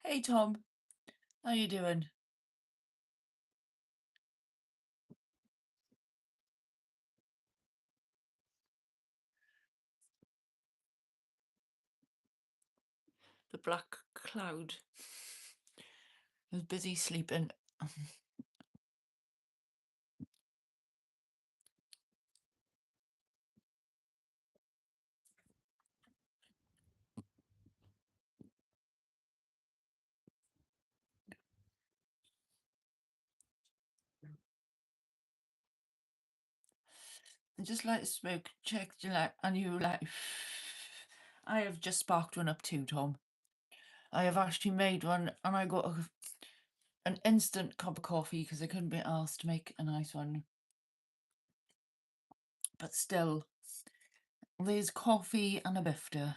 Hey Tom, how you doing? The black cloud was busy sleeping. I just like to smoke, check your life, and you like. I have just sparked one up too, Tom. I have actually made one, and I got an instant cup of coffee because I couldn't be asked to make a nice one. But still, there's coffee and a bifter.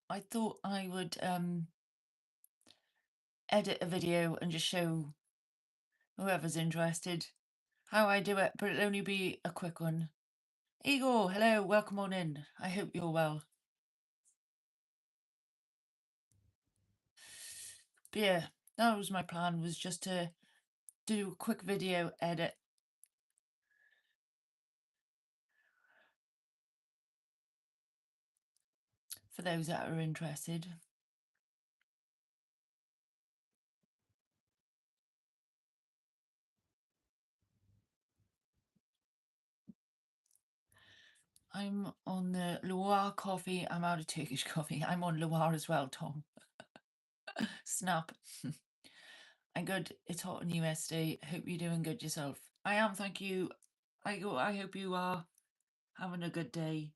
I thought I would edit a video and just show whoever's interested how I do it, but it'll only be a quick one. Igor, hello, welcome on in. I hope you're well. But yeah, that was my plan, was just to do a quick video edit for those that are interested. I'm on the Loire coffee. I'm out of Turkish coffee. I'm on Loire as well, Tom. Snap. I'm good. It's hot in USD. Hope you're doing good yourself. I am, thank you. I hope you are having a good day.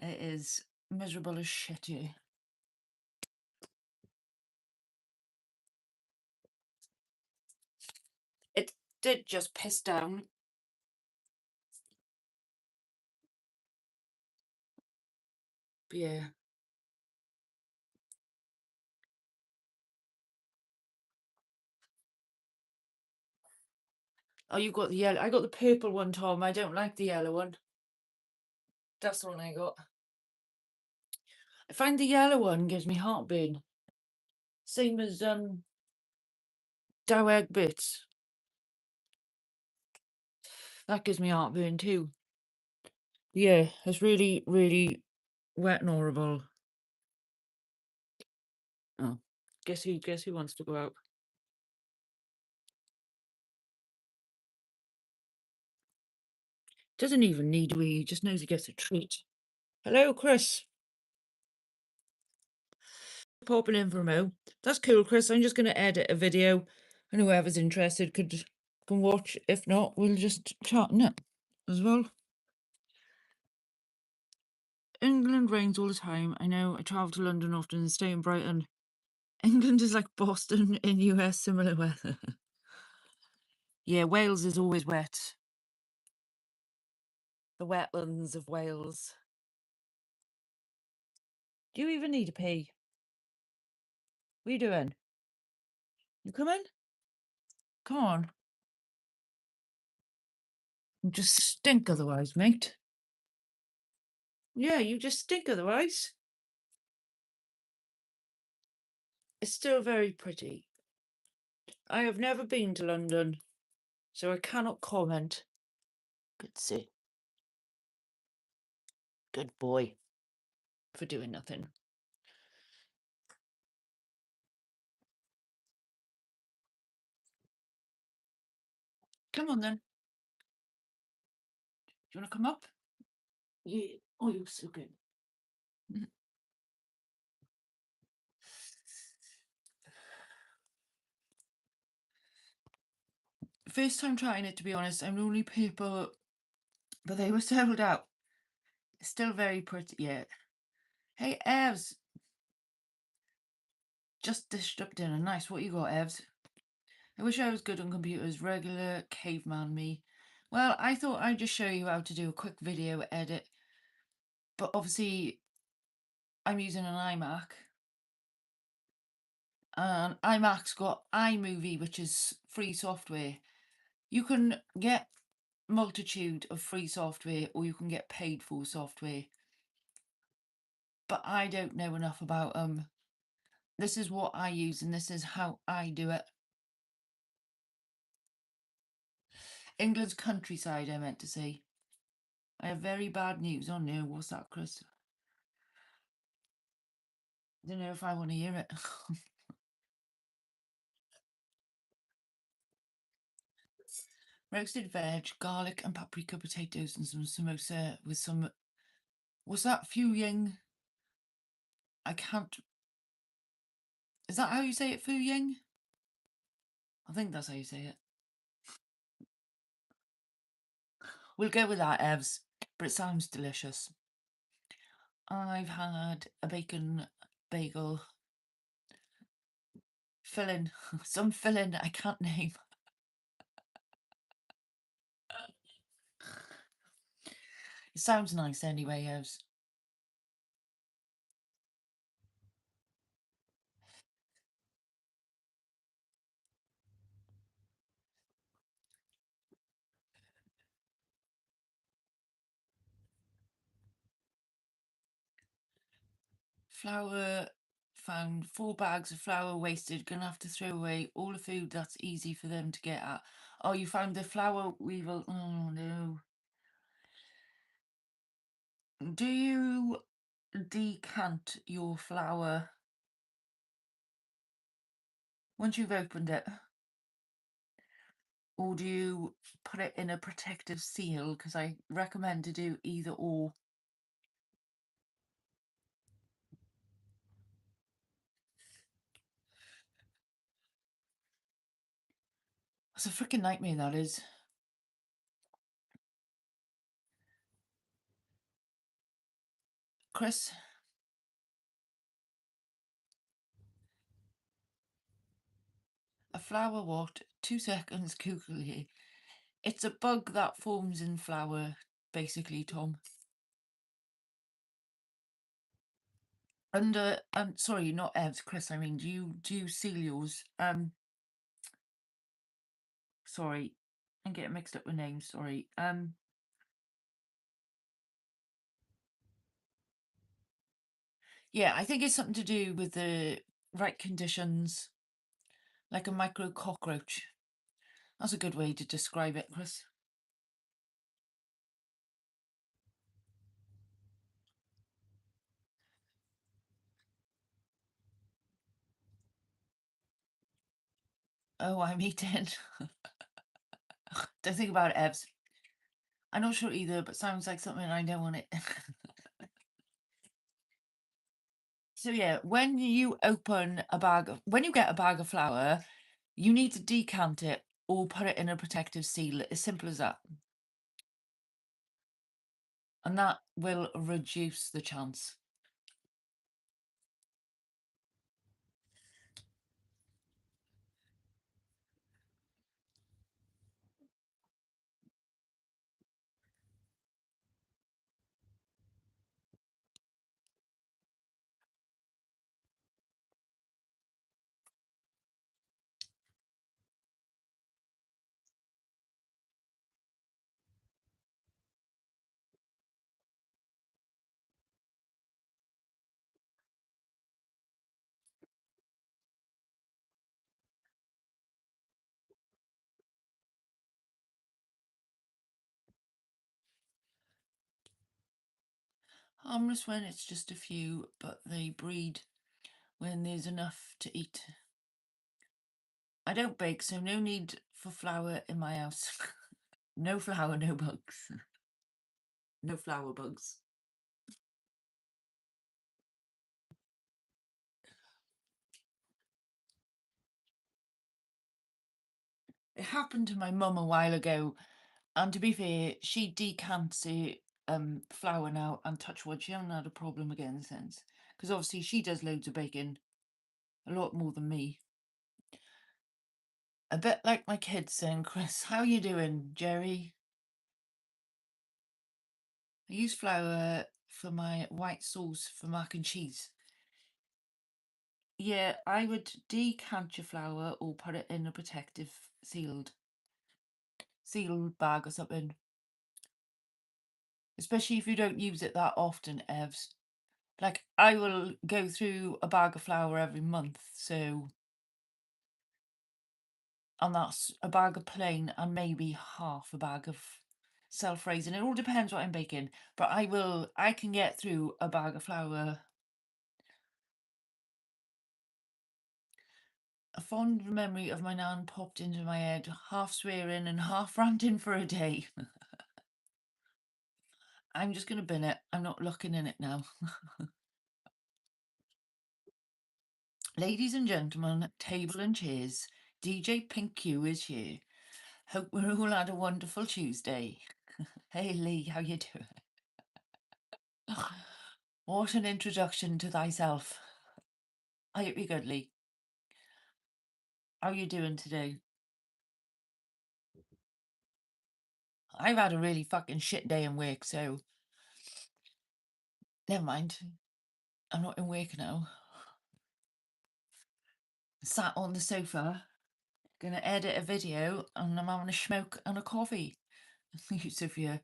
It is miserable as shit here. It did just piss down. But yeah. Oh, you got the yellow. I got the purple one, Tom. I don't like the yellow one. That's the one I got. I find the yellow one gives me heartburn. Same as dough egg bits. That gives me heartburn too. Yeah, it's really, really wet and horrible. Oh, guess who wants to go out? Doesn't even need to eat, he just knows he gets a treat. Hello, Chris. Popping in for a mo. That's cool, Chris. I'm just gonna edit a video, and whoever's interested can watch. If not, we'll just chat in it as well. England rains all the time. I know. I travel to London often and stay in Brighton. England is like Boston in US, similar weather. Yeah, Wales is always wet. The wetlands of Wales. Do you even need a pee? What are you doing? You coming? Come on. You just stink otherwise, mate. Yeah, you just stink otherwise. It's still very pretty. I have never been to London, so I cannot comment. Good see. Good boy. For doing nothing. Come on then. Do you want to come up? Yeah. Oh, you're so good. First time trying it, to be honest. I'm the only people, but they were sold out. Still very pretty. Yeah. Hey, Evs. Just dished up dinner. Nice. What you got, Evs? I wish I was good on computers. Regular caveman me. Well, I thought I'd just show you how to do a quick video edit. But obviously, I'm using an iMac. And iMac's got iMovie, which is free software. You can get multitude of free software, or you can get paid for software. but I don't know enough about this is what I use and this is how I do it. England's countryside, I meant to say. I have very bad news. Oh no, what's that, Chris? I don't know if I want to hear it. Roasted veg, garlic and paprika potatoes and some samosa with some, what's that, Fuying? I can't, is that how you say it, Fuying? I think that's how you say it. We'll go with that, Evs, but it sounds delicious. I've had a bacon bagel filling, some filling I can't name. It sounds nice anyway, Evs. Flour found 4 bags of flour wasted. Gonna have to throw away all the food that's easy for them to get at. Oh, you found the flour weevil. Oh no. Do you decant your flour once you've opened it? Or do you put it in a protective seal? Because I recommend to do either or. It's a freaking nightmare, that is. Chris, a flour what? 2 seconds, Google. It's a bug that forms in flour, basically, Tom. Under, sorry, not Evs, Chris, I mean, do you seal yours? Sorry, I'm getting mixed up with names, sorry. Yeah, I think it's something to do with the right conditions, like a micro cockroach. That's a good way to describe it, Chris. Oh, I'm eating. Don't think about it, Evs. I'm not sure either, but sounds like something I know on it. So yeah, when you open a bag of, when you get a bag of flour, you need to decant it or put it in a protective seal. As simple as that. And that will reduce the chance. Harmless when it's just a few, but they breed when there's enough to eat. I don't bake, so no need for flour in my house. No flour, no bugs. No flour bugs. It happened to my mum a while ago, and to be fair, she decants it flour now, and touch wood, she hasn't had a problem again since. Because obviously she does loads of baking, a lot more than me. A bit like my kids saying, Chris, how you doing, Jerry? I use flour for my white sauce for mac and cheese. Yeah, I would decant your flour or put it in a protective sealed bag or something. Especially if you don't use it that often, Evs. Like, I will go through a bag of flour every month, so and that's a bag of plain and maybe half a bag of self-raising. It all depends what I'm baking, but I can get through a bag of flour. A fond memory of my nan popped into my head, half swearing and half ranting for a day. I'm just gonna bin it. I'm not looking in it now. Ladies and gentlemen, table and chairs, DJ Pink Q is here. Hope we're all had a wonderful Tuesday. Hey Lee, how you doing? What an introduction to thyself. I hope you're good, Lee. How you doing today? I've had a really fucking shit day in work, so never mind. I'm not in work now. Sat on the sofa, gonna edit a video, and I'm having a smoke and a coffee. You, Sophia.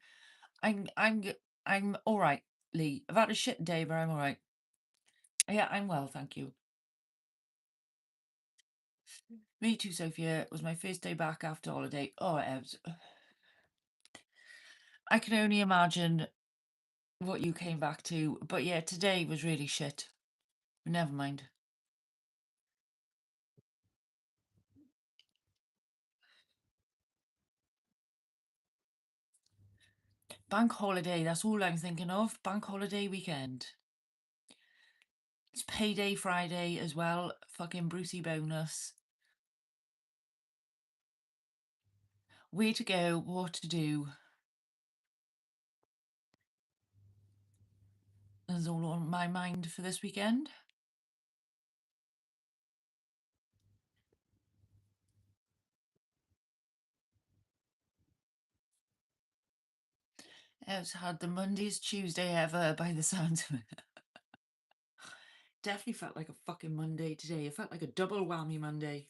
I'm all right, Lee. I've had a shit day, but I'm all right. Yeah, I'm well, thank you. Me too, Sophia. It was my first day back after holiday. Oh, I can only imagine what you came back to. But yeah, today was really shit. Never mind. Bank holiday, that's all I'm thinking of. Bank holiday weekend. It's payday Friday as well. Fucking Brucey bonus. Where to go, what to do. That's all on my mind for this weekend. It's had the Monday's Tuesday ever by the sounds of it. Definitely felt like a fucking Monday today. It felt like a double whammy Monday.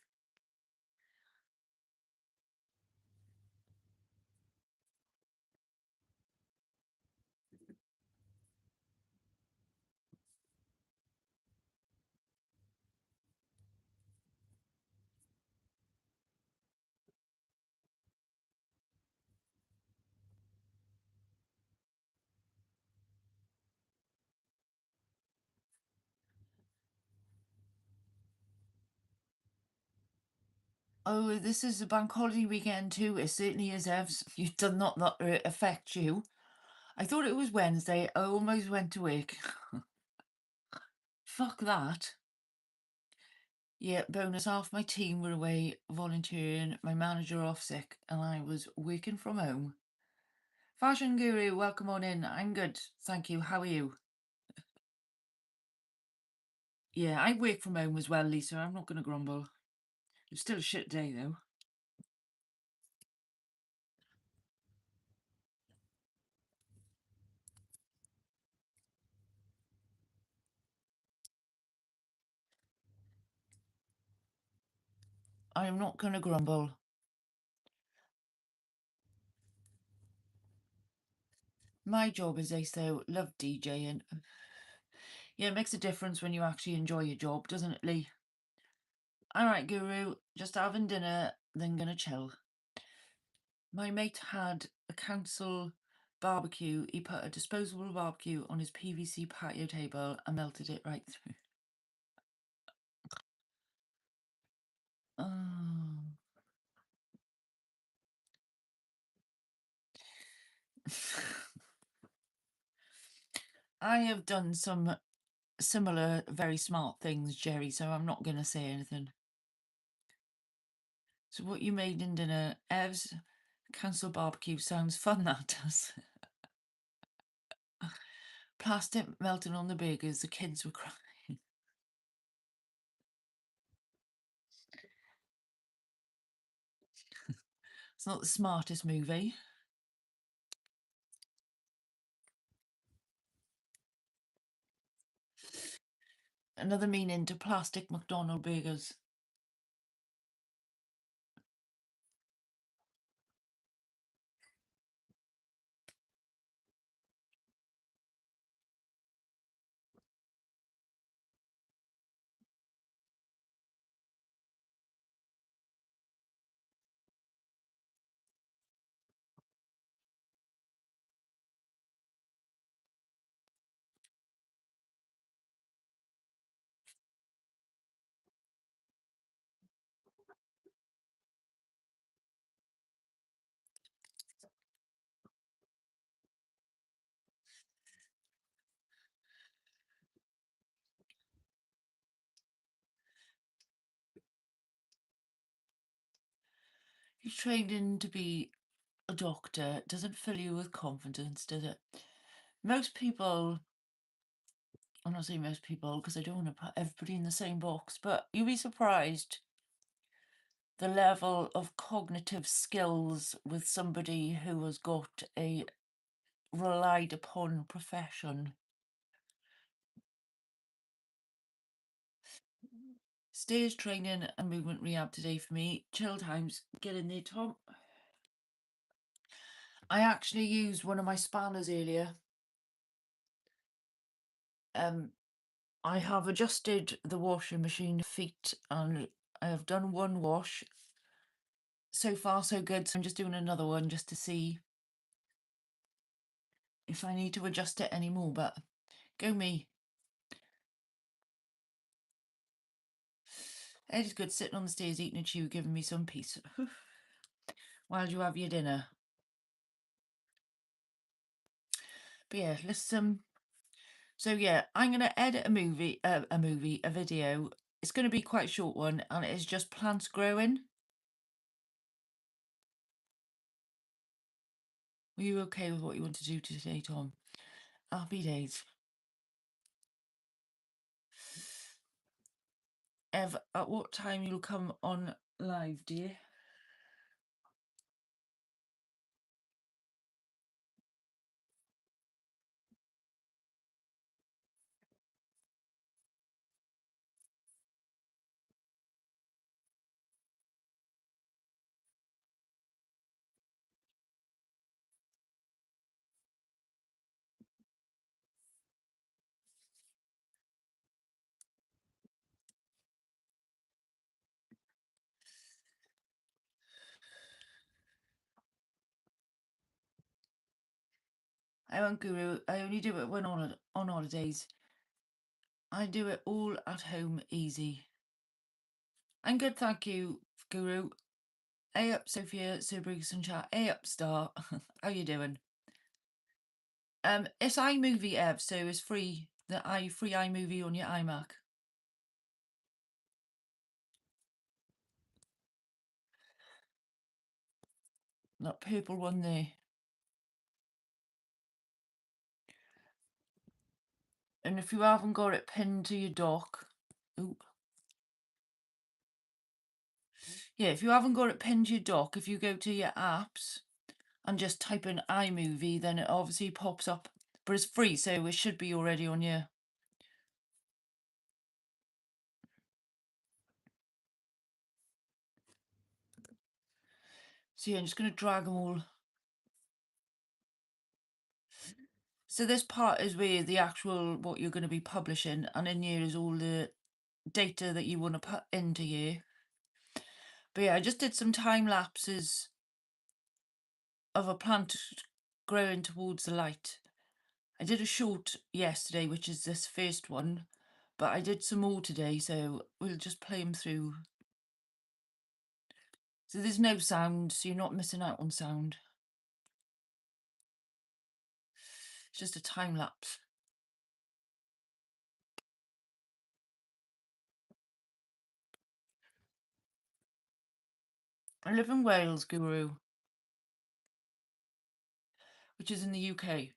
Oh, this is a bank holiday weekend too. It certainly is, Evs. You did not that affect you. I thought it was Wednesday. I almost went to work. Fuck that. Yeah, bonus half my team were away volunteering, my manager off sick, and I was working from home. Fashion Guru, welcome on in. I'm good, thank you. How are you? Yeah, I work from home as well, Lisa. I'm not going to grumble. It's still a shit day though. I am not going to grumble. My job is ace though. Love DJing. Yeah, it makes a difference when you actually enjoy your job, doesn't it, Lee? All right, Guru. Just having dinner, then gonna chill. My mate had a council barbecue. He put a disposable barbecue on his PVC patio table and melted it right through. Oh. I have done some similar, very smart things, Jerry, so I'm not going to say anything. So, what you made in dinner, Ev's council barbecue sounds fun, that does. Plastic melting on the burgers, the kids were crying. It's not the smartest movie. Another meaning to plastic McDonald burgers. You trained in to be a doctor doesn't fill you with confidence, does it? Most people, I'm not saying most people because I don't want to put everybody in the same box, but you'd be surprised the level of cognitive skills with somebody who has got a relied upon profession. Stairs training and movement rehab today for me. Chill times. Get in there, Tom. I actually used one of my spanners earlier. I have adjusted the washing machine feet and I have done one wash. So far, so good. So I'm just doing another one just to see if I need to adjust it anymore. But go me. It is good sitting on the stairs eating a chew, giving me some peace while you have your dinner. But yeah, listen. So yeah, I'm gonna edit a video. It's gonna be quite a short one, and it is just plants growing. Were you okay with what you want to do today, Tom? Happy days. Ev, at what time you'll come on live, dear? I won't guru. I only do it when on holidays. I do it all at home, easy. I'm good, thank you, Guru. Hey up, Sophia, Subriggs and chat. Hey up, Star. How you doing? It's iMovie, Ev, so it's free. The free iMovie on your iMac. That purple one there. And if you haven't got it pinned to your dock, ooh, yeah, if you haven't got it pinned to your dock, if you go to your apps and just type in iMovie, then it obviously pops up. But it's free, so it should be already on your. So yeah, I'm just going to drag them all. So this part is where the actual, what you're going to be publishing, and in here is all the data that you want to put into here. But yeah, I just did some time lapses of a plant growing towards the light. I did a short yesterday, which is this first one, but I did some more today, so we'll just play them through. So there's no sound, so you're not missing out on sound. It's just a time lapse. I live in Wales, Guru, which is in the UK.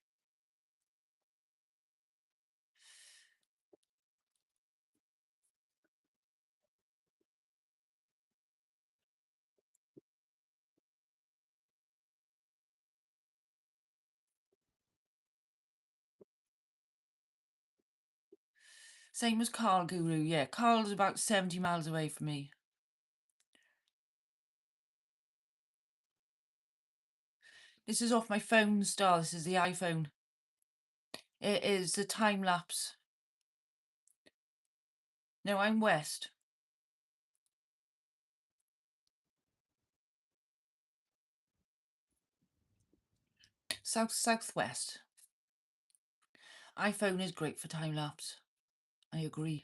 Same as Carl, Guru. Yeah, Carl's about 70 miles away from me. This is off my phone, Star. This is the iPhone. It is the time lapse. No, I'm west. Southwest. iPhone is great for time lapse. I agree.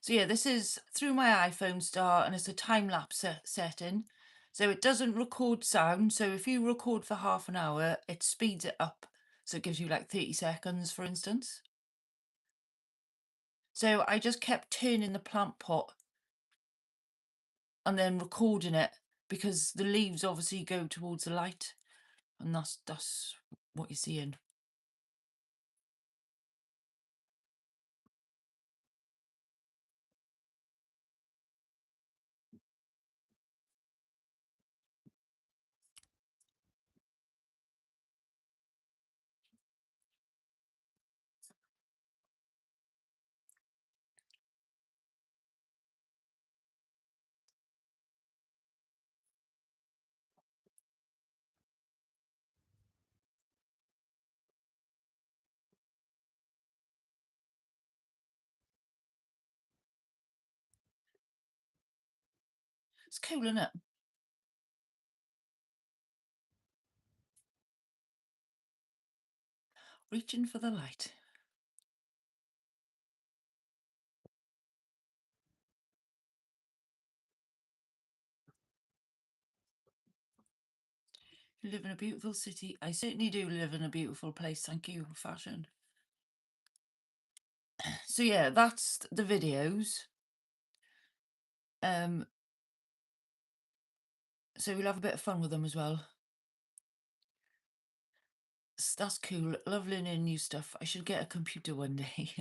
So yeah, this is through my iPhone, Star, and it's a time lapse setting. So it doesn't record sound. So if you record for half an hour, it speeds it up. So it gives you like 30 seconds, for instance. So I just kept turning the plant pot and then recording it. because the leaves obviously go towards the light, and that's what you're seeing. It's cool, isn't it? Reaching for the light. You live in a beautiful city. I certainly do live in a beautiful place. Thank you, fashion. So yeah, that's the videos. So we'll have a bit of fun with them as well. That's cool. Love learning new stuff. I should get a computer one day.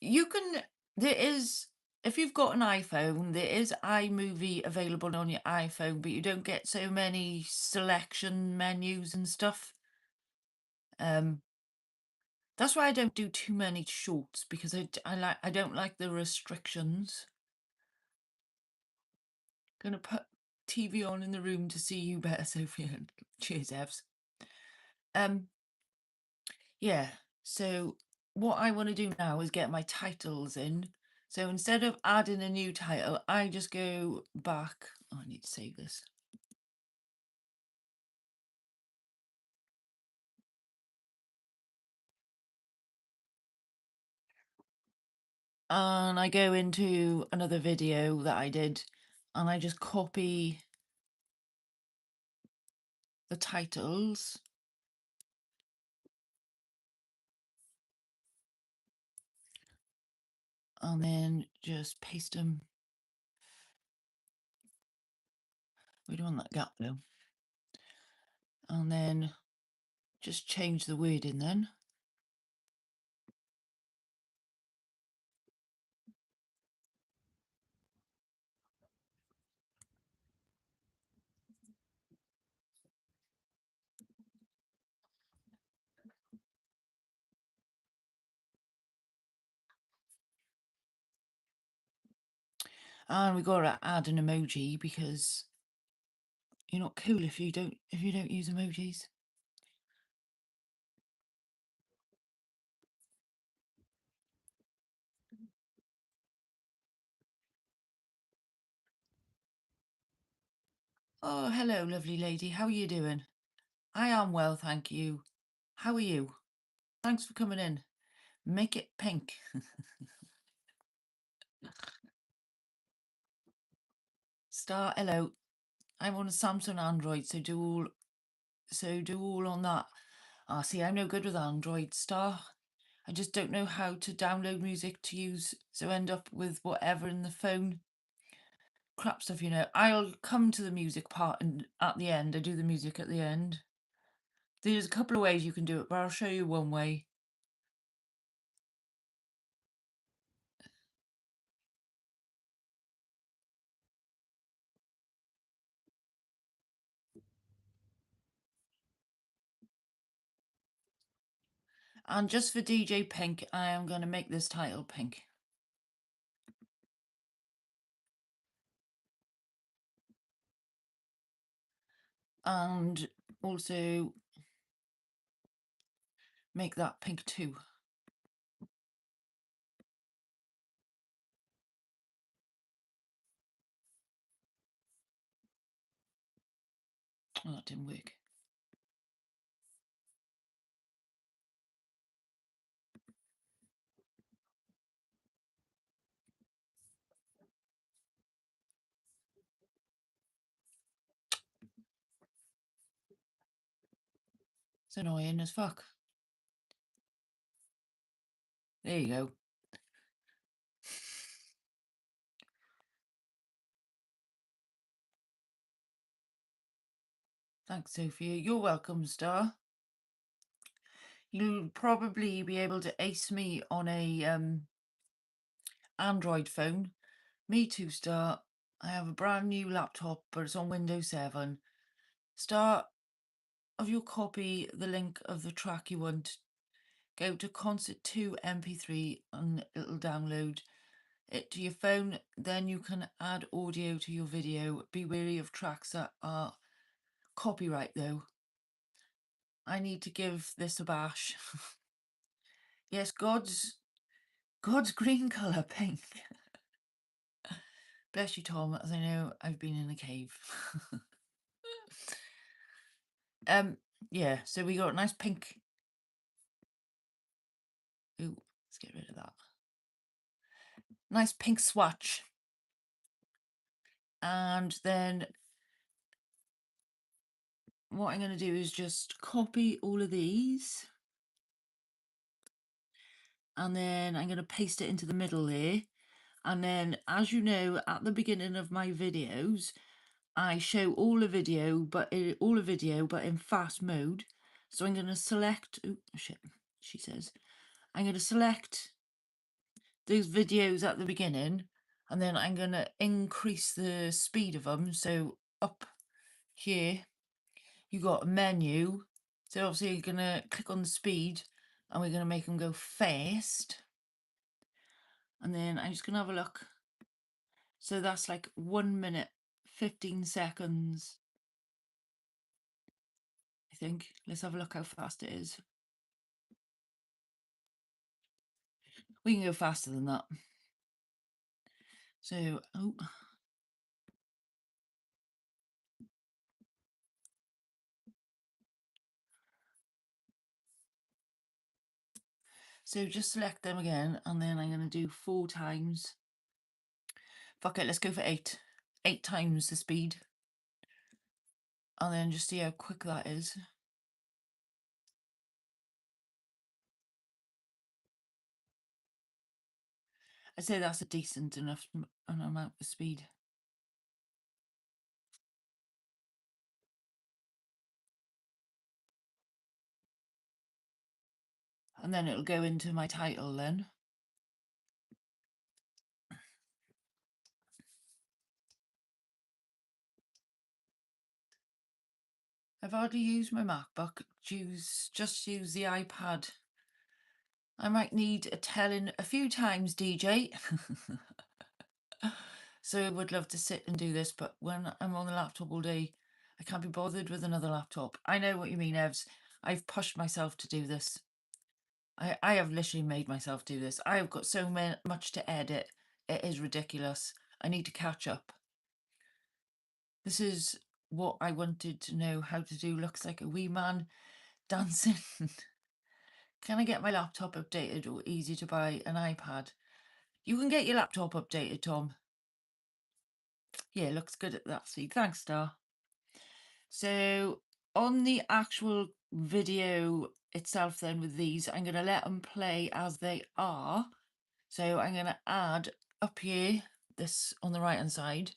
You can, there is, if you've got an iPhone, there is iMovie available on your iPhone, but you don't get so many selection menus and stuff. That's why I don't do too many shorts, because I don't like the restrictions. Gonna put TV on in the room to see you better, Sophia. Cheers, Evs. Yeah, so what I want to do now is get my titles in. So instead of adding a new title, I just go back. Oh, I need to save this. And I go into another video that I did, and I just copy the titles. And then just paste them. We don't want that gap though. And then just change the wording then. And we gotta add an emoji, because you're not cool if you don't use emojis. Oh, hello, lovely lady. How are you doing? I am well, thank you. How are you? Thanks for coming in. Make it pink. Star, hello. I'm on a Samsung Android, so do all on that. Ah, see, I'm no good with Android, Star. I just don't know how to download music to use, so end up with whatever in the phone. Crap stuff, you know. I'll come to the music part and at the end. I do the music at the end. There's a couple of ways you can do it, but I'll show you one way. And just for DJ Pink, I am going to make this title pink. And also make that pink too. Oh, that didn't work. It's annoying as fuck. There you go. Thanks, Sophia. You're welcome, Star. You'll probably be able to ace me on a Android phone. Me too, Star. I have a brand new laptop, but it's on Windows 7. Star, if you copy the link of the track you want, go to Concert 2 MP3 and it'll download it to your phone. Then you can add audio to your video. Be wary of tracks that are copyright though. I need to give this a bash. Yes, God's green colour, pink. Bless you, Tom, as I know I've been in a cave. Yeah, so we got a nice pink. Ooh, let's get rid of that. Nice pink swatch. And then what I'm going to do is just copy all of these. And then I'm going to paste it into the middle there. And then, as you know, at the beginning of my videos, I show all the video, but in fast mode. So I'm going to select. Oh shit! She says, I'm going to select those videos at the beginning, and then I'm going to increase the speed of them. So up here, you got a menu. So obviously you're going to click on the speed, and we're going to make them go fast. And then I'm just going to have a look. So that's like 1 minute, 15 seconds. I think. Let's have a look how fast it is. We can go faster than that. So, oh. So just select them again, and then I'm going to do 4 times. Fuck it, let's go for 8. 8 times the speed. And then just see how quick that is. I'd say that's a decent enough amount of speed. And then it'll go into my title then. I've hardly used my MacBook, just use the iPad. I might need a telling a few times, DJ. So I would love to sit and do this, but when I'm on the laptop all day, I can't be bothered with another laptop. I know what you mean, Evs. I've pushed myself to do this. I have literally made myself do this. I have got so much to edit. It is ridiculous. I need to catch up. This is what I wanted to know how to do. Looks like a wee man dancing. Can I get my laptop updated or easy to buy an iPad? You can get your laptop updated, Tom. Yeah, looks good at that speed. Thanks, Star. So on the actual video itself then with these, I'm going to let them play as they are. So I'm going to add up here, this on the right hand side,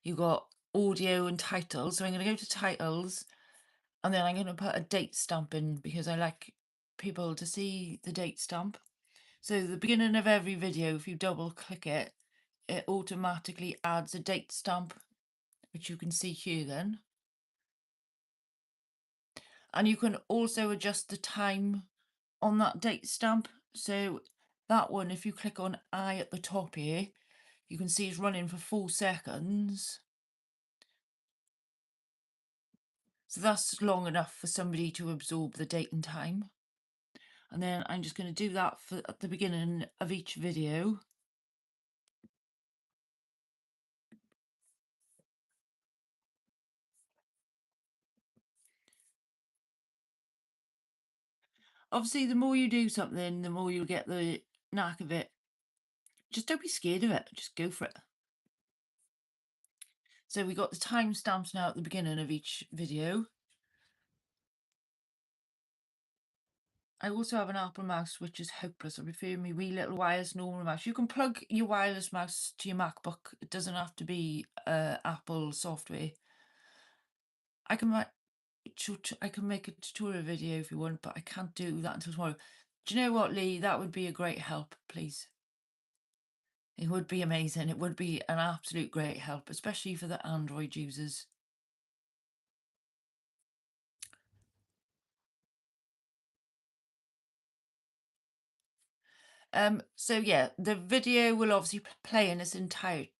you've got audio and titles. So I'm going to go to titles, and then I'm going to put a date stamp in because I like people to see the date stamp. So the beginning of every video, if you double click it, it automatically adds a date stamp, which you can see here then. And you can also adjust the time on that date stamp. So that one, if you click on I at the top here, you can see it's running for 4 seconds. So that's long enough for somebody to absorb the date and time. And then I'm just going to do that at the beginning of each video. Obviously, the more you do something, the more you'll get the knack of it. Just don't be scared of it. Just go for it. So we got the timestamps now at the beginning of each video. I also have an Apple mouse, which is hopeless. I prefer my wee little wireless normal mouse. You can plug your wireless mouse to your MacBook. It doesn't have to be Apple software. I can I can make a tutorial video if you want, but I can't do that until tomorrow. Do you know what, Lee? That would be a great help, please. It would be amazing. It would be an absolute great help, especially for the Android users. So yeah, the video will obviously play in its entirety,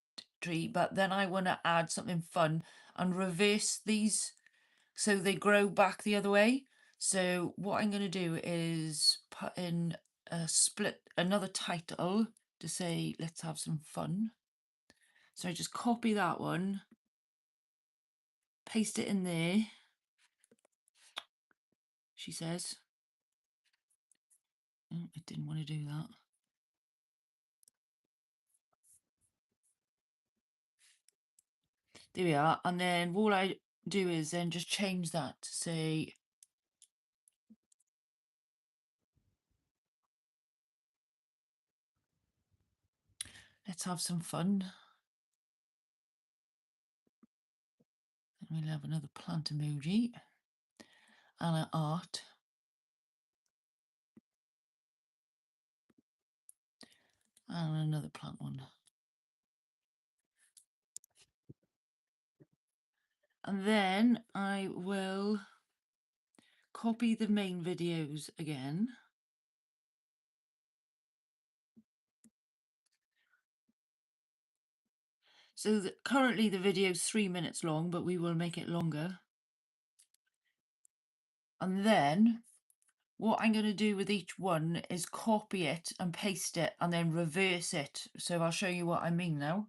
but then I want to add something fun and reverse these so they grow back the other way. So what I'm going to do is put in another title to say, let's have some fun. So I just copy that one, paste it in there, she says. Oh, I didn't want to do that. There we are. And then all I do is then just change that to say, let's have some fun. We'll have another plant emoji and an art. And another plant one. And then I will copy the main videos again. So currently the video is 3 minutes long, but we will make it longer. And then what I'm going to do with each one is copy it and paste it and then reverse it. So I'll show you what I mean now.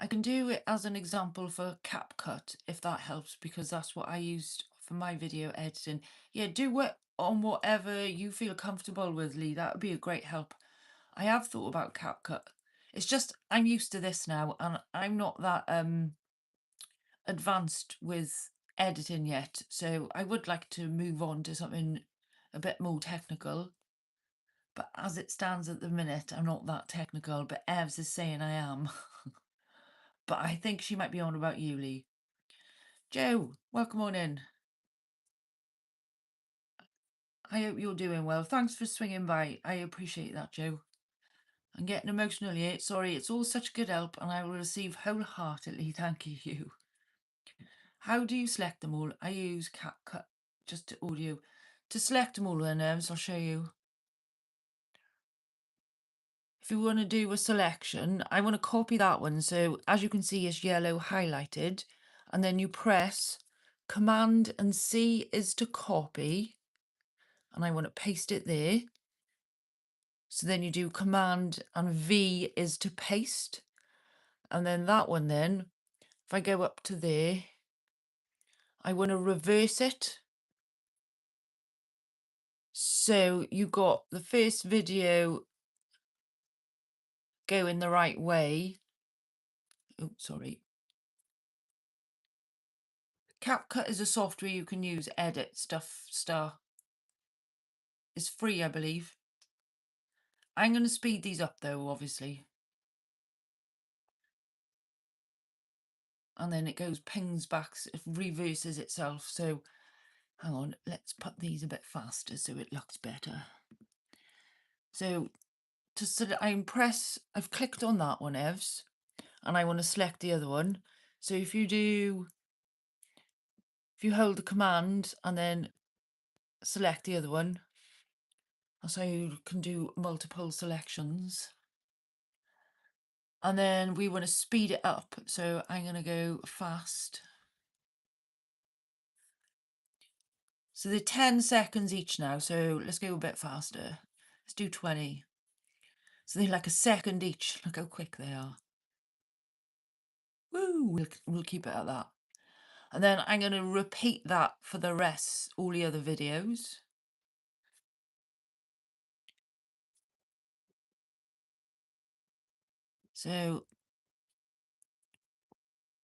I can do it as an example for CapCut if that helps, because that's what I used for my video editing. Yeah, do it on whatever you feel comfortable with, Lee. That would be a great help. I have thought about CapCut. It's just I'm used to this now and I'm not that advanced with editing yet. So I would like to move on to something a bit more technical. But as it stands at the minute, I'm not that technical, but Evs is saying I am. But I think she might be on about you, Lee. Joe, welcome on in. I hope you're doing well. Thanks for swinging by. I appreciate that, Joe. I'm getting emotional here. Sorry, it's all such good help and I will receive wholeheartedly. Thank you. How do you select them all? I use CapCut just to audio. To select them all then, I'll show you. If you want to do a selection, I want to copy that one. So as you can see, it's yellow highlighted. And then you press Command and C is to copy. And I want to paste it there. So then you do Command and V is to paste. And then that one then, if I go up to there, I want to reverse it. So you got the first video going the right way. Oh, sorry. CapCut is a software you can use, edit stuff, It's free, I believe. I'm going to speed these up though, obviously. And then it goes pings back, it reverses itself. So hang on, let's put these a bit faster so it looks better. So I've clicked on that one, Evs, and I want to select the other one. So if you hold the command and then select the other one, that's how you can do multiple selections. And then we want to speed it up. So I'm going to go fast. So they're 10 seconds each now. So let's go a bit faster. Let's do 20. So they're like a second each. Look how quick they are. Woo, we'll keep it at that. And then I'm going to repeat that for the rest, all the other videos. So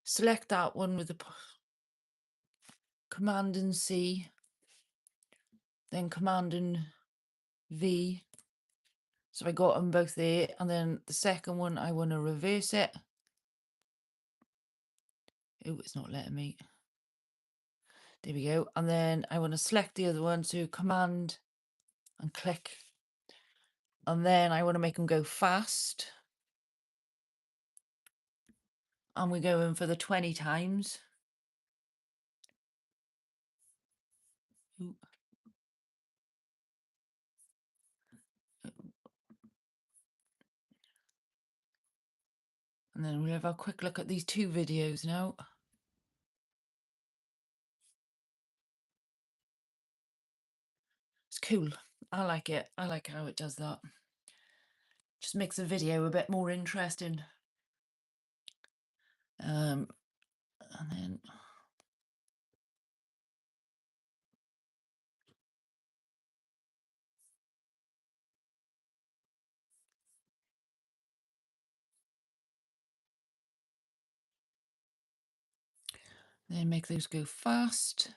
select that one with the Command and C, then Command and V. So I got them both there. And then the second one, I want to reverse it. Oh, it's not letting me. There we go. And then I want to select the other one. So Command and click. And then I want to make them go fast. And we're going for the 20 times. Ooh. And then we'll have a quick look at these two videos now. It's cool. I like it. I like how it does that. Just makes the video a bit more interesting. And then make those go fast.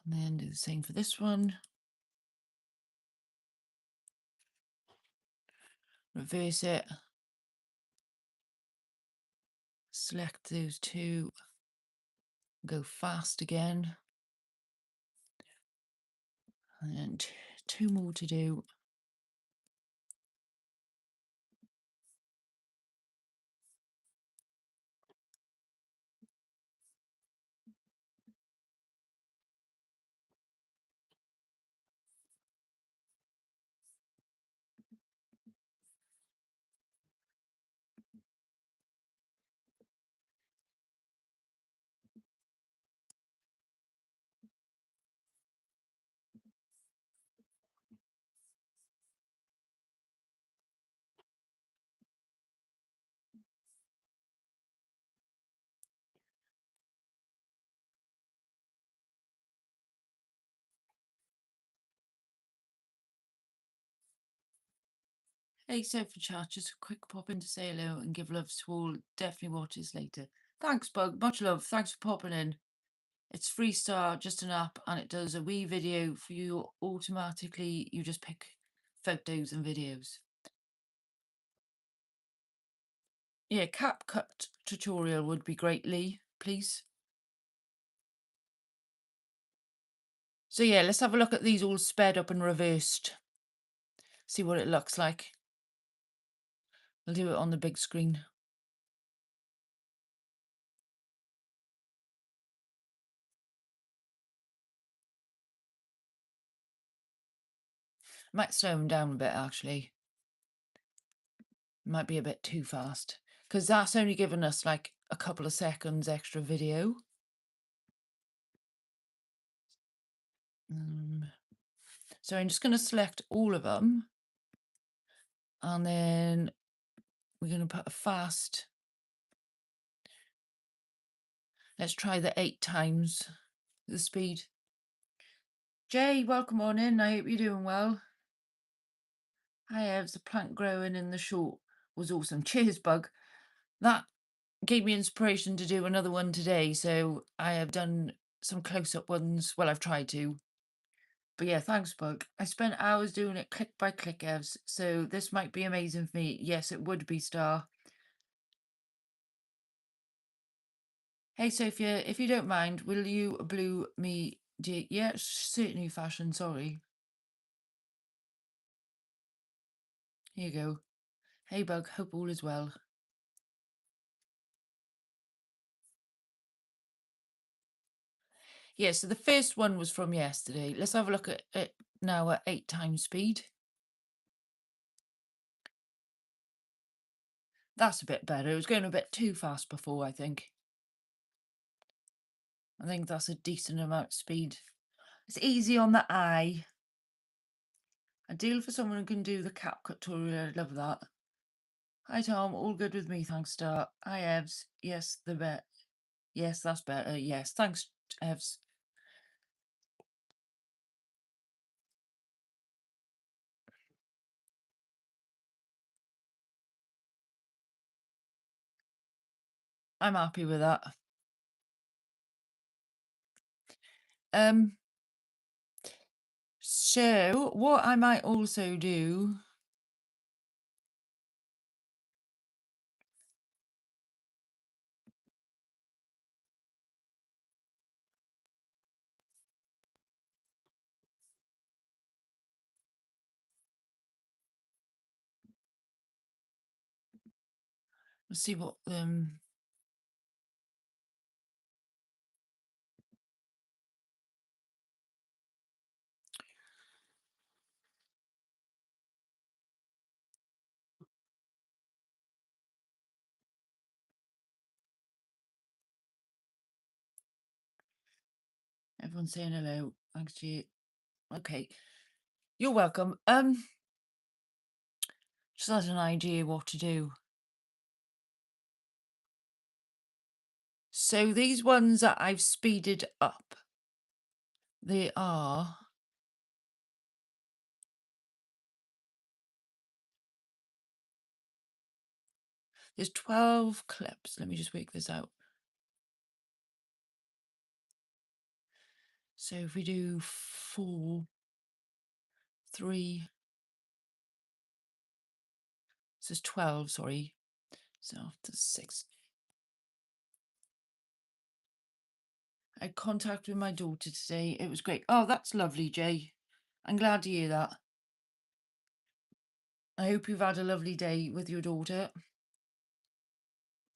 And then do the same for this one. Reverse it. Select those two. Go fast again. And two more to do. Hey, Sophia chat, just a quick pop in to say hello and give love to all. Definitely watch this later. Thanks, Bug. Much love. Thanks for popping in. It's Freestar, just an app, and it does a wee video for you automatically. You just pick photos and videos. Yeah, CapCut tutorial would be great, Lee, please. So yeah, let's have a look at these all sped up and reversed. See what it looks like. I'll do it on the big screen. Might slow them down a bit, actually. Might be a bit too fast, because that's only given us like a couple of seconds extra video. So I'm just going to select all of them, and then we're going to put a fast. Let's try the 8 times the speed. Jay, welcome on in. I hope you're doing well. Hi, Evs. The plant growing in the short was awesome. Cheers, Bug. That gave me inspiration to do another one today. So I have done some close-up ones. Well, I've tried to. But yeah, thanks, Bug. I spent hours doing it click by click, Evs. So this might be amazing for me. Yes, it would be, Star. Hey, Sophia, if you don't mind, will you blue me? Yeah, certainly, fashion. Sorry. Here you go. Hey, Bug. Hope all is well. Yeah, so the first one was from yesterday. Let's have a look at it now at 8 times speed. That's a bit better. It was going a bit too fast before, I think. I think that's a decent amount of speed. It's easy on the eye. Ideal for someone who can do the CapCut tutorial. I love that. Hi, Tom. All good with me, thanks, Star. Hi, Evs. Yes, the bet. Yes, that's better. Yes, thanks, Evs. I'm happy with that. So what I might also do Let's see what everyone's saying hello. Thanks to you. Okay. You're welcome. Just had an idea what to do. So these ones that I've speeded up, they are, there's 12 clips. Let me just work this out. So if we do 4, 3, this is 12, sorry. So after 6. I had contact with my daughter today. It was great. Oh, that's lovely, Jay. I'm glad to hear that. I hope you've had a lovely day with your daughter.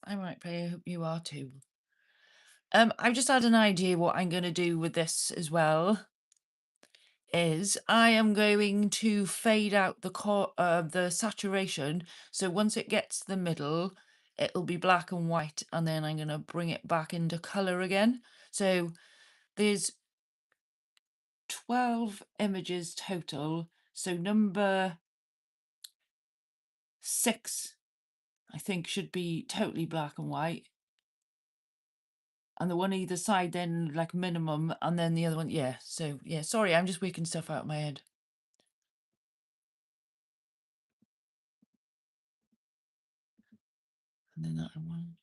I'm right, Play. I hope you are too. I've just had an idea what I'm going to do with this as well. Is I am going to fade out the saturation. So once it gets to the middle, it'll be black and white, and then I'm going to bring it back into color again. So there's 12 images total. So number 6, I think, should be totally black and white. And the one either side then like minimum, and then the other one, yeah. So yeah, sorry, I'm just working stuff out in my head. And then that one.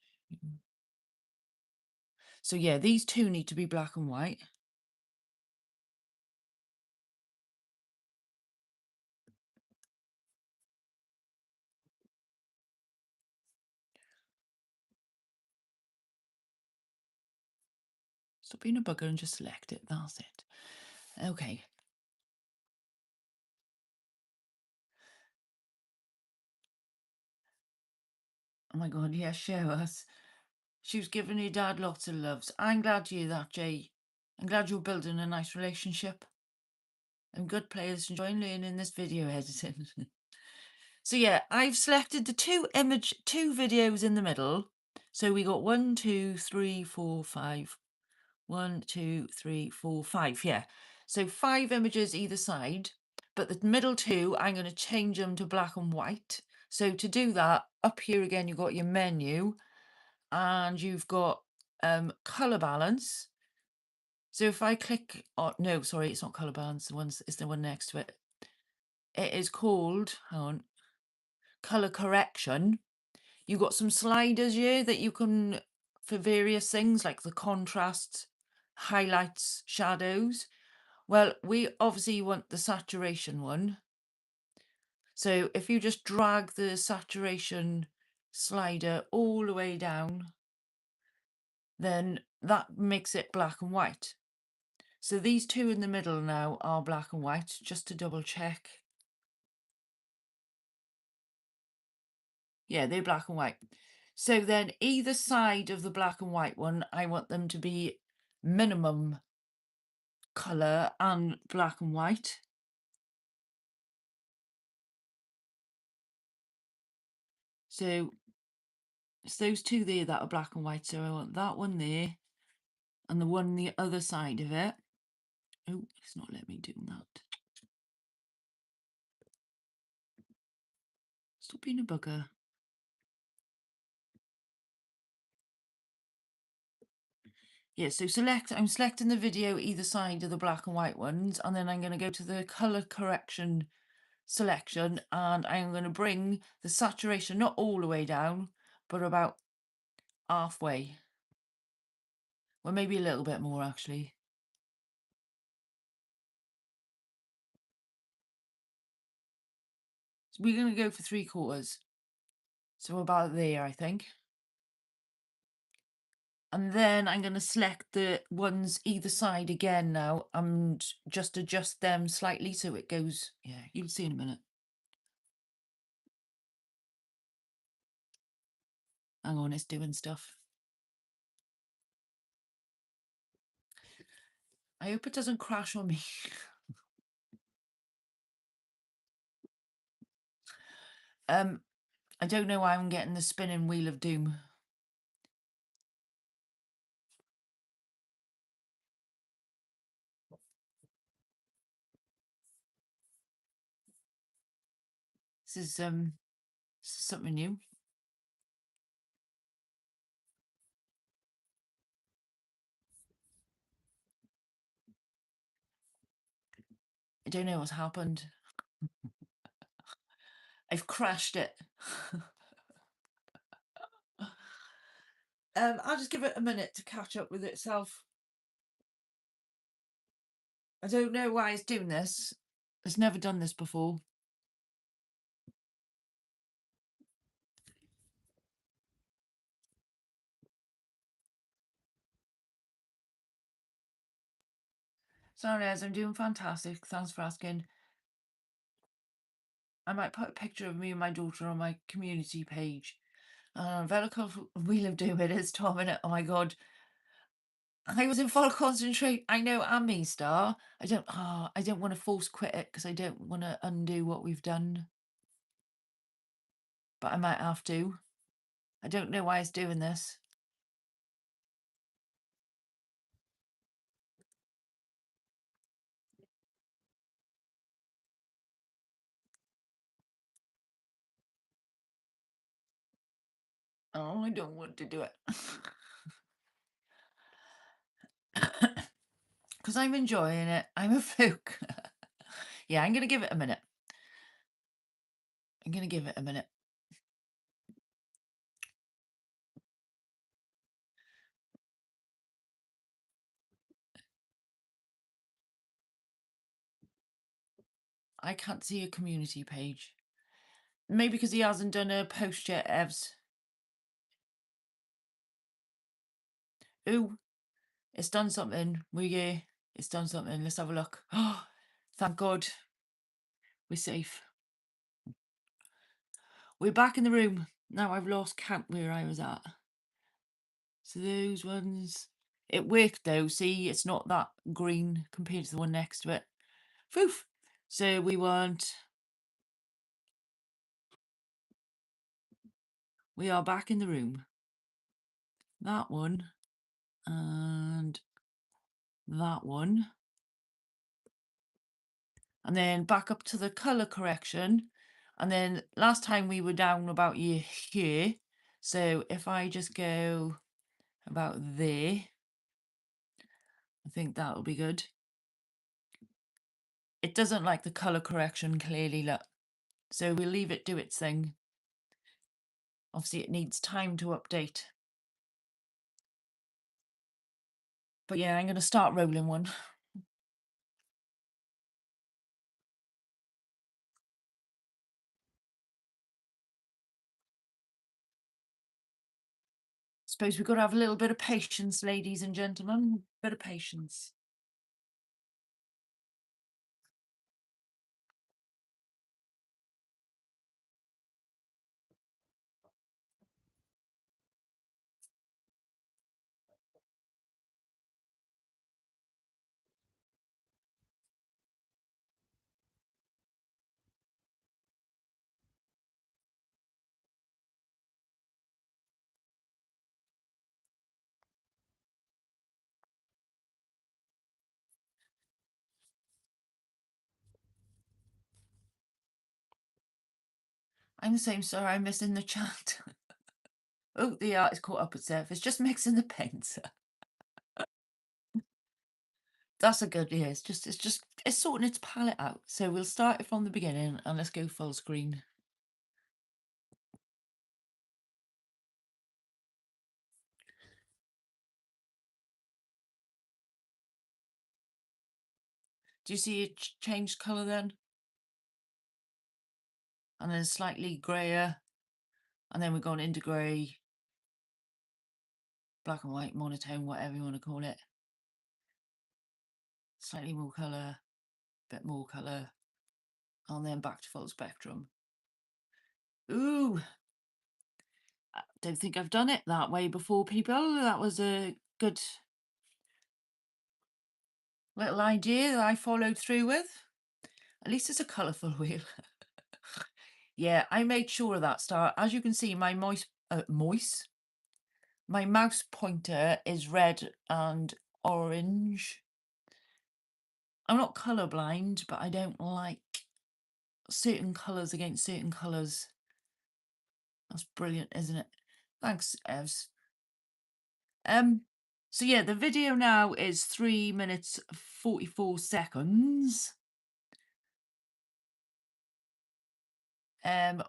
So yeah, these two need to be black and white. Stop being a bugger and just select it. That's it. Okay. Oh my God, yeah, show us. She was giving her dad lots of loves. I'm glad to hear that, Jay. I'm glad you're building a nice relationship. And good players enjoying learning this video editing. So yeah, I've selected the two videos in the middle. So we got 1, 2, 3, 4, 5. 1, 2, 3, 4, 5. Yeah. So 5 images either side, but the middle 2, I'm going to change them to black and white. So to do that, up here again, you've got your menu and you've got color balance. So if I click on, no, sorry, it's not color balance. It's the one next to it. It is called, hang on, color correction. You've got some sliders here that you can, for various things like the contrast, highlights, shadows. Well, we obviously want the saturation one. So if you just drag the saturation slider all the way down, then that makes it black and white. So these two in the middle now are black and white, just to double check. Yeah, they're black and white. So then either side of the black and white one, I want them to be minimum colour and black and white. So it's those two there that are black and white. So I want that one there and the one on the other side of it. Oh, it's not letting me do that. Stop being a bugger. Yeah, so I'm selecting the video either side of the black and white ones, and then I'm going to go to the color correction selection, and I'm going to bring the saturation not all the way down, but about halfway. Well, maybe a little bit more actually. So we're going to go for 3/4. So about there, I think. And then I'm going to select the ones either side again now and just adjust them slightly so it goes, yeah, you'll see in a minute. Hang on, it's doing stuff. I hope it doesn't crash on me. I don't know why I'm getting the spinning wheel of doom. This is something new. I don't know what's happened. I've crashed it. I'll just give it a minute to catch up with itself. I don't know why it's doing this. It's never done this before. Sorry, as I'm doing fantastic. Thanks for asking. I might put a picture of me and my daughter on my community page. Very colourful wheel of doom it is, Tom, innit? Oh my god. I was in full concentrate. I know, and me, Star. I don't want to force quit it because I don't want to undo what we've done. But I might have to. I don't know why it's doing this. Oh, I don't want to do it. Because I'm enjoying it. I'm a fluke. Yeah, I'm going to give it a minute. I'm going to give it a minute. I can't see a community page. Maybe because he hasn't done a post yet, Evs. Ooh, it's done something. It's done something. Let's have a look. Oh, thank God. We're safe. We're back in the room. Now I've lost count where I was at. So those ones. It worked though. See, it's not that green compared to the one next to it. Poof. So we are back in the room. That one and that one. And then back up to the colour correction. And then last time we were down about here. So if I just go about there, I think that'll be good. It doesn't like the colour correction clearly, look. So we'll leave it do its thing. Obviously it needs time to update. But yeah, I'm going to start rolling one. Suppose we've got to have a little bit of patience, ladies and gentlemen. Bit of patience. I'm the same, sorry, I'm missing the chat. Oh, the art is caught up itself. It's just mixing the paints. That's a good, yeah, it's sorting its palette out. So we'll start it from the beginning and let's go full screen. Do you see it changed colour then? And then slightly greyer. And then we've gone into grey, black and white, monotone, whatever you want to call it. Slightly more colour, bit more colour. And then back to full spectrum. Ooh! don't think I've done it that way before, people. That was a good little idea that I followed through with. At least it's a colourful wheel. Yeah, I made sure of that start. As you can see, my my mouse pointer is red and orange. I'm not colourblind, but I don't like certain colours against certain colours. That's brilliant, isn't it? Thanks, Evs. So yeah, the video now is 3 minutes 44 seconds.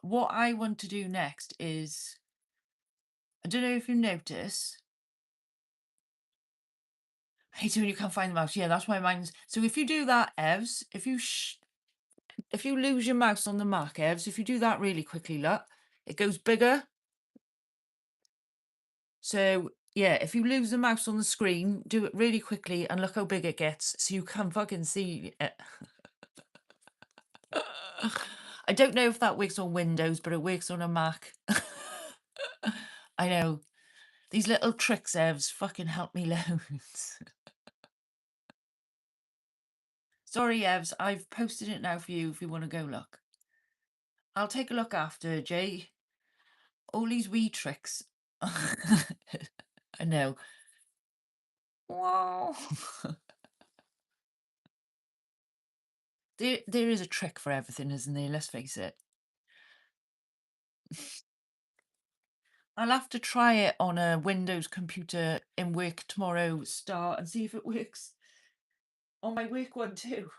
What I want to do next is, I don't know if you notice, I hate it when you can't find the mouse. Yeah, that's why mine's. So if you do that, Evs, if you lose your mouse on the Mac, Evs, if you do that really quickly, look, it goes bigger. So yeah, if you lose the mouse on the screen, do it really quickly and look how big it gets so you can fucking see it. I don't know if that works on Windows, but it works on a Mac. I know. These little tricks, Evs, fucking help me loads. Sorry, Evs, I've posted it now for you if you want to go look. I'll take a look after, Jay. All these wee tricks. I know. Wow. There is a trick for everything, isn't there? Let's face it. I'll have to try it on a Windows computer in work tomorrow, start, and see if it works on my work one too.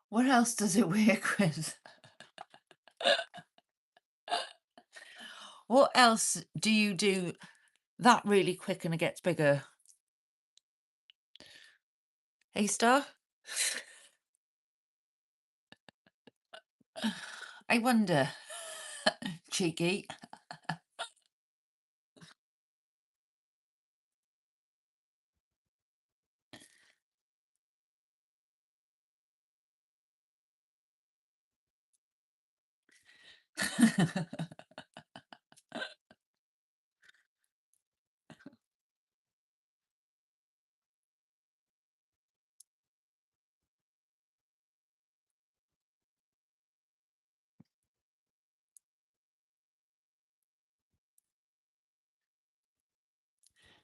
What else does it work with? What else do you do that really quick and it gets bigger? Hey, Star? I wonder. Cheeky.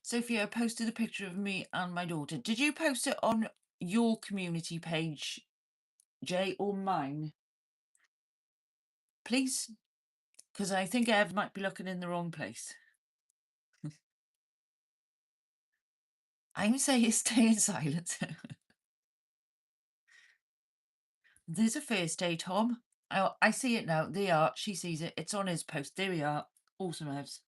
Sophia, I posted a picture of me and my daughter. Did you post it on your community page, Jay, or mine? Please? Because I think Ev might be looking in the wrong place. I'm saying stay in silence. There's a first day, Tom. Oh, I see it now. They are. She sees it. It's on his post. There we are. Awesome, Evs.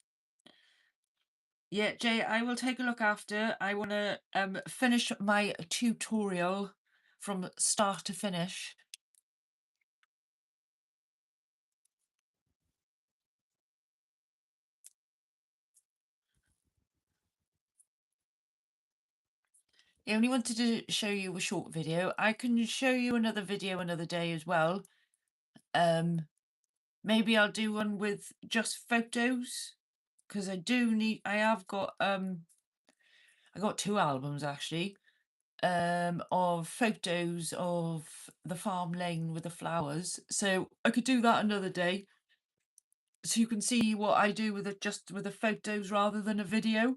Yeah, Jay, I will take a look after. I want to finish my tutorial from start to finish. I only wanted to show you a short video. I can show you another video another day as well. Maybe I'll do one with just photos, because I have got I got 2 albums actually, of photos of the farm lane with the flowers. So I could do that another day, so you can see what I do with it, just with the photos rather than a video.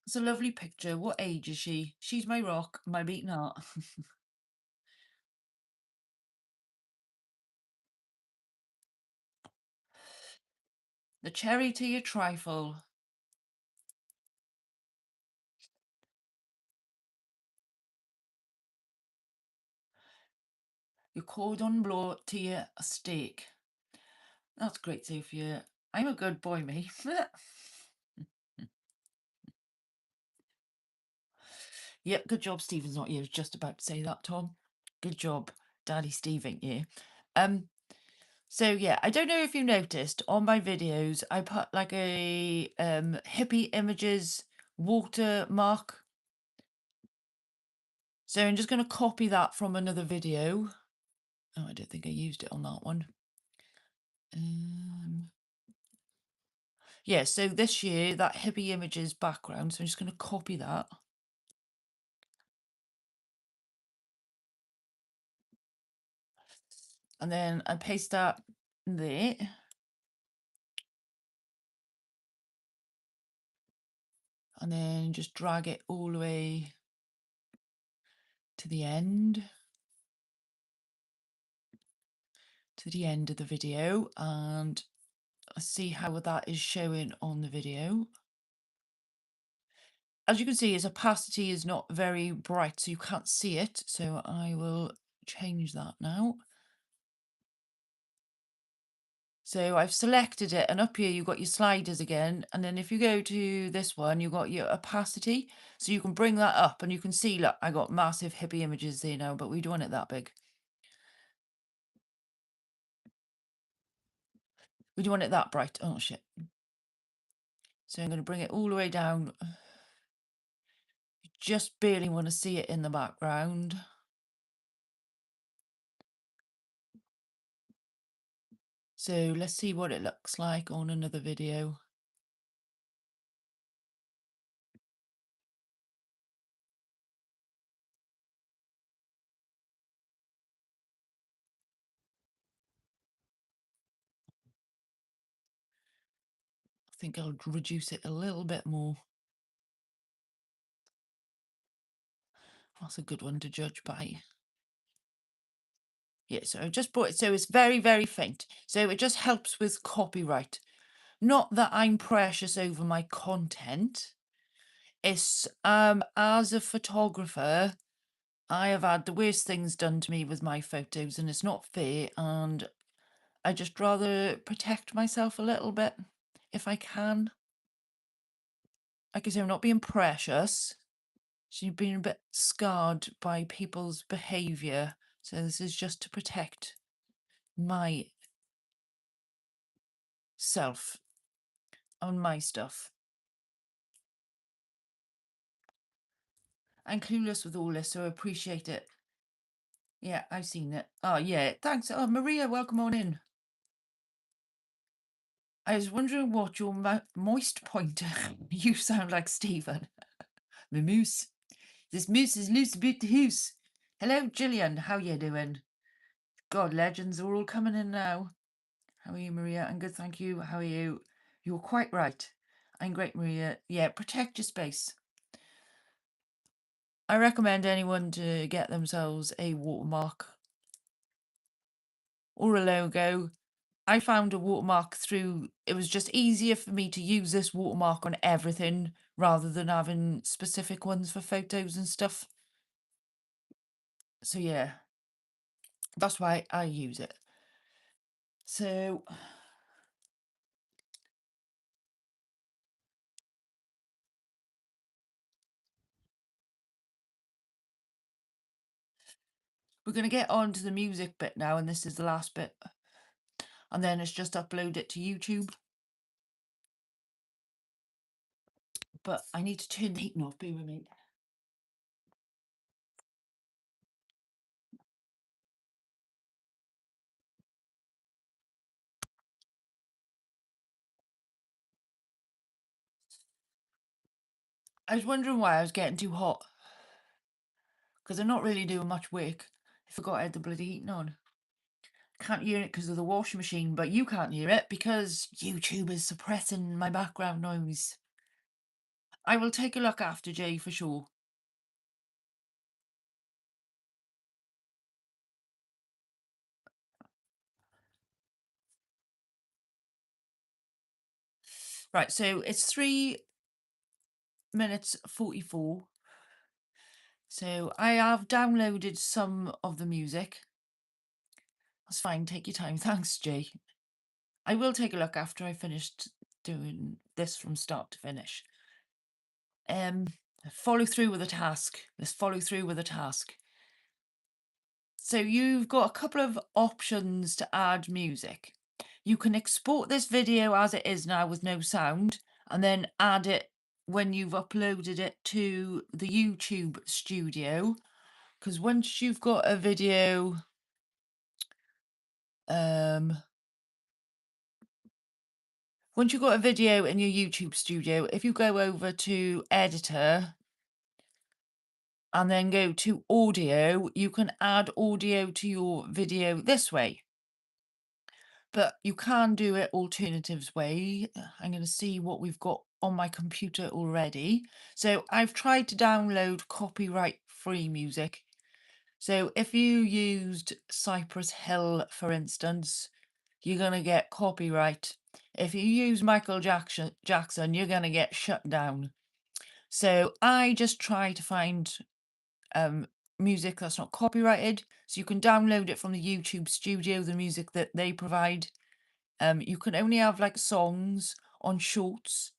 It's a lovely picture. What age is she? She's my rock, my beating heart. The cherry to your trifle. Your cordon bleu tea a steak. That's great, Sophia. I'm a good boy, me. Yep, good job Stephen's not here. I was just about to say that, Tom. Good job, Daddy Steve ain't here. So yeah, I don't know if you noticed on my videos, I put like a hippie images watermark. So I'm just going to copy that from another video. Oh, I don't think I used it on that one. Yeah, so this year, that hippie images background, so I'm just going to copy that. And then I paste that there. And then just drag it all the way to the end. To the end of the video. And see how that is showing on the video. As you can see, its opacity is not very bright, so you can't see it. So I will change that now. So I've selected it, and up here you've got your sliders again. And then if you go to this one, you've got your opacity. So you can bring that up and you can see, look, I got massive hippie images there now, but we don't want it that big. We don't want it that bright. Oh, shit. So I'm going to bring it all the way down. You just barely want to see it in the background. So let's see what it looks like on another video. I think I'll reduce it a little bit more. That's a good one to judge by. Yeah, so I just brought it, so it's very, very faint. So it just helps with copyright. Not that I'm precious over my content. It's, as a photographer, I have had the worst things done to me with my photos, and it's not fair, and I just rather protect myself a little bit, if I can. Like I say, I'm not being precious. She's been a bit scarred by people's behaviour, so this is just to protect my self on my stuff. I'm clueless with all this, so I appreciate it. Yeah, I've seen it. Oh, yeah, thanks. Oh, Maria, welcome on in. I was wondering what your moist pointer... You sound like Stephen. My moose. This moose is loose about the hoose. Hello, Gillian. How you doing? God, legends are all coming in now. How are you, Maria? I'm good, thank you. How are you? You're quite right. I'm great, Maria. Yeah, protect your space. I recommend anyone to get themselves a watermark or a logo. I found a watermark through, it was just easier for me to use this watermark on everything rather than having specific ones for photos and stuff. So yeah, that's why I use it. So we're going to get on to the music bit now, and this is the last bit. And then it's just upload it to YouTube. But I need to turn the heating off, bear with me. I was wondering why I was getting too hot. Because I'm not really doing much work. I forgot I had the bloody heating on. Can't hear it because of the washing machine, but you can't hear it because YouTube is suppressing my background noise. I will take a look after, Jay, for sure. Right, so it's 3 minutes 44. So I have downloaded some of the music. That's fine. Take your time. Thanks, Jay. I will take a look after I finished doing this from start to finish. Follow through with the task. Let's follow through with the task. So you've got a couple of options to add music. You can export this video as it is now with no sound and then add it when you've uploaded it to the YouTube studio. Because once you've got a video, once you've got a video in your YouTube studio, if you go over to editor and then go to audio, you can add audio to your video this way. But you can do it alternatives way. I'm going to see what we've got on my computer already. So I've tried to download copyright free music. So if you used Cypress Hill, for instance, you're going to get copyright. If you use Michael Jackson, you're going to get shut down. So I just try to find music that's not copyrighted. So you can download it from the YouTube studio, the music that they provide. You can only have like songs on shorts.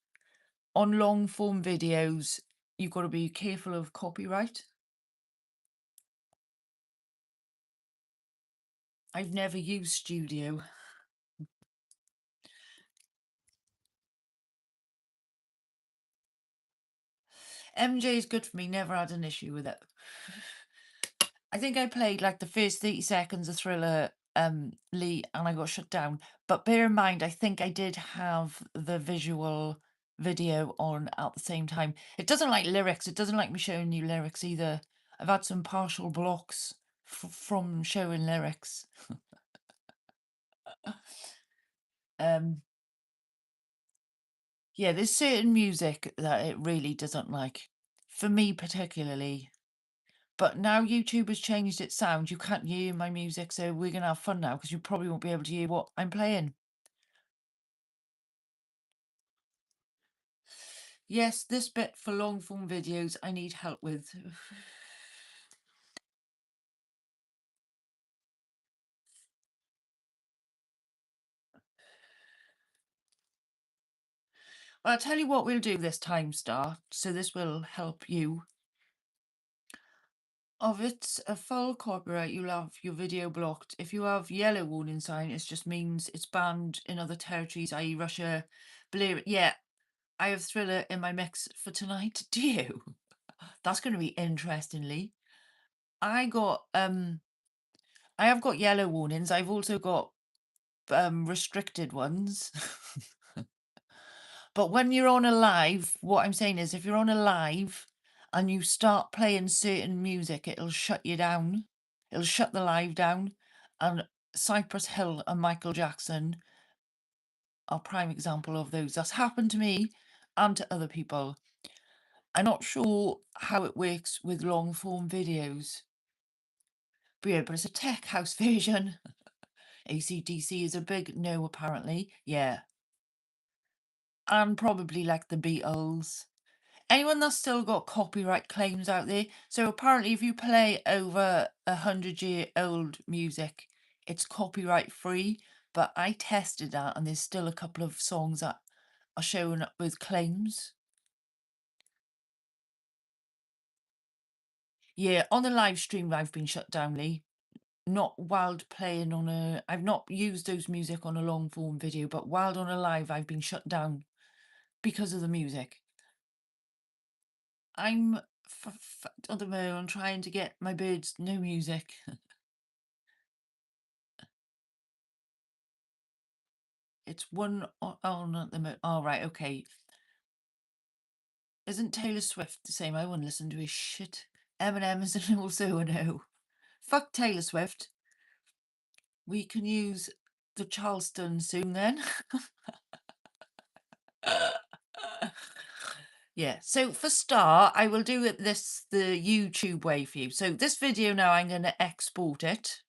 On long form videos, you've got to be careful of copyright. I've never used Studio. MJ is good for me, never had an issue with it. I think I played like the first 30 seconds of Thriller Lee and I got shut down. But bear in mind, I think I did have the visual video on at the same time. It doesn't like lyrics. It doesn't like me showing you lyrics either. I've had some partial blocks from showing lyrics. Yeah, there's certain music that it really doesn't like. For me particularly. But now YouTube has changed its sound. You can't hear my music, so we're going to have fun now because you probably won't be able to hear what I'm playing. Yes, this bit for long form videos I need help with. Well, I'll tell you what we'll do this time, Star, so this will help you. If it's a full copyright, you'll have your video blocked. If you have yellow warning sign, it just means it's banned in other territories, i.e. Russia, Belarus. Yeah, I have Thriller in my mix for tonight. Do you? That's going to be interestingly. I have got yellow warnings. I've also got restricted ones. But when you're on a live, what I'm saying is if you're on a live and you start playing certain music, it'll shut you down. It'll shut the live down. And Cypress Hill and Michael Jackson are prime example of those. That's happened to me and to other people. I'm not sure how it works with long form videos. But yeah, but it's a tech house version. AC/DC is a big no, apparently. Yeah. And probably like the Beatles. Anyone that's still got copyright claims out there. So apparently if you play over 100-year-old music, it's copyright free. But I tested that and there's still a couple of songs that are showing up with claims. Yeah, on the live stream I've been shut down, Lee. Not wild playing on a... I've not used those music on a long form video, but wild on a live I've been shut down because of the music. I'm on the moon trying to get my birds no music. It's one on at the moon. Oh, right, okay. Isn't Taylor Swift the same? I wouldn't listen to his shit. Eminem is also a no. Fuck Taylor Swift. We can use the Charleston soon then. Yeah, so for start, I will do it the YouTube way for you. So this video now, I'm going to export it.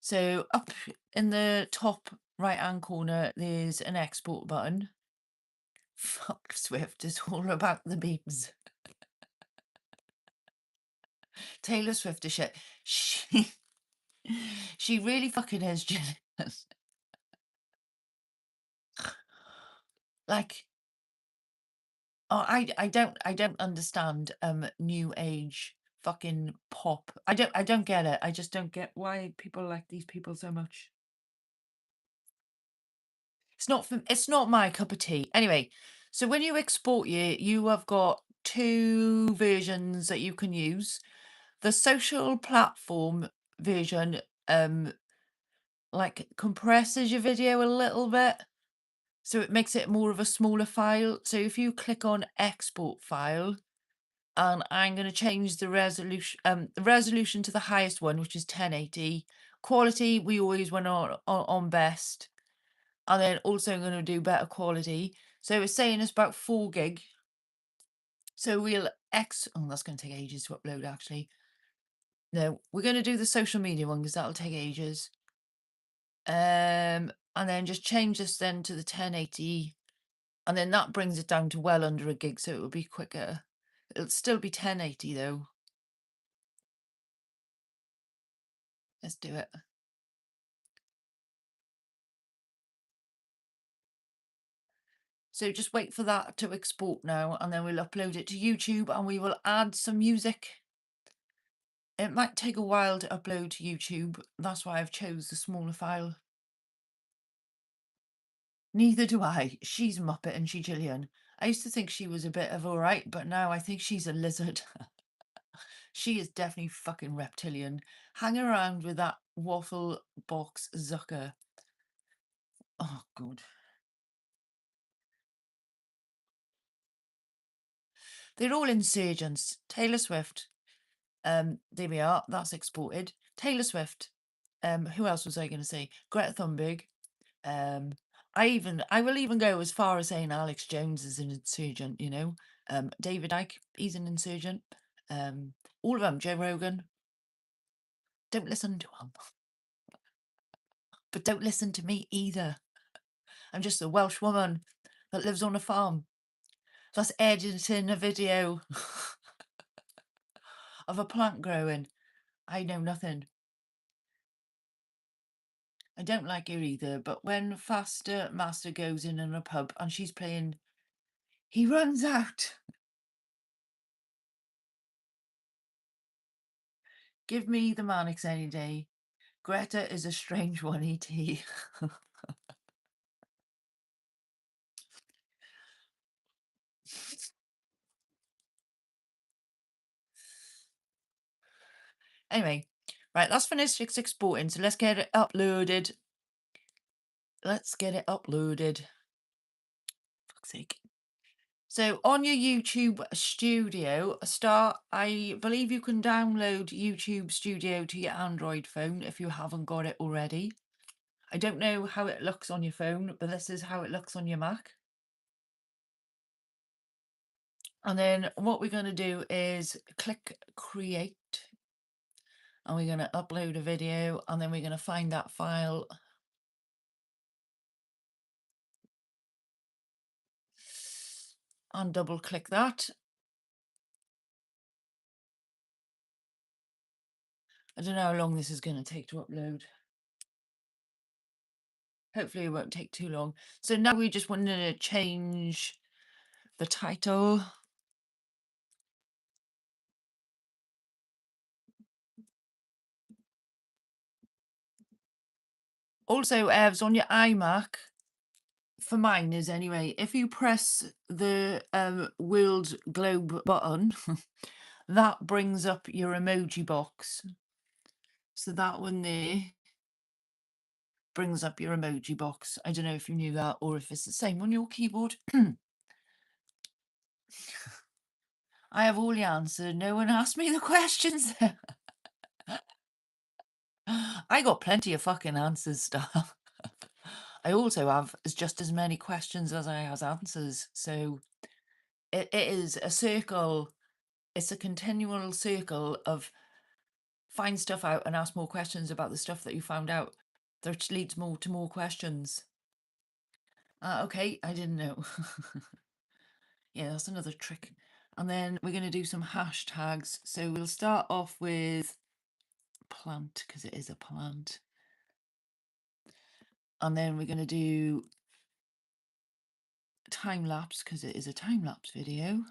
So up in the top right hand corner, there's an export button. Fuck Swift, it's all about the beeps. Taylor Swift is shit. She really fucking is, Gillian. Like, oh, I don't understand new age fucking pop. I don't get it. I just don't get why people like these people so much. It's not my cup of tea. Anyway, so when you export you have got two versions that you can use. The social platform version like compresses your video a little bit, so it makes it more of a smaller file. So if you click on export file, and I'm going to change the resolution to the highest one, which is 1080. Quality we always went on best, and then also going to do better quality. So it's saying it's about 4 gig. So we'll oh, that's going to take ages to upload actually. No, we're going to do the social media one because that'll take ages. And then just change this then to the 1080, and then that brings it down to well under a gig, so it will be quicker. It'll still be 1080 though. Let's do it. So just wait for that to export now, and then we'll upload it to YouTube, and we will add some music. It might take a while to upload to YouTube. That's why I've chose the smaller file. Neither do I. She's Muppet and she Gillian. I used to think she was a bit of alright, but now I think she's a lizard. She is definitely fucking reptilian. Hang around with that waffle box Zucker. Oh, God. They're all insurgents. Taylor Swift. There we are. That's exported. Taylor Swift. Who else was I going to say? Greta Thunberg. Um, I will even go as far as saying Alex Jones is an insurgent, you know. David Icke, he's an insurgent. All of them, Joe Rogan. Don't listen to him. But don't listen to me either. I'm just a Welsh woman that lives on a farm that's editing a video of a plant growing. I know nothing. I don't like her either, but when Faster Master goes in a pub and she's playing He Runs Out. Give me the Mannix any day. Greta is a strange one, E.T. Anyway, right, that's finished exporting, so let's get it uploaded. Let's get it uploaded. Fuck's sake. So on your YouTube Studio, I believe you can download YouTube Studio to your Android phone if you haven't got it already. I don't know how it looks on your phone, but this is how it looks on your Mac. And then what we're going to do is click create, and we're going to upload a video, and then we're going to find that file. And double click that. I don't know how long this is going to take to upload. Hopefully it won't take too long. So now we just wanted to change the title. Also, Evs, on your iMac, for mine is anyway, if you press the world globe button, that brings up your emoji box. So that one there brings up your emoji box. I don't know if you knew that or if it's the same on your keyboard. I have all the answer. No one asked me the questions. I got plenty of fucking answers, stuff. I also have just as many questions as I has answers. So it is a circle. It's a continual circle of find stuff out and ask more questions about the stuff that you found out, which leads more to more questions. Okay, I didn't know. Yeah, that's another trick. And then we're going to do some hashtags. So we'll start off with plant because it is a plant. And then we're going to do time lapse because it is a time lapse video.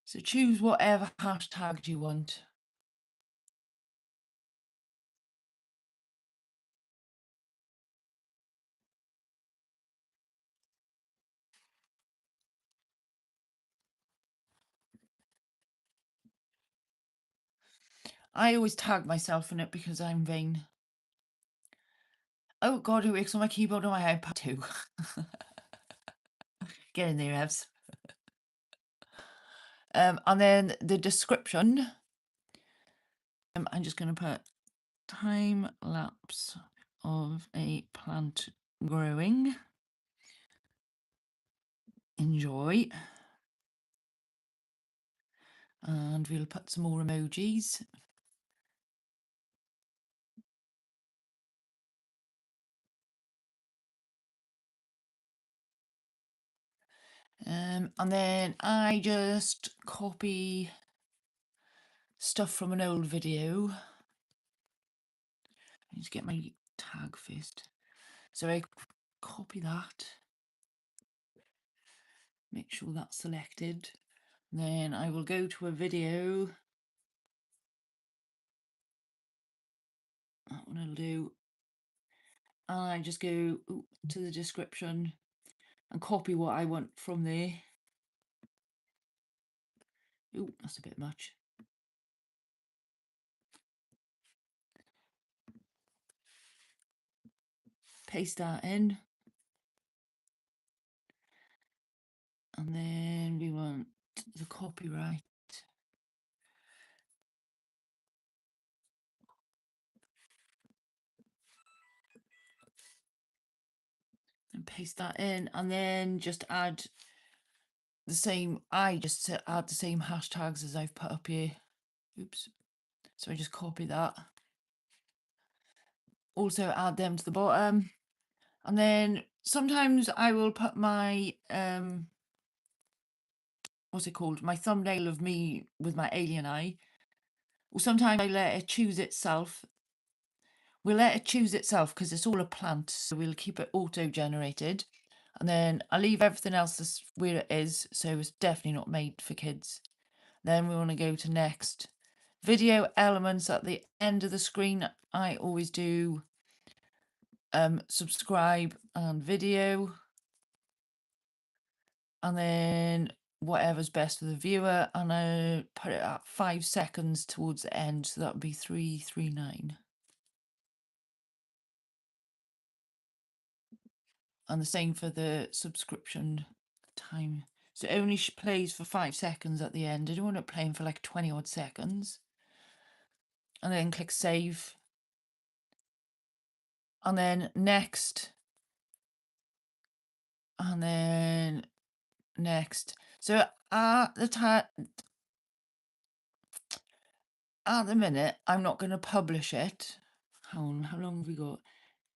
So choose whatever hashtag you want. I always tag myself in it because I'm vain. Oh God, it works on my keyboard on my iPad too. Get in there, Evs. And then the description. I'm just going to put time lapse of a plant growing. Enjoy. And we'll put some more emojis. And then I just copy stuff from an old video. I need to get my tag first. So I copy that. Make sure that's selected. Then I will go to a video. That one will do. And I just go to the description and copy what I want from there. Oh, that's a bit much. Paste that in. And then we want the copyright. And paste that in. And then just add the same, I just add the same hashtags as I've put up here. Oops. So I just copy that. Also add them to the bottom. And then sometimes I will put my, what's it called? My thumbnail of me with my alien eye. Or sometimes I let it choose itself. We'll let it choose itself because it's all a plant. So we'll keep it auto-generated. And then I'll leave everything else where it is. So it's definitely not made for kids. Then we want to go to next. Video elements at the end of the screen. I always do subscribe and video. And then whatever's best for the viewer. And I put it at 5 seconds towards the end. So that would be 339. And the same for the subscription time. So it only plays for 5 seconds at the end. I don't want it playing for like 20 odd seconds. And then click save. And then next. And then next. So at the minute, I'm not going to publish it. Hang on, how long have we got?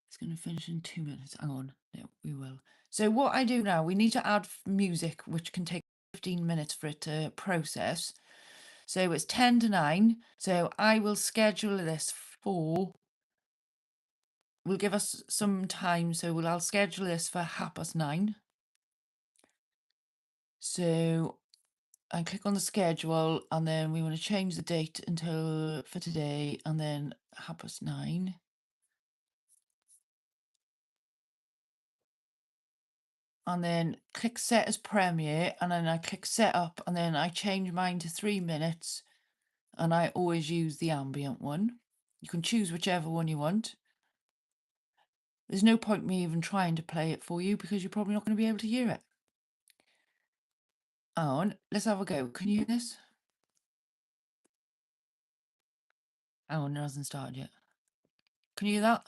It's going to finish in 2 minutes. Hang on, no, we will. So what I do now, we need to add music, which can take 15 minutes for it to process. So it's 10 to 9. So I will schedule this for, will give us some time. So I'll schedule this for 9:30. So I click on the schedule and then we want to change the date until for today and then 9:30. And then click set as premiere and then I click set up and then I change mine to 3 minutes and I always use the ambient one. You can choose whichever one you want. There's no point me even trying to play it for you because you're probably not going to be able to hear it. On, let's have a go. Can you hear this? Oh, it hasn't started yet. Can you hear that?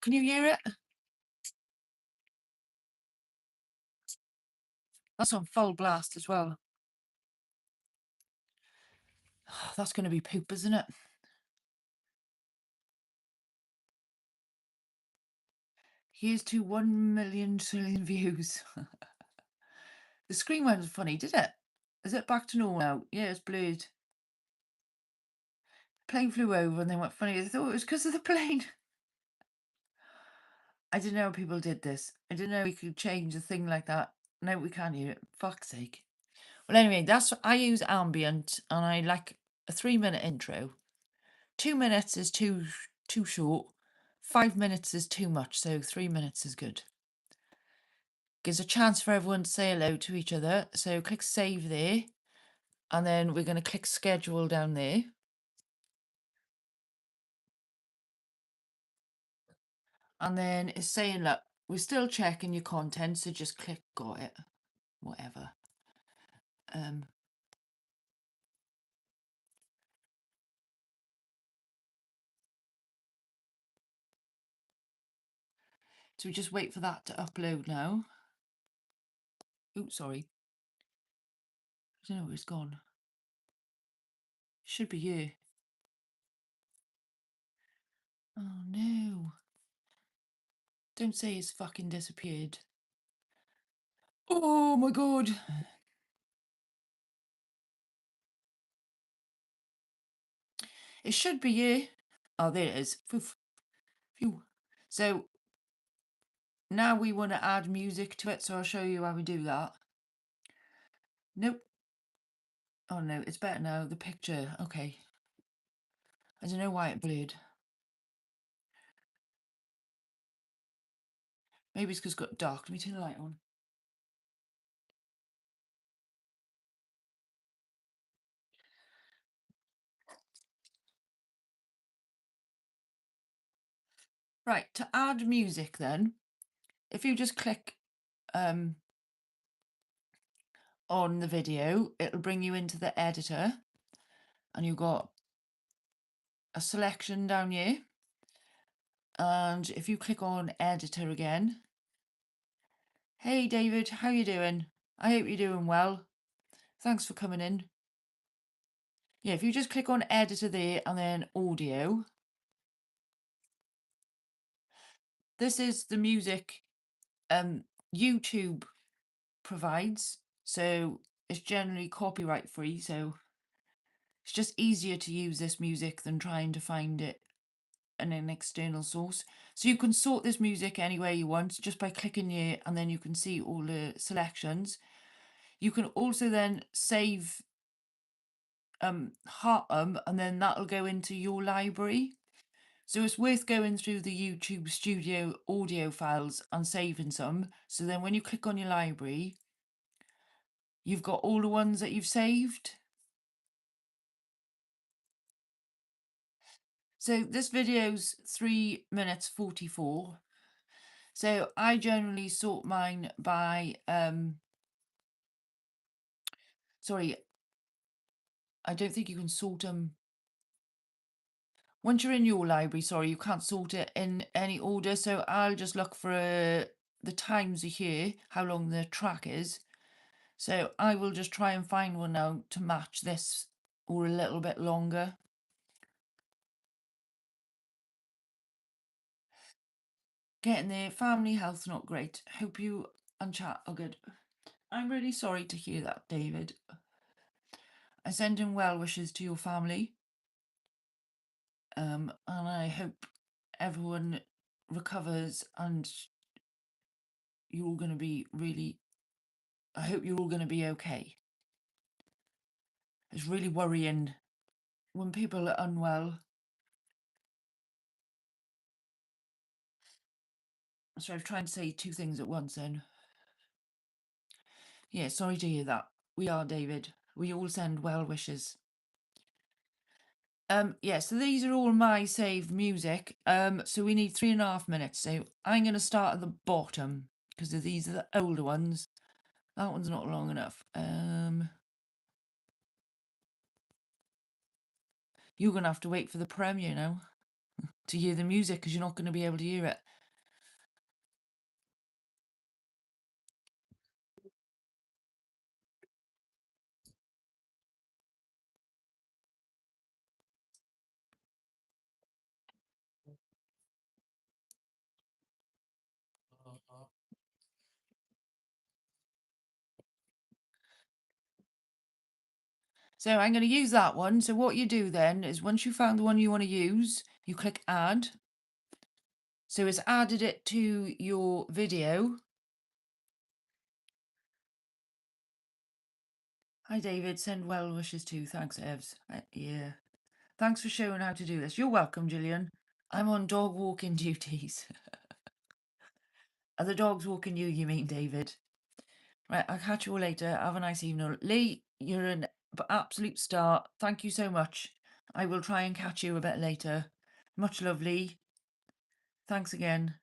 Can you hear it? That's on full blast as well. That's going to be poop, isn't it? Here's to 1 million trillion views. The screen went funny, did it? Is it back to normal now? Yeah, it's blurred. Plane flew over and then went funny. I thought it was because of the plane. I didn't know people did this. I didn't know we could change a thing like that. No, we can't hear it. Fuck's sake. Well, anyway, I use ambient and I like a 3-minute intro. 2 minutes is too short. 5 minutes is too much, so 3 minutes is good. Gives a chance for everyone to say hello to each other. So click save there, and then we're going to click schedule down there. And then it's saying, look, we're still checking your content, so just click got it, whatever. So we just wait for that to upload now. Oops, sorry. I don't know where it's gone. Should be here. Oh no. Don't say it's fucking disappeared. Oh my god. It should be here. Oh, there it is. Phew. So now we want to add music to it, so I'll show you how we do that. Nope. Oh no, it's better now. The picture. Okay. I don't know why it blurred. Maybe it's because it's got dark. Let me turn the light on. Right, to add music then, if you just click on the video, it'll bring you into the editor and you've got a selection down here. And if you click on editor again, hey David, how you doing? I hope you're doing well. Thanks for coming in. Yeah, if you just click on editor there and then audio, this is the music YouTube provides. So it's generally copyright free, so it's just easier to use this music than trying to find it in an external source. So you can sort this music any way you want just by clicking here, and then you can see all the selections. You can also then save and then that'll go into your library. So it's worth going through the YouTube Studio audio files and saving some. So then when you click on your library, you've got all the ones that you've saved. So this video's 3 minutes 44. So I generally sort mine by, sorry, I don't think you can sort them. Once you're in your library, sorry, you can't sort it in any order. So I'll just look for the times of here, how long the track is. So I will just try and find one now to match this or a little bit longer. Getting there, family health not great. Hope you and chat are good. I'm really sorry to hear that, David. I send in well wishes to your family. And I hope everyone recovers and you're all going to be really, I hope you're all going to be okay. It's really worrying when people are unwell. So I'm trying to say two things at once then. Yeah, sorry to hear that. We are, David. We all send well wishes. Yeah, so these are all my saved music. So we need 3.5 minutes. So I'm going to start at the bottom because these are the older ones. That one's not long enough. You're going to have to wait for the premiere now to hear the music because you're not going to be able to hear it. So I'm going to use that one. So what you do then is once you found the one you want to use, you click add. So it's added it to your video. Hi David, send well wishes too. Thanks, Evs. Yeah. Thanks for showing how to do this. You're welcome, Gillian. I'm on dog walking duties. Are the dogs walking you, you mean, David? Right, I'll catch you all later. Have a nice evening. Lee, you're an absolute star. Thank you so much. I will try and catch you a bit later. Much love, Lee. Thanks again.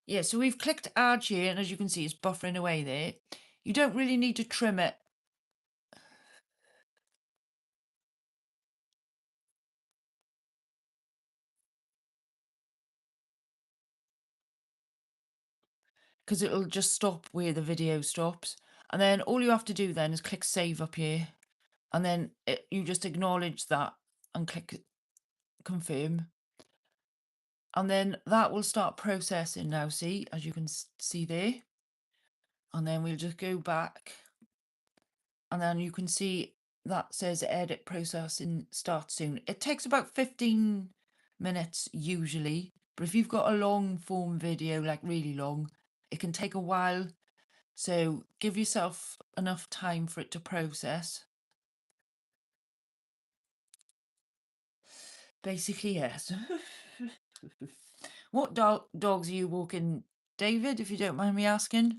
Yeah, so we've clicked add here, and as you can see, it's buffering away there. You don't really need to trim it. Because it'll just stop where the video stops. And then all you have to do then is click save up here. And then you just acknowledge that and click confirm. And then that will start processing now, see, as you can see there. And then we'll just go back. And then you can see that says edit processing start soon. It takes about 15 minutes usually. But if you've got a long form video, like really long, it can take a while. So give yourself enough time for it to process. Basically, yes. What dogs are you walking, David, if you don't mind me asking?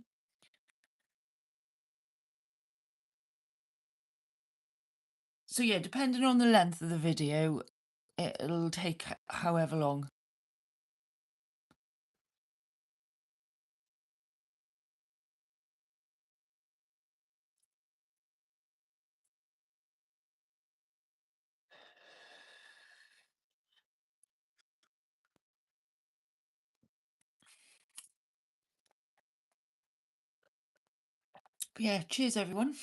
So yeah, depending on the length of the video, it'll take however long. But yeah, cheers everyone.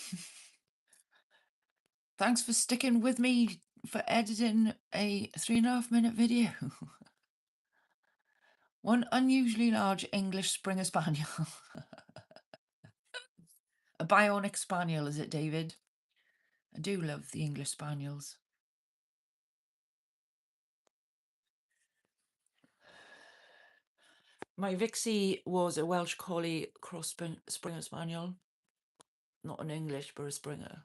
Thanks for sticking with me for editing a 3.5 minute video. One unusually large English Springer Spaniel. A bionic spaniel, is it, David? I do love the English Spaniels. My Vixie was a Welsh Collie cross Springer Spaniel. Not an English, but a Springer.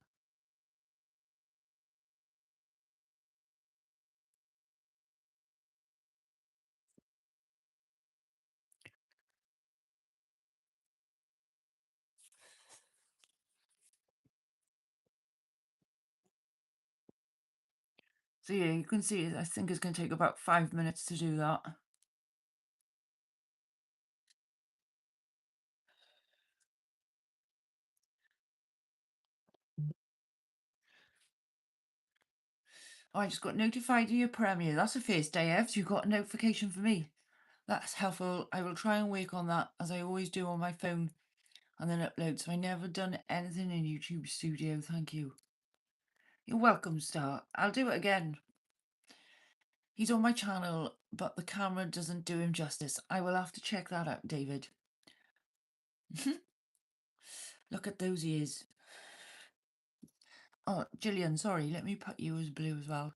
So yeah, you can see I think it's going to take about 5 minutes to do that. Oh, I just got notified of your premiere. That's the first day, Evs. You got a notification for me. That's helpful. I will try and work on that as I always do on my phone and then upload. So I never done anything in YouTube Studio. Thank you. You're welcome, Star. I'll do it again. He's on my channel, but the camera doesn't do him justice. I will have to check that out, David. Look at those ears. Oh, Gillian, sorry. Let me put you as blue as well.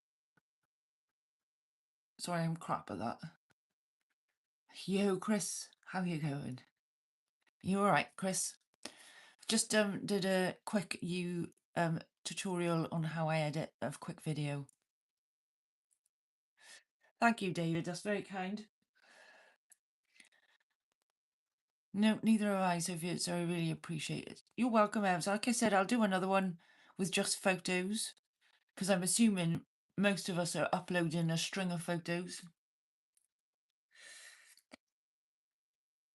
Sorry, I'm crap at that. Yo, Chris, how you going? You all right, Chris? Just did a quick tutorial on how I edit a quick video. Thank you, David. That's very kind. No, neither have I, Sophia, so I really appreciate it. You're welcome, Evs. Like I said, I'll do another one with just photos, because I'm assuming most of us are uploading a string of photos.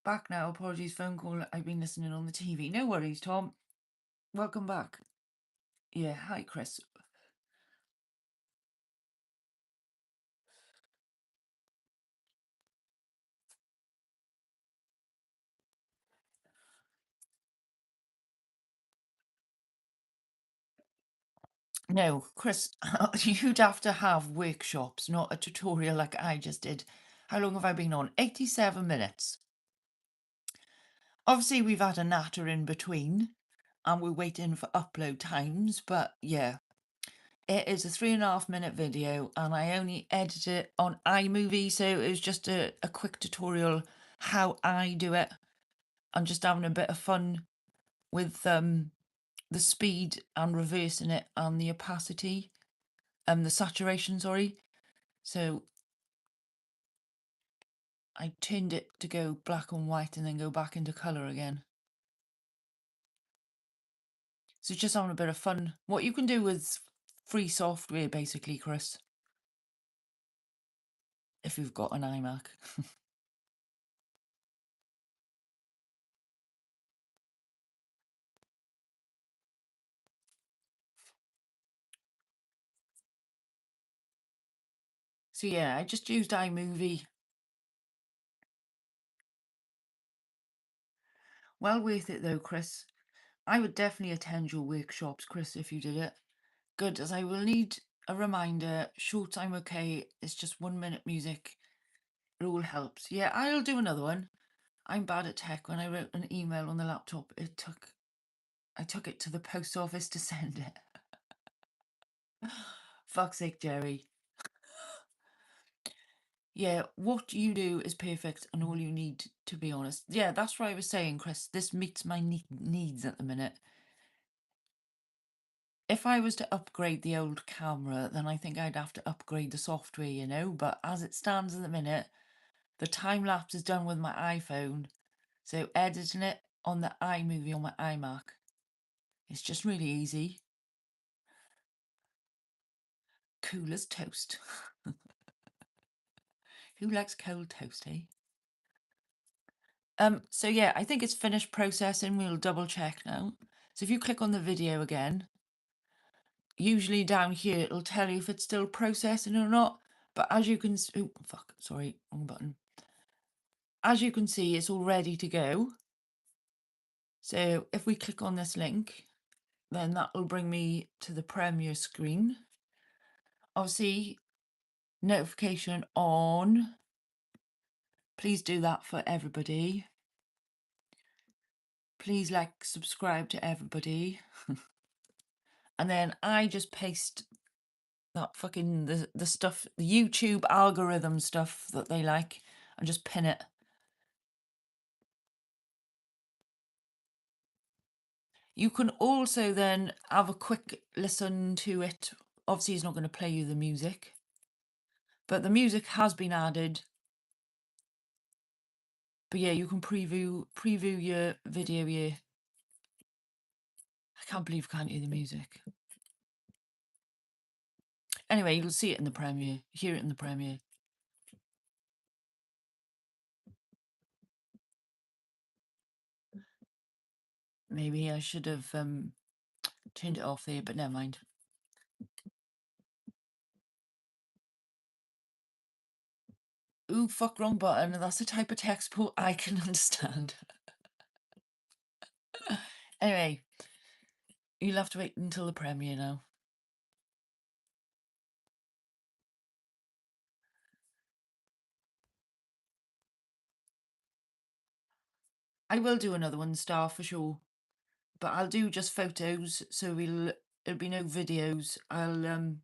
Back now. Apologies, phone call. I've been listening on the TV. No worries, Tom. Welcome back. Yeah, hi, Chris. No, Chris, you'd have to have workshops, not a tutorial like I just did. How long have I been on? 87 minutes. Obviously, we've had a natter in between and we're waiting for upload times, but yeah, it is a 3.5 minute video and I only edit it on iMovie, so it was just a quick tutorial how I do it. I'm just having a bit of fun with the speed and reversing it and the opacity, the saturation, sorry. So I turned it to go black and white and then go back into colour again. So just having a bit of fun. What you can do with free software, basically, Chris, if you've got an iMac. So yeah, I just used iMovie. Well worth it though, Chris. I would definitely attend your workshops, Chris, if you did it. Good, as I will need a reminder. Short time okay, it's just 1 minute music. It all helps. Yeah, I'll do another one. I'm bad at tech. When I wrote an email on the laptop, I took it to the post office to send it. Fuck's sake, Jerry. Yeah, what you do is perfect and all you need, to be honest. Yeah, that's what I was saying, Chris. This meets my needs at the minute. If I was to upgrade the old camera, then I think I'd have to upgrade the software, you know? But as it stands at the minute, the time lapse is done with my iPhone. So editing it on the iMovie on my iMac, it's just really easy. Cool as toast. Who likes cold toast, eh? So yeah, I think it's finished processing. We'll double check now. So if you click on the video again, usually down here it'll tell you if it's still processing or not. But as you can see, oh fuck, sorry, wrong button. As you can see, it's all ready to go. So if we click on this link, then that will bring me to the Premiere screen. Obviously, notification on. Please do that for everybody. Please like, subscribe to everybody. And then I just paste that fucking the stuff, the YouTube algorithm stuff that they like, and just pin it. You can also then have a quick listen to it. Obviously, he's not going to play you the music, but the music has been added. But yeah, you can preview your video here. I can't believe I can't hear the music. Anyway, you'll see it in the Premiere, hear it in the Premiere. Maybe I should have turned it off there, but never mind. Ooh, fuck, wrong button. That's the type of text export I can understand. Anyway, you'll have to wait until the Premiere now. I will do another one, Star, for sure. But I'll do just photos, so it'll be no videos. I'll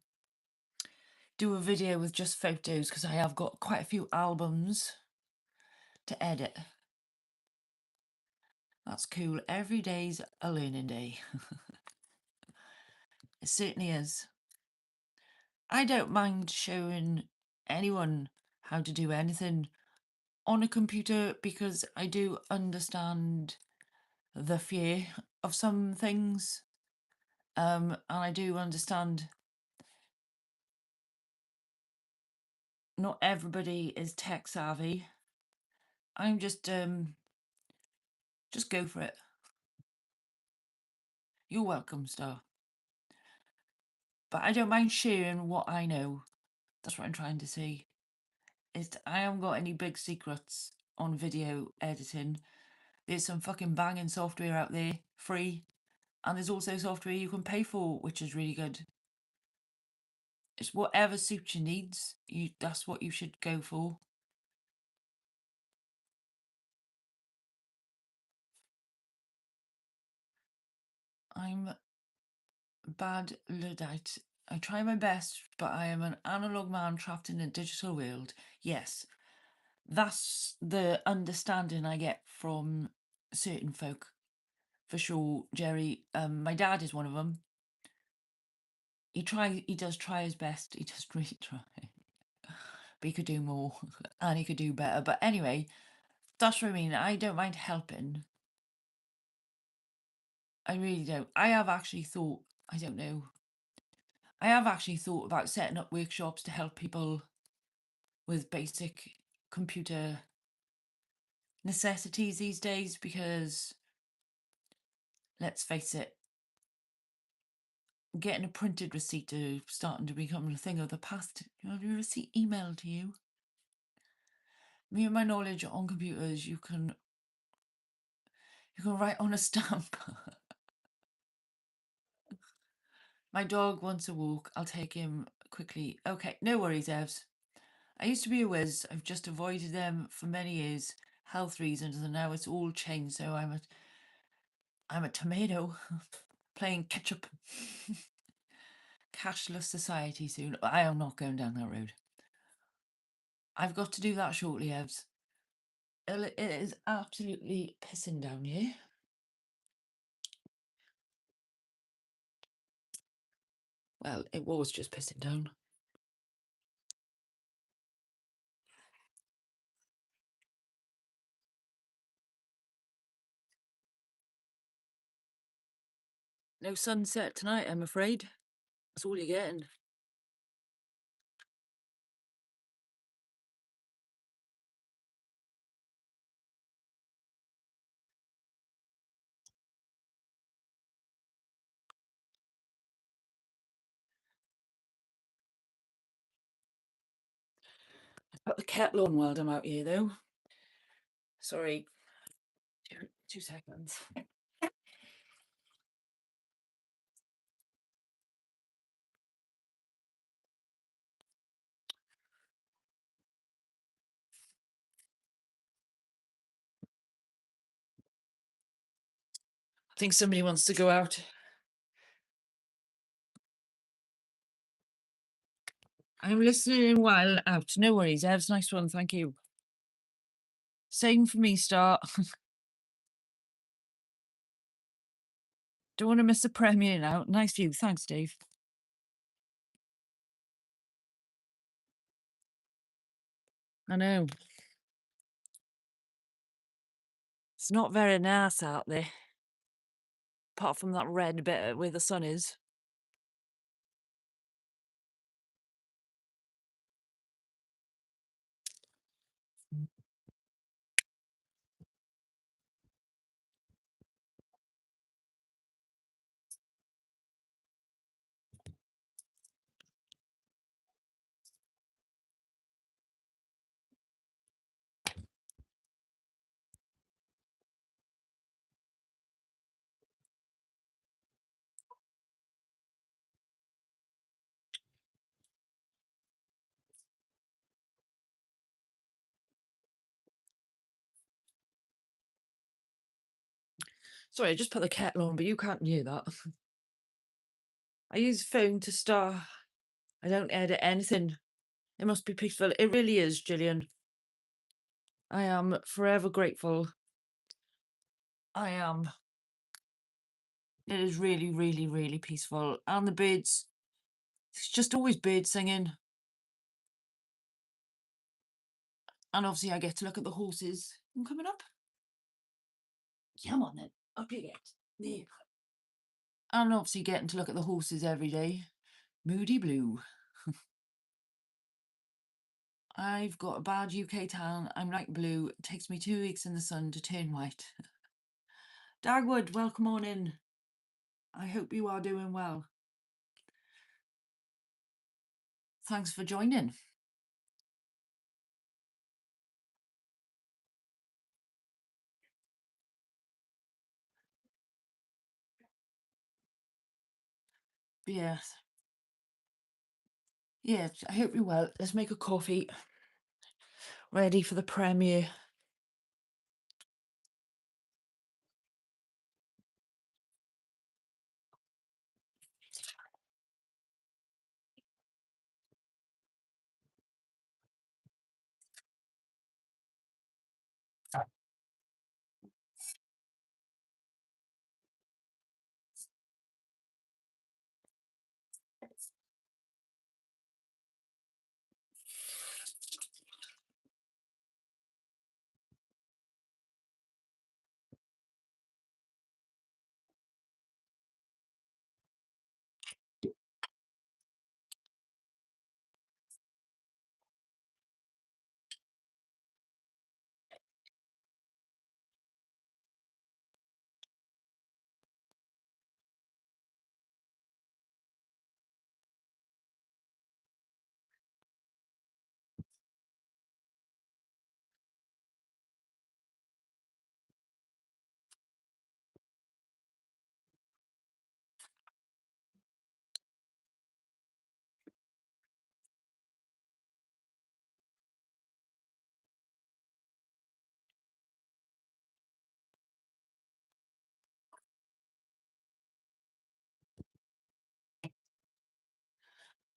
do a video with just photos because I have got quite a few albums to edit. That's cool. Every day's a learning day. It certainly is. I don't mind showing anyone how to do anything on a computer because I do understand the fear of some things. And I do understand not everybody is tech savvy. I'm just go for it. You're welcome, Star. But I don't mind sharing what I know. That's what I'm trying to say. I haven't got any big secrets on video editing. There's some fucking banging software out there, free. And there's also software you can pay for, which is really good. It's whatever suits your needs. That's what you should go for. I'm bad Luddite. I try my best, but I am an analog man trapped in a digital world. Yes, that's the understanding I get from certain folk, for sure, Jerry. My dad is one of them. He does try his best. He does really try. But he could do more and he could do better. But anyway, that's what I mean. I don't mind helping. I really don't. I have actually thought, I don't know, I have actually thought about setting up workshops to help people with basic computer necessities these days because let's face it, getting a printed receipt is starting to become a thing of the past. You have your receipt emailed to you. Me and my knowledge on computers, you can write on a stamp. My dog wants a walk. I'll take him quickly. Okay, no worries, Evs. I used to be a whiz. I've just avoided them for many years, health reasons, and now it's all changed. So I'm a tomato playing ketchup. Cashless society soon. I am not going down that road. I've got to do that shortly, Evs. It is absolutely pissing down here. Well, it was just pissing down. No sunset tonight, I'm afraid. That's all you're getting. Put the kettle on while I'm out here, though. Sorry. 2 seconds. I think somebody wants to go out. I'm listening while out. No worries, Evs. Nice one. Thank you. Same for me, Star. Don't want to miss the premiere now. Nice view. Thanks, Dave. I know. It's not very nice out there. Apart from that red bit where the sun is. Sorry, I just put the kettle on, but you can't hear that. I use phone to star. I don't edit anything. It must be peaceful. It really is, Gillian. I am forever grateful. I am. It is really, really, really peaceful. And the birds, it's just always birds singing. And obviously I get to look at the horses. I'm coming up. Come on then. Up you get. There. And obviously getting to look at the horses every day. Moody blue. I've got a bad UK tan. I'm like blue. It takes me 2 weeks in the sun to turn white. Dagwood, welcome on in. I hope you are doing well. Thanks for joining. Yes. Yes, I hope you're well. Let's make a coffee. Ready for the premiere.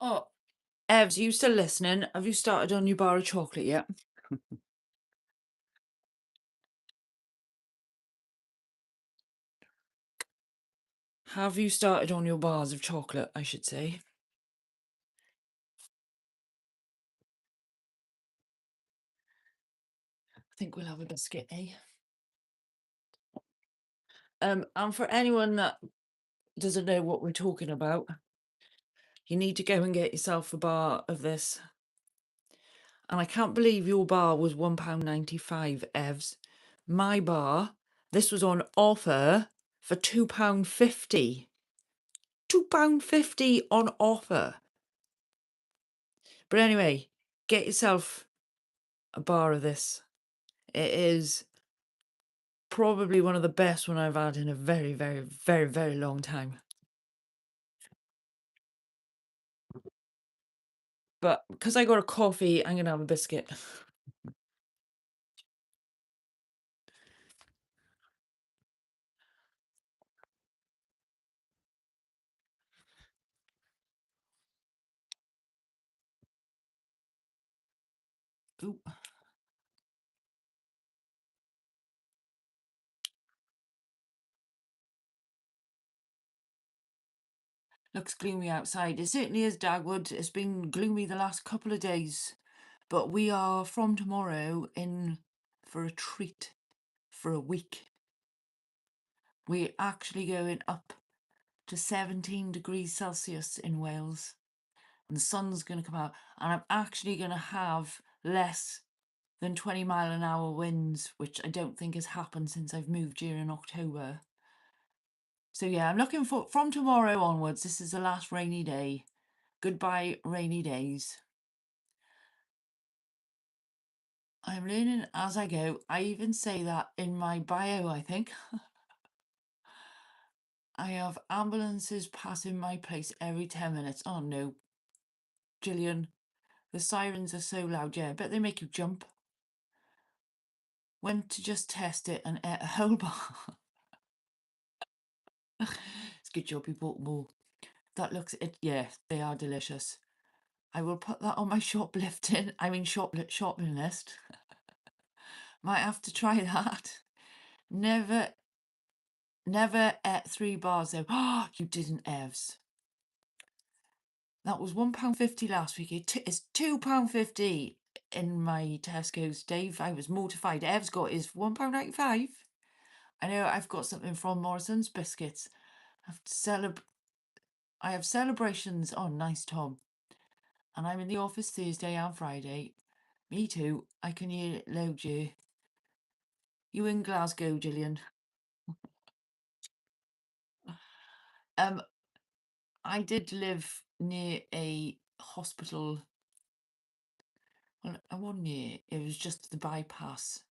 Oh, Evs, you still listening? Have you started on your bar of chocolate yet? Have you started on your bars of chocolate, I should say? I think we'll have a biscuit, eh? And for anyone that doesn't know what we're talking about, you need to go and get yourself a bar of this. And I can't believe your bar was £1.95, Evs. My bar, this was on offer for £2.50. £2.50 on offer. But anyway, get yourself a bar of this. It is probably one of the best one I've had in a very, very, very, very long time. But because I got a coffee, I'm going to have a biscuit. Ooh. Looks gloomy outside. It certainly is, Dagwood. It's been gloomy the last couple of days. But we are from tomorrow in for a treat for a week. We're actually going up to 17 degrees Celsius in Wales. And the sun's going to come out. And I'm actually going to have less than 20-mile-an-hour winds, which I don't think has happened since I've moved here in October. So yeah, I'm looking for, from tomorrow onwards, this is the last rainy day. Goodbye, rainy days. I'm learning as I go. I even say that in my bio, I think. I have ambulances passing my place every 10 minutes. Oh no, Gillian, the sirens are so loud. Yeah, I bet they make you jump. Went to just test it and ate a whole bar. It's a good job you bought more. That looks it. Yeah, they are delicious. I will put that on my shoplifting. I mean shopping list. Might have to try that. Never ate 3 bars though. Oh, you didn't, Evs. That was £1.50 last week. It's £2.50 in my Tesco's, Dave. I was mortified. Ev's got his £1.95. I know I've got something from Morrison's Biscuits. I have celebrations on Nice Tom. And I'm in the office Thursday and Friday. Me too. I can hear it loud you. You in Glasgow, Gillian? I did live near a hospital. Well, I wasn't near. It was just the bypass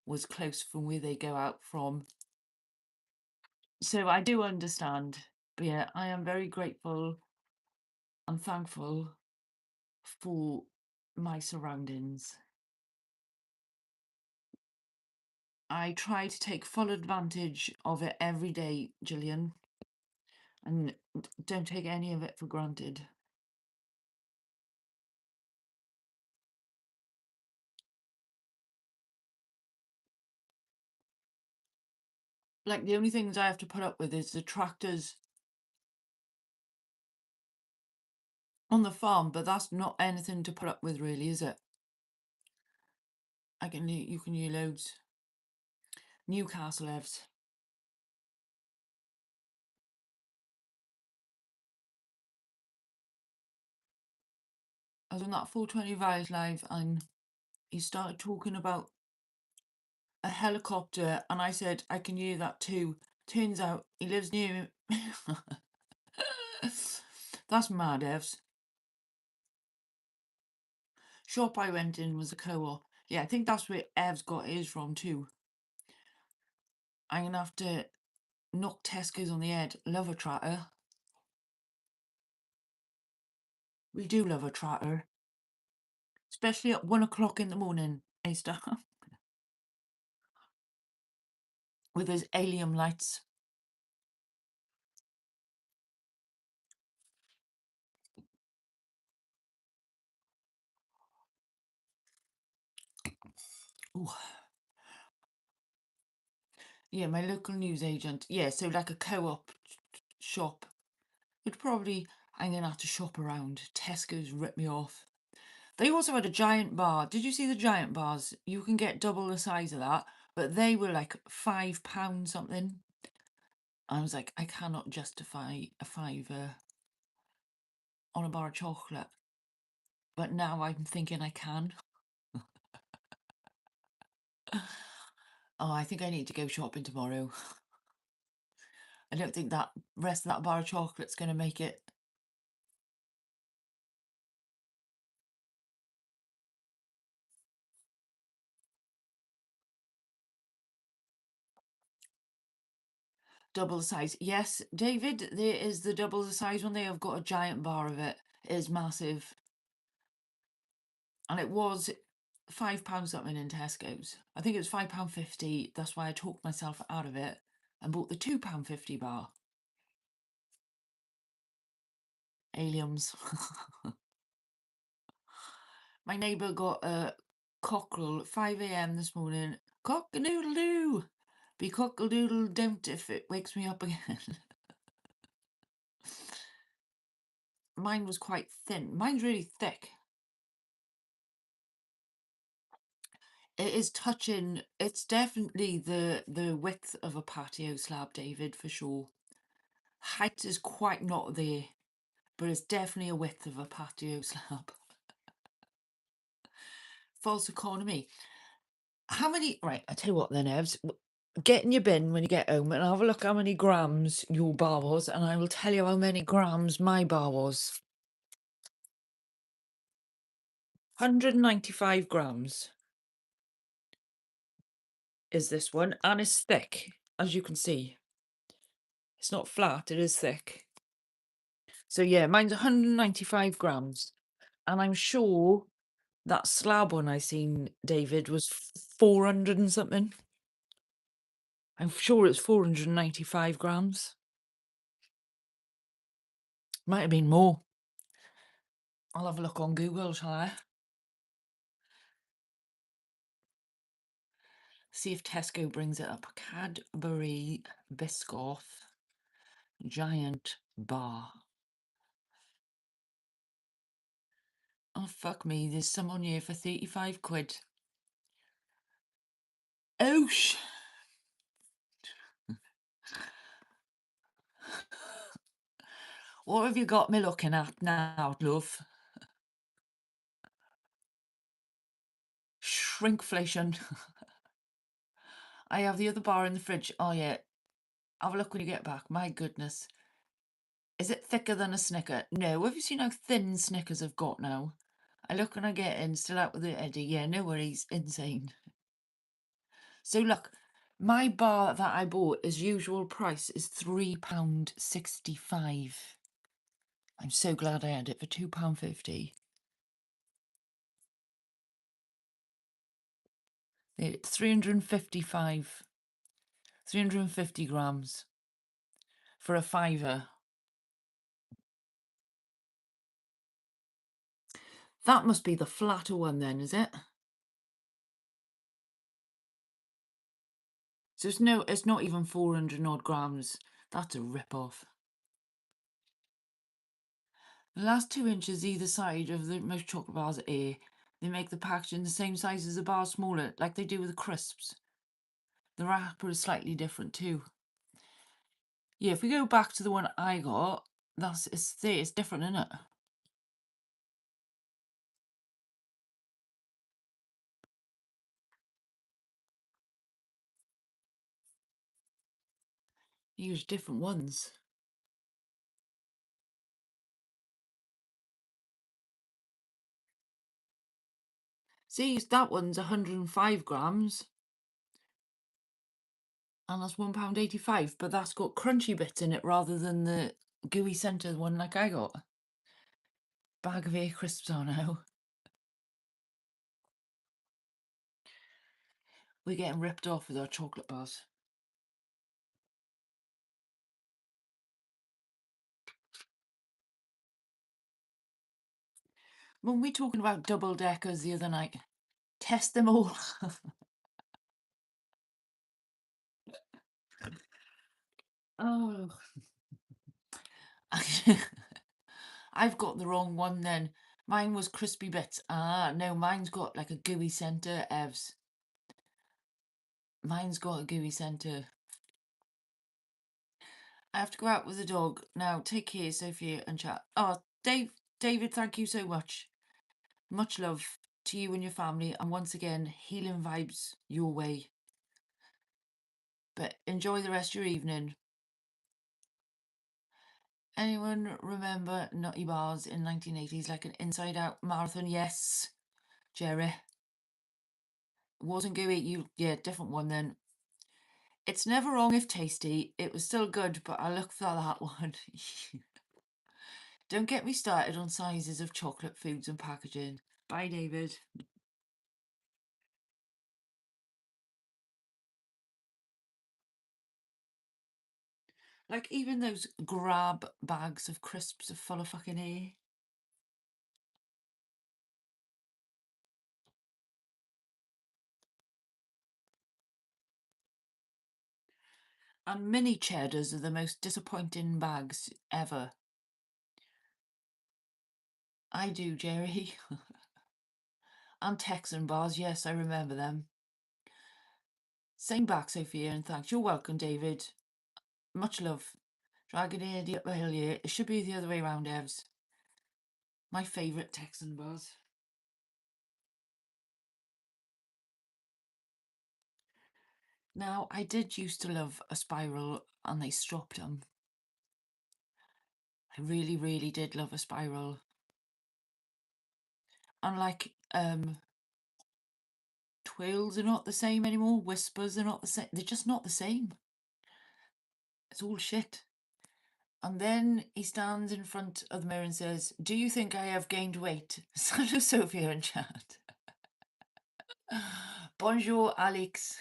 was close from where they go out from. So I do understand. But yeah, I am very grateful and thankful for my surroundings. I try to take full advantage of it every day, Gillian, and don't take any of it for granted. Like, the only things I have to put up with is the tractors on the farm, but that's not anything to put up with, really, is it? You can hear loads. Newcastle Evs. I was on that 420 Vibes live and he started talking about a helicopter and I said, I can hear that too. Turns out he lives near me. That's mad, Evs. Shop I went in was a co-op. Yeah, I think that's where Evs got his from too. I'm gonna have to knock Tesco's on the head. Love a tractor. We do love a tractor. Especially at 1 o'clock in the morning, Easter. With his alien lights. Ooh. Yeah, my local newsagent. Yeah, so like a co-op shop. It'd probably, I'm gonna have to shop around. Tesco's ripped me off. They also had a giant bar. Did you see the giant bars? You can get double the size of that, but they were like £5 something. I was like, I cannot justify a fiver on a bar of chocolate. But now I'm thinking I can. Oh, I think I need to go shopping tomorrow. I don't think that rest of that bar of chocolate's going to make it. Double the size. Yes, David, there is the double the size one. They have got a giant bar of it. It is massive. And it was £5 something in Tesco's. I think it was £5.50. That's why I talked myself out of it and bought the £2.50 bar. Aliens. My neighbour got a cockerel at 5 a.m. this morning. Cock-a-doodle-doo! Be cockle-doodle don't if it wakes me up again. Mine was quite thin. Mine's really thick. It is touching. It's definitely the width of a patio slab, David, for sure. Height is quite not there, but it's definitely a width of a patio slab. False economy. How many? Right, I tell you what then, Evs. Get in your bin when you get home and have a look how many grams your bar was, and I will tell you how many grams my bar was. 195 grams is this one, and it's thick, as you can see. It's not flat, it is thick. So yeah, mine's 195 grams. And I'm sure that slab one I seen, David, was 400 and something. I'm sure it's 495 grams. Might have been more. I'll have a look on Google, shall I? See if Tesco brings it up. Cadbury Biscoff Giant Bar. Oh, fuck me. There's some on here for 35 quid. Oh, what have you got me looking at now, love? Shrinkflation. I have the other bar in the fridge. Oh, yeah. Have a look when you get back. My goodness. Is it thicker than a Snicker? No. Have you seen how thin Snickers have got now? I look when I get in, still out with the Eddie. Yeah, no worries. Insane. So look, my bar that I bought as usual price is £3.65. I'm so glad I had it for £2.50. It's 350 grams for a fiver. That must be the flatter one then, is it? So it's not even 400 odd grams. That's a rip-off. The last 2 inches either side of the most chocolate bars are A. They make the packaging the same size as the bar smaller, like they do with the crisps. The wrapper is slightly different too. Yeah, if we go back to the one I got, it's different, isn't it? You use different ones. See, that one's 105 grams. And that's £1.85, but that's got crunchy bits in it rather than the gooey centre one like I got. Bag of air crisps are now. We're getting ripped off with our chocolate bars. When we talking about double deckers the other night, test them all. Oh, I've got the wrong one then. Mine was crispy bits. Ah, no, mine's got like a gooey centre, Evs. Mine's got a gooey centre. I have to go out with the dog. Now, take care, Sophia, and chat. Oh, David, thank you so much. Much love to you and your family. And once again, healing vibes your way. But enjoy the rest of your evening. Anyone remember Nutty Bars in 1980s like an inside-out marathon? Yes, Jerry. It wasn't gooey. Yeah, different one then. It's never wrong if tasty. It was still good, but I look for that one. Don't get me started on sizes of chocolate foods and packaging. Bye, David. Like, even those grab bags of crisps are full of fucking air. And mini cheddars are the most disappointing bags ever. I do, Jerry. And Texan bars, yes, I remember them. Same back, Sophia, and thanks. You're welcome, David. Much love. Dragon Idiot Hill, yeah. It should be the other way around, Evs. My favourite Texan bars. Now, I did used to love a spiral, and they stopped them. I really, really did love a spiral. And like, twirls are not the same anymore. Whispers are not the same. They're just not the same. It's all shit. And then he stands in front of the mirror and says, "Do you think I have gained weight?" Hello, Sophia in chat. Bonjour, Alex.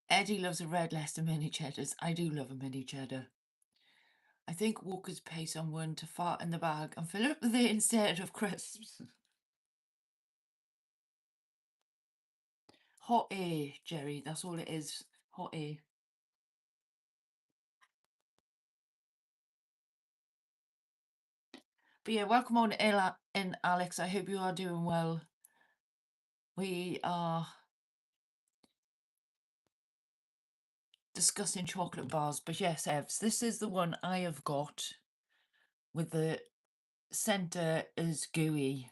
Eddie loves a red Leicester mini cheddars. I do love a mini cheddar. I think Walkers pay someone to fart in the bag and fill it with it instead of crisps. Hot air, Jerry. That's all it is. Hot air. But yeah, welcome on in, Alex. I hope you are doing well. We are discussing chocolate bars, but yes, Evs, this is the one I have got with the centre is gooey.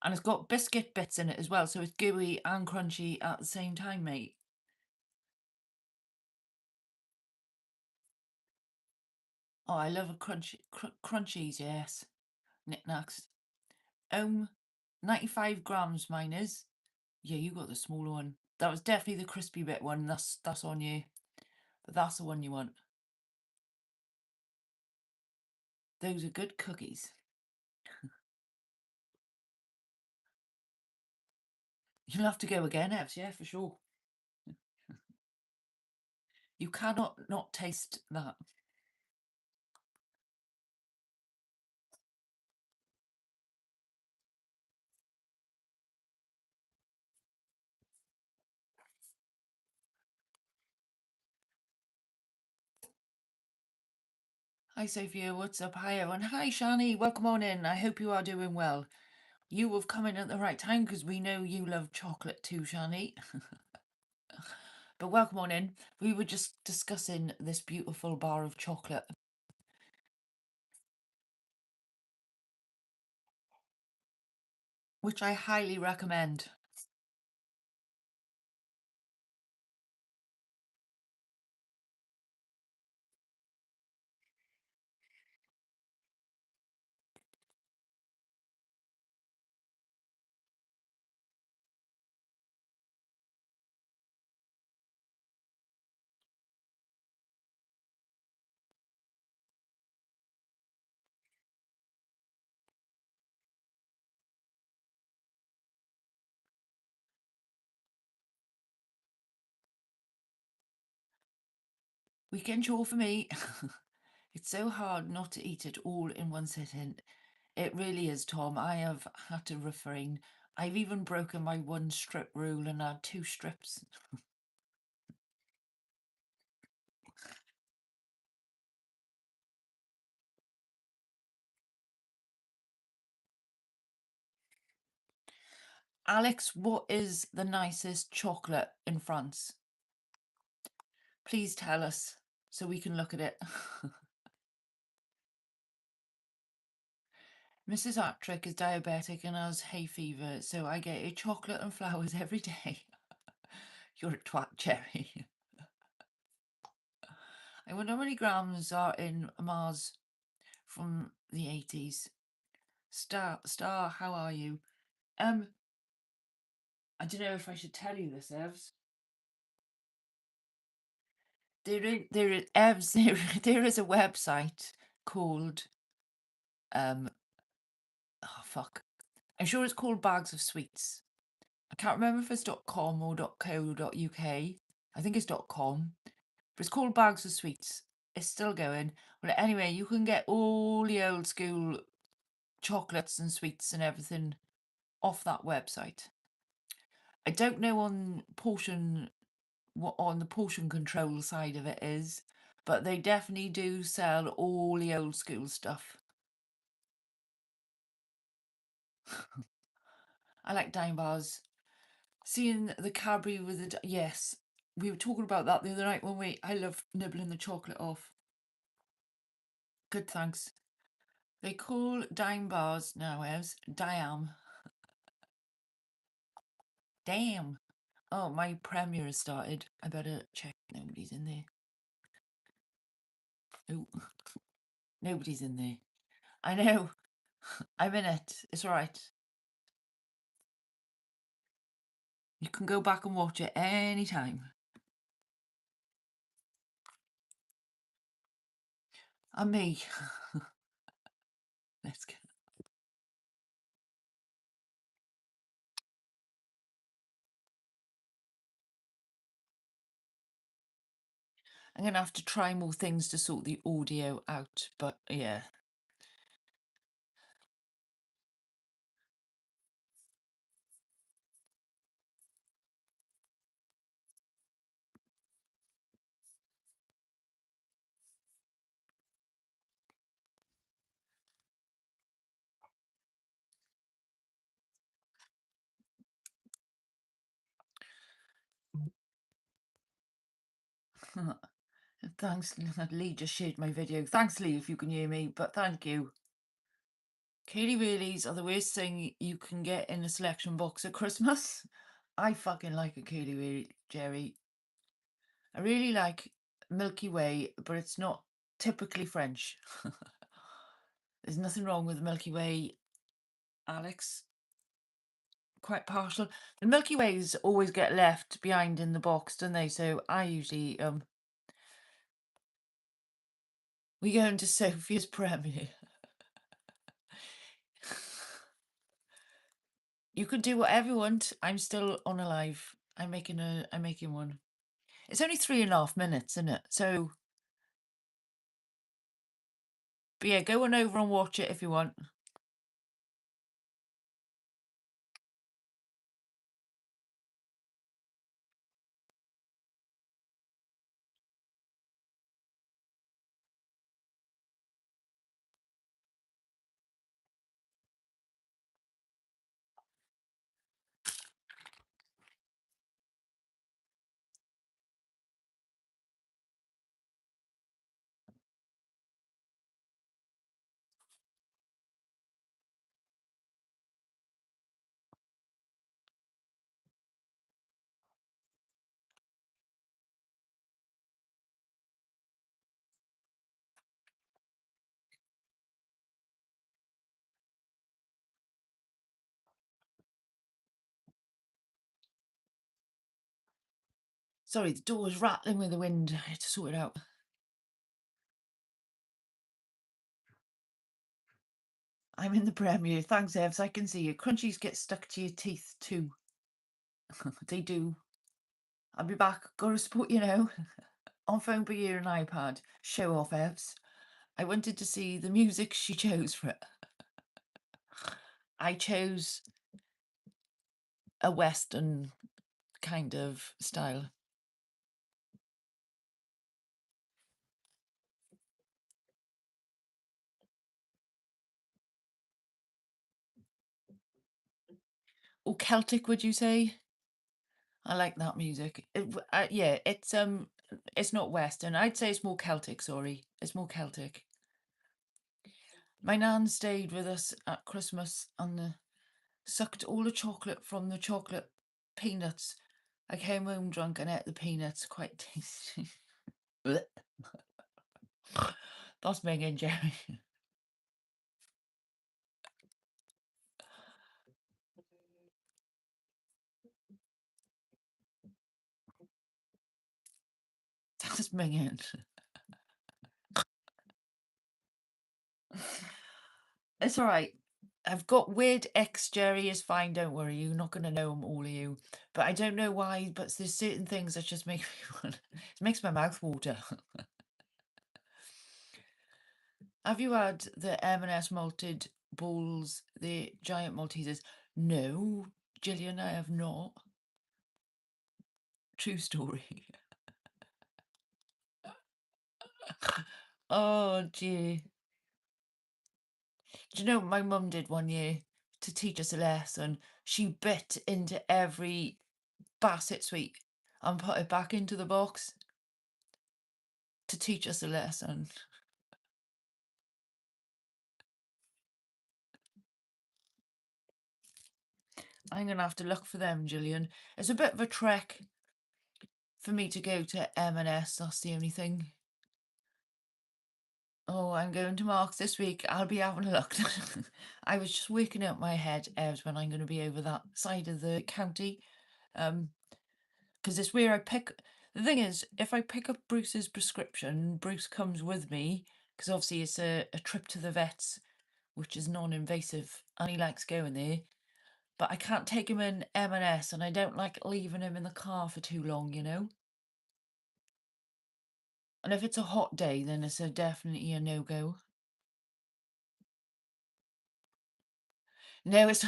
And it's got biscuit bits in it as well, so it's gooey and crunchy at the same time, mate. Oh, I love a crunchies, yes. Knickknacks. 95 grams mine is. Yeah, you got the smaller one. That was definitely the crispy bit one. That's on you. But that's the one you want. Those are good cookies. You'll have to go again, Evs, yeah, for sure. You cannot not taste that. Hi, Sophia. What's up? Hi, everyone. Hi, Shani. Welcome on in. I hope you are doing well. You have come in at the right time because we know you love chocolate too, Shani. But welcome on in. We were just discussing this beautiful bar of chocolate. Which I highly recommend. Weekend chore for me. It's so hard not to eat it all in one sitting. It really is, Tom. I have had to refrain. I've even broken my one strip rule and had two strips. Alex, what is the nicest chocolate in France? Please tell us so we can look at it. Mrs. Attrick is diabetic and has hay fever, so I get a chocolate and flowers every day. You're a twat, Jerry. I wonder how many grams are in Mars from the 80s. Star, how are you? I don't know if I should tell you this, Evs. Evs, there is a website called oh fuck. I'm sure it's called Bags of Sweets. I can't remember if it's .com or .co.uk. I think it's .com. But it's called Bags of Sweets. It's still going. Well, anyway, you can get all the old school chocolates and sweets and everything off that website. I don't know on portion what on the portion control side of it is, but they definitely do sell all the old school stuff. I like dime bars. Seeing the Cadbury with the yes, we were talking about that the other night when I love nibbling the chocolate off. Good, thanks. They call dime bars now as Diam. Damn. Oh, my premiere has started. I better check nobody's in there. Oh, nobody's in there. I know. I'm in it. It's all right. You can go back and watch it anytime. And me. Let's go. I'm going to have to try more things to sort the audio out, but yeah. Thanks, Lee just shared my video. Thanks, Lee, if you can hear me, but thank you. Katie Wheelies are the worst thing you can get in a selection box at Christmas. I fucking like a Katie Wheelie, Jerry. I really like Milky Way, but it's not typically French. There's nothing wrong with the Milky Way, Alex. Quite partial. The Milky Ways always get left behind in the box, don't they? So I usually eat 'em. We go into Sophia's premiere. You can do whatever you want. I'm still on a live. I'm making one. It's only 3.5 minutes, isn't it? So, but yeah, go on over and watch it if you want. Sorry, the door was rattling with the wind. I had to sort it out. I'm in the premiere. Thanks, Evs. I can see you. Crunchies get stuck to your teeth too. They do. I'll be back. Gotta support you know. On phone per year and iPad. Show off, Evs. I wanted to see the music she chose for it. I chose a Western kind of style. or Celtic, would you say? I like that music. Yeah, it's not Western. I'd say it's more Celtic. Sorry, it's more Celtic. My nan stayed with us at Christmas and sucked all the chocolate from the chocolate peanuts. I came home drunk and ate the peanuts. Quite tasty. Blech. That's Megan Jerry. That's Megan. It's all right. I've got weird ex Jerry is fine. Don't worry. You're not going to know them, all of you. But I don't know why. But there's certain things that just make me want. It makes my mouth water. Have you had the M&S malted balls, the giant Maltesers? No, Gillian, I have not. True story. Oh, dear. Do you know what my mum did one year to teach us a lesson? She bit into every basset sweet and put it back into the box to teach us a lesson. I'm going to have to look for them, Gillian. It's a bit of a trek for me to go to M&S. That's the only thing. Oh, I'm going to Marks this week. I'll be having a look. I was just working out my head as when I'm going to be over that side of the county. Because it's where I pick. The thing is, if I pick up Bruce's prescription, Bruce comes with me because obviously it's a trip to the vets, which is non-invasive, and he likes going there. But I can't take him in M&S, and I don't like leaving him in the car for too long, you know. And if it's a hot day, then it's definitely a no-go. No, it's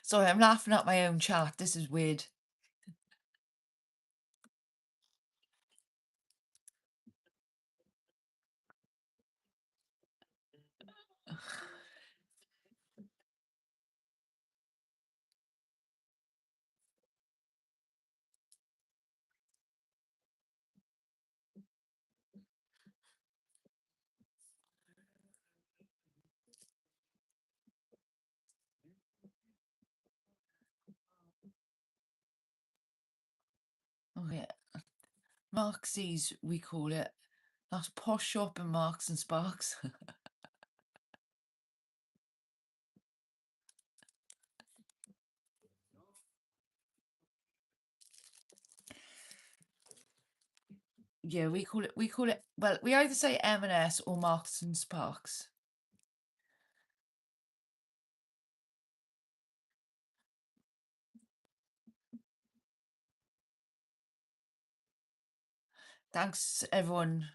sorry, I'm laughing at my own chat. This is weird. Oh yeah, Marksies, we call it. That's posh shopping, Marks and Sparks. Yeah, we call it. Well, we either say M&S or Marks and Sparks. Thanks everyone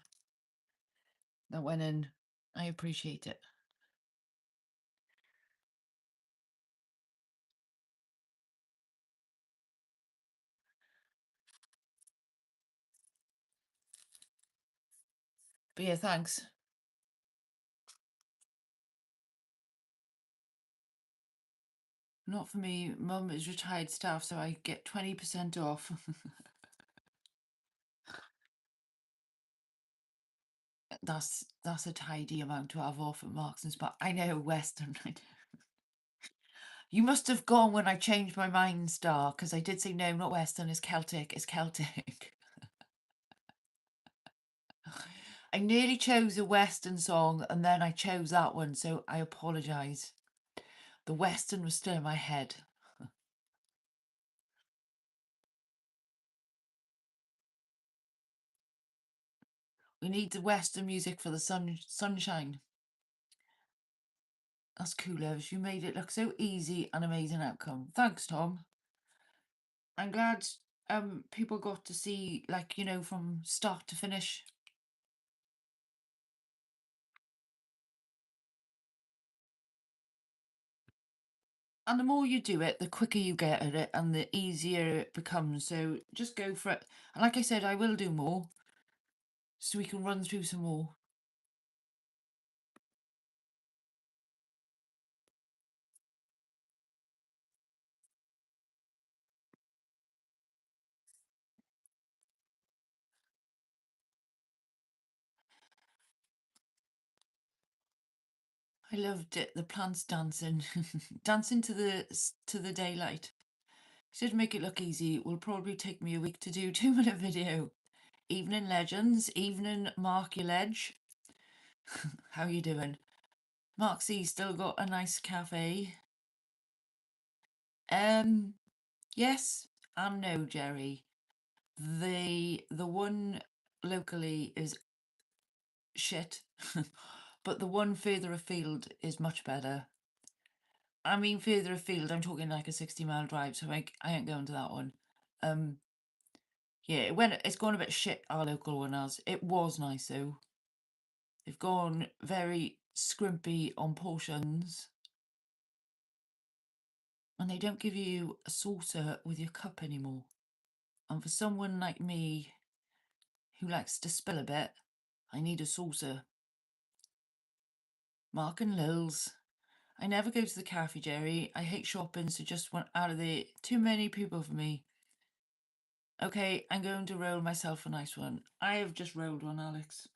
that went in. I appreciate it. But yeah, thanks. Not for me. Mum is retired staff, so I get 20% off. That's a tidy amount to have off at Marks and Sparks. I know Western. You must have gone when I changed my mind, Star, because I did say no, not Western. It's Celtic. It's Celtic. I nearly chose a Western song and then I chose that one, so I apologise. The Western was still in my head. We need the Western music for the sunshine. That's cool, Loves. You made it look so easy, an amazing outcome. Thanks, Tom. I'm glad people got to see, like, from start to finish. And the more you do it, the quicker you get at it and the easier it becomes. So just go for it. And like I said, I will do more. so we can run through some more. I loved it. The plants dancing, dancing to the daylight. Should make it look easy. It will probably take me a week to do 2 minute video. Evening legends, evening Mark your ledge. How you doing? Mark C still got a nice cafe. Yes and no, Jerry. The one locally is shit, but the one further afield is much better. I mean, further afield, I'm talking like a 60-mile drive, so I ain't going to that one. Yeah, it's gone a bit shit, our local one has. It was nice though. They've gone very scrimpy on portions. And they don't give you a saucer with your cup anymore. And for someone like me who likes to spill a bit, I need a saucer. Mark and Lils. I never go to the cafe, Jerry. I hate shopping, so just went out of there. Too many people for me. Okay, I'm going to roll myself a nice one. I have just rolled one, Alex.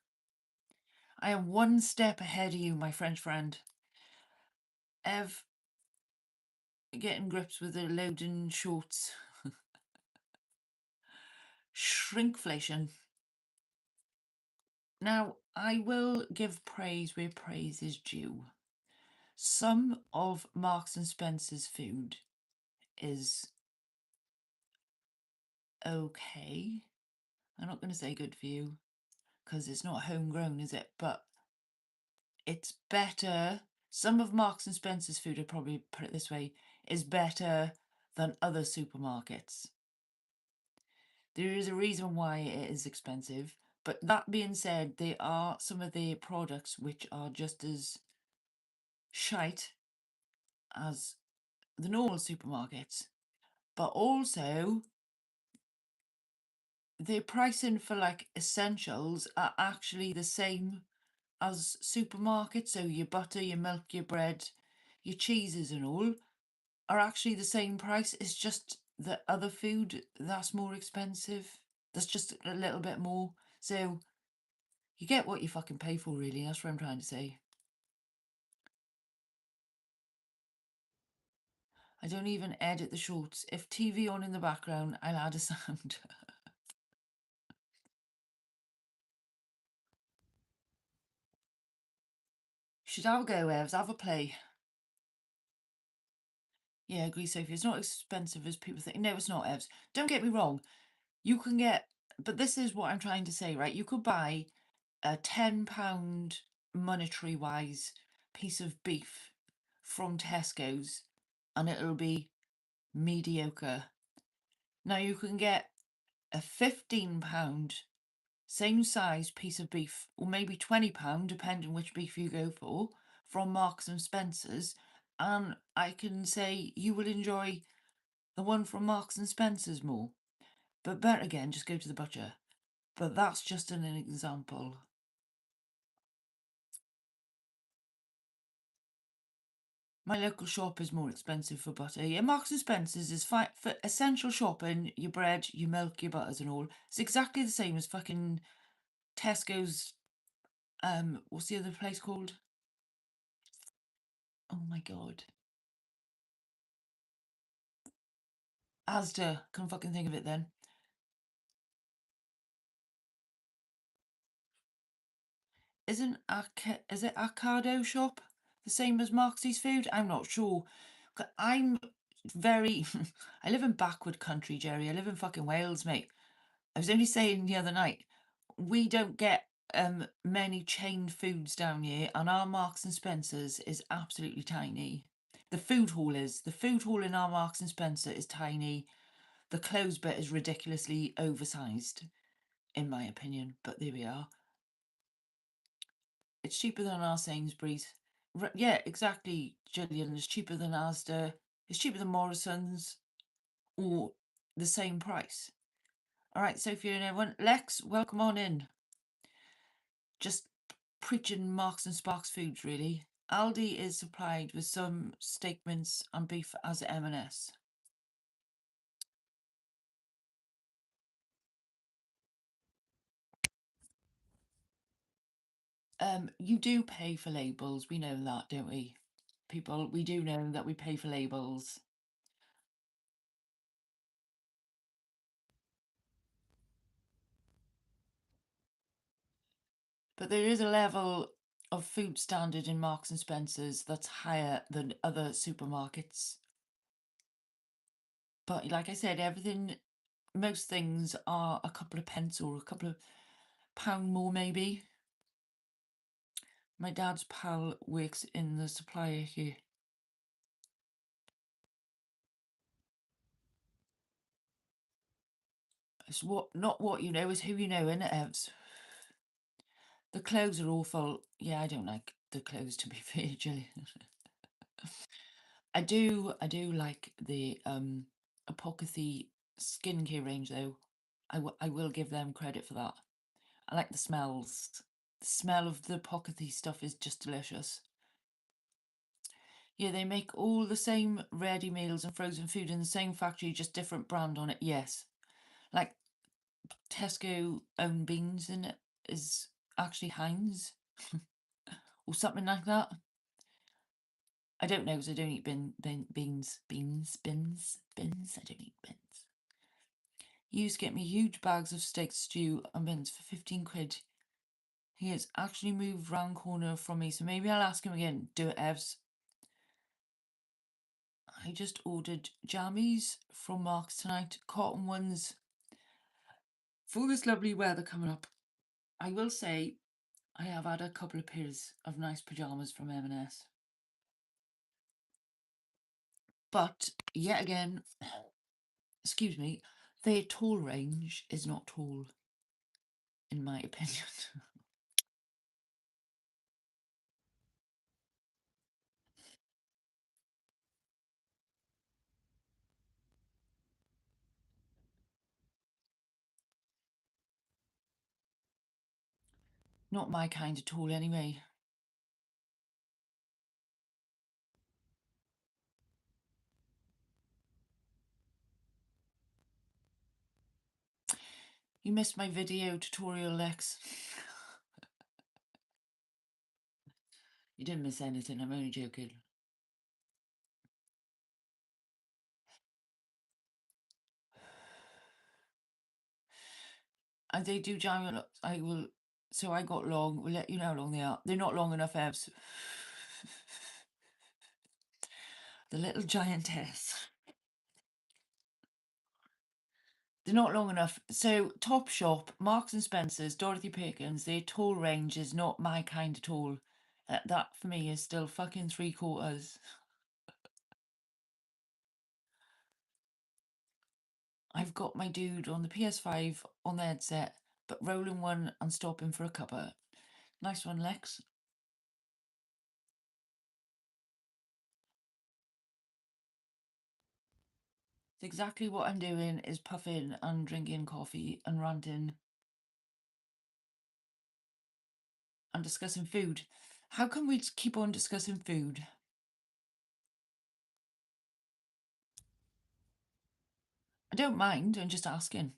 I am one step ahead of you, my French friend. Ev, getting grips with the loading shorts. Shrinkflation. Now, I will give praise where praise is due. Some of Marks and Spencer's food is okay. I'm not going to say good for you because it's not homegrown, is it? But it's better. Some of Marks and Spencer's food, I'd probably put it this way, is better than other supermarkets. There is a reason why it is expensive. But that being said, there are some of the products which are just as shite as the normal supermarkets. But also, the pricing for like essentials are actually the same as supermarkets. So your butter, your milk, your bread, your cheeses and all are actually the same price. It's just the other food that's more expensive. That's just a little bit more. So you get what you fucking pay for, really. That's what I'm trying to say. I don't even edit the shorts. If TV on in the background, I'll add a sound. Should have a go, Evs. Have a play. Yeah, I agree, Sophie. It's not expensive as people think. No, it's not, Evs. Don't get me wrong. You can get, but this is what I'm trying to say, right? You could buy a £10 monetary wise piece of beef from Tesco's and it'll be mediocre. Now you can get a £15 same size piece of beef, or maybe £20, depending which beef you go for, from Marks and Spencer's, and I can say you will enjoy the one from Marks and Spencer's more. But better again, just go to the butcher. But that's just an example. My local shop is more expensive for butter. Yeah, Marks and Spencer's is fine for essential shopping, your bread, your milk, your butters and all. It's exactly the same as fucking Tesco's, what's the other place called? Oh my god. Asda. Can't fucking think of it then. Is it Ocado shop the same as Marxie's food? I'm not sure. I'm very I live in backward country, Jerry. I live in fucking Wales, mate. I was only saying the other night, we don't get many chained foods down here, and our Marks and Spencers is absolutely tiny. The food hall is. The food hall in our Marks and Spencer is tiny. The clothes bit is ridiculously oversized, in my opinion, but there we are. It's cheaper than our Sainsbury's. Yeah, exactly, Gillian. It's cheaper than Asda. It's cheaper than Morrison's, or the same price. All right, Sophia and everyone. Lex, welcome on in. Just preaching Marks and Sparks foods, really. Aldi is supplied with some steak mince and beef as M&S. You do pay for labels. We know that, don't we? People, we do know that we pay for labels. But there is a level of food standard in Marks and Spencer's that's higher than other supermarkets. But like I said, most things are a couple of pence or a couple of pound more, maybe. My dad's pal works in the supplier here. It's not what you know, is who you know, innit, Evs? The clothes are awful. Yeah, I don't like the clothes, to be fair, Gillian. I do like the Apocryphy skincare range, though. I will give them credit for that. I like the smells. The smell of the Apocryphy stuff is just delicious. Yeah, they make all the same ready meals and frozen food in the same factory, just different brand on it. Yes, like Tesco own beans in it is actually Heinz or something like that. I don't know because I don't eat bins. I don't eat bins. You used to get me huge bags of steak stew and bins for 15 quid. He has actually moved round corner from me, so maybe I'll ask him again. Do it, Evs. I just ordered jammies from Marks tonight, cotton ones, for this lovely weather coming up. I will say I have had a couple of pairs of nice pyjamas from M&S. But yet again, excuse me, their tall range is not tall, in my opinion. Not my kind at all, anyway. You missed my video tutorial, Lex. You didn't miss anything, I'm only joking. And they do jam. I will. So I got long. We'll let you know how long they are. They're not long enough, Evs. The little giantess. They're not long enough. So Topshop, Marks and Spencers, Dorothy Perkins, their tall range is not my kind at all. That for me is still fucking 3/4. I've got my dude on the PS5 on the headset, but rolling one and stopping for a cuppa. Nice one, Lex. It's exactly what I'm doing is puffing and drinking coffee and ranting and discussing food. How can we keep on discussing food? I don't mind, I'm just asking.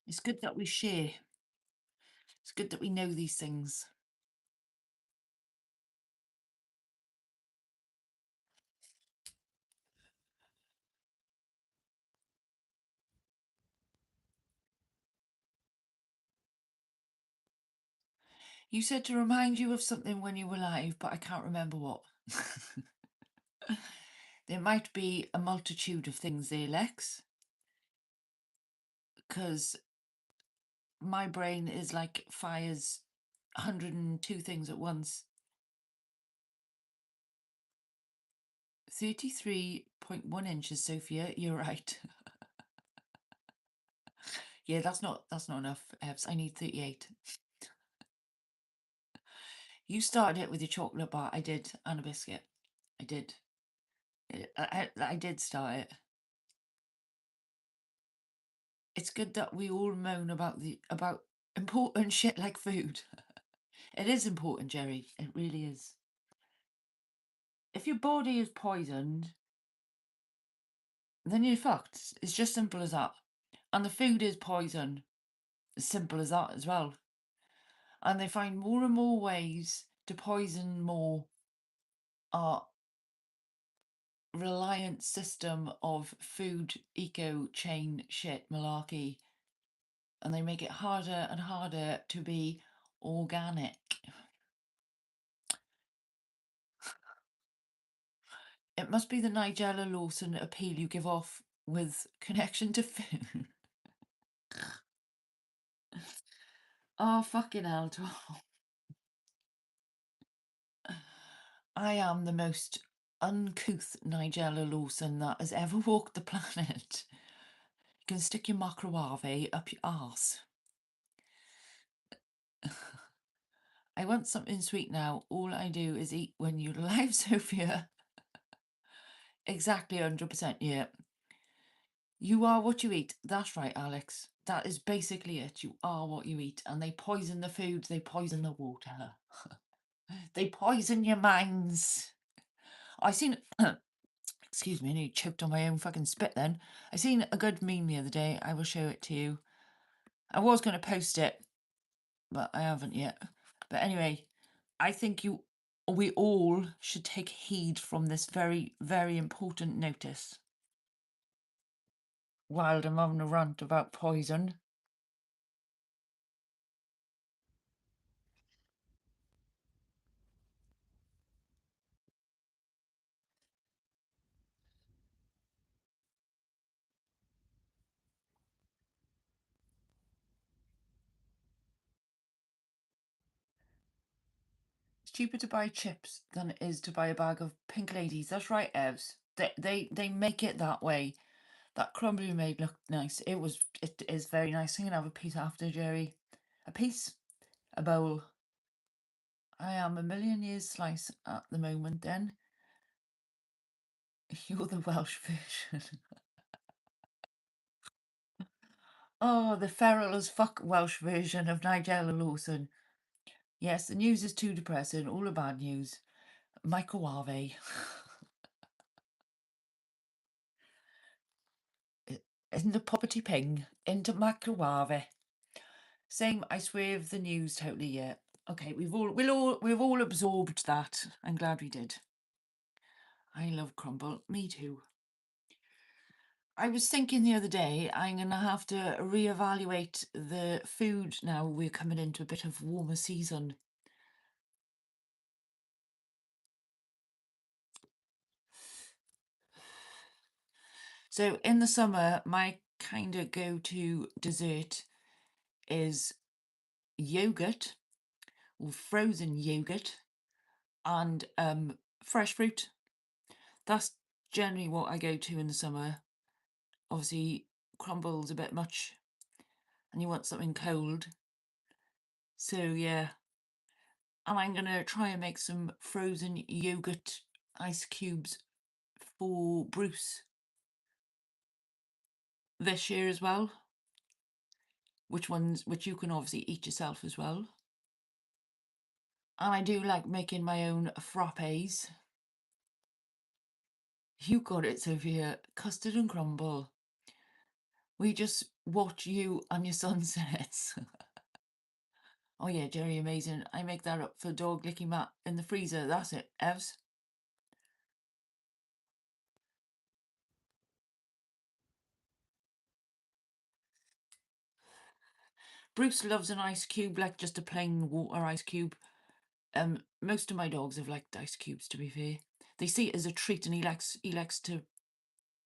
It's good that we share. It's good that we know these things. You said to remind you of something when you were live, but I can't remember what. There might be a multitude of things there, Lex, because my brain is like fires 102 things at once. 33.1 inches, Sophia, you're right. Yeah, that's not enough, Evs. I need 38. You started it with your chocolate bar. I did, and a biscuit. I did. I did start it. It's good that we all moan about important shit like food. It is important, Jerry. It really is. If your body is poisoned, then you're fucked. It's just simple as that. And the food is poison. As simple as that as well. And they find more and more ways to poison more our reliant system of food eco chain shit malarkey. And they make it harder and harder to be organic. It must be the Nigella Lawson appeal you give off with connection to food. Oh, fucking hell, Tom. I am the most uncouth Nigella Lawson that has ever walked the planet. You can stick your microwave up your arse. I want something sweet now. All I do is eat when you're alive, Sophia. Exactly 100%, yeah. You are what you eat. That's right, Alex. That is basically it. You are what you eat. And they poison the food, they poison the water. They poison your minds. I seen excuse me, I nearly choked on my own fucking spit then. I seen a good meme the other day. I will show it to you. I was going to post it, but I haven't yet. But anyway, I think we all should take heed from this very, very important notice. While I'm having a rant about poison. It's cheaper to buy chips than it is to buy a bag of pink ladies. That's right, Evs. They make it that way. That crumble you made looked nice. It is very nice. I'm gonna have a piece after, Jerry. A piece? A bowl. I am a million years slice at the moment then. You're the Welsh version. Oh, the feral as fuck Welsh version of Nigella Lawson. Yes, the news is too depressing. All the bad news. Microwave. Into poverty ping. Into microwave. Same, I swear the news totally, yeah. Okay, we've all absorbed that. I'm glad we did. I love crumble. Me too. I was thinking the other day I'm gonna have to reevaluate the food now we're coming into a bit of warmer season. So in the summer, my kind of go-to dessert is yogurt or frozen yogurt and fresh fruit. That's generally what I go to in the summer. Obviously, crumble's a bit much and you want something cold. So yeah, and I'm gonna try and make some frozen yogurt ice cubes for Bruce this year as well. Which you can obviously eat yourself as well. And I do like making my own frappes. You got it, Sophia. Custard and crumble. We just watch you and your sunsets. Oh yeah, Jerry, amazing. I make that up for dog licking mat in the freezer. That's it, Evs. Bruce loves an ice cube, like just a plain water ice cube. Most of my dogs have liked ice cubes, to be fair. They see it as a treat, and he likes to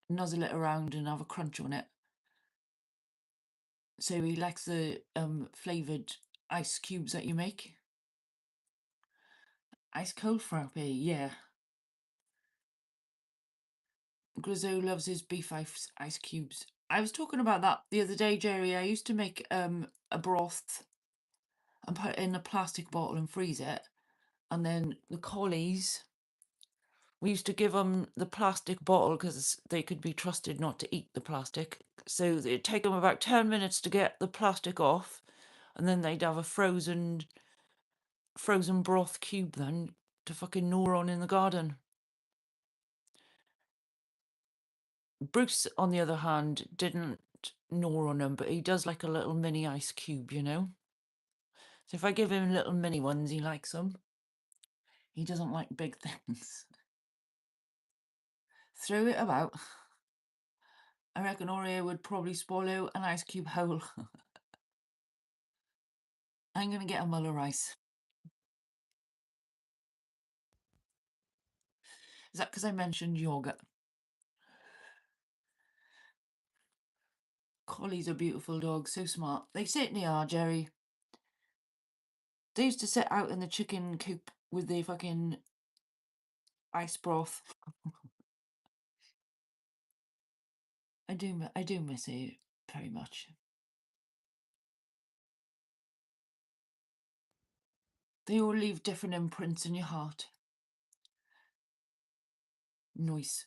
nuzzle it around and have a crunch on it. So he likes the flavoured ice cubes that you make. Ice cold frappe, yeah. Grizzo loves his beef ice cubes. I was talking about that the other day, Jerry. I used to make a broth and put it in a plastic bottle and freeze it. And then the collies, we used to give them the plastic bottle because they could be trusted not to eat the plastic. So it'd take them about 10 minutes to get the plastic off, and then they'd have a frozen broth cube then to fucking gnaw on in the garden. Bruce, on the other hand, didn't gnaw on them, but he does like a little mini ice cube, you know? So if I give him little mini ones, he likes them. He doesn't like big things. Throw it about. I reckon Oreo would probably swallow an ice cube whole. I'm going to get a Muller rice. Is that because I mentioned yogurt? Collies are beautiful dogs, so smart. They certainly are, Jerry. They used to sit out in the chicken coop with their fucking ice broth. I do miss it very much. They all leave different imprints in your heart. Nice.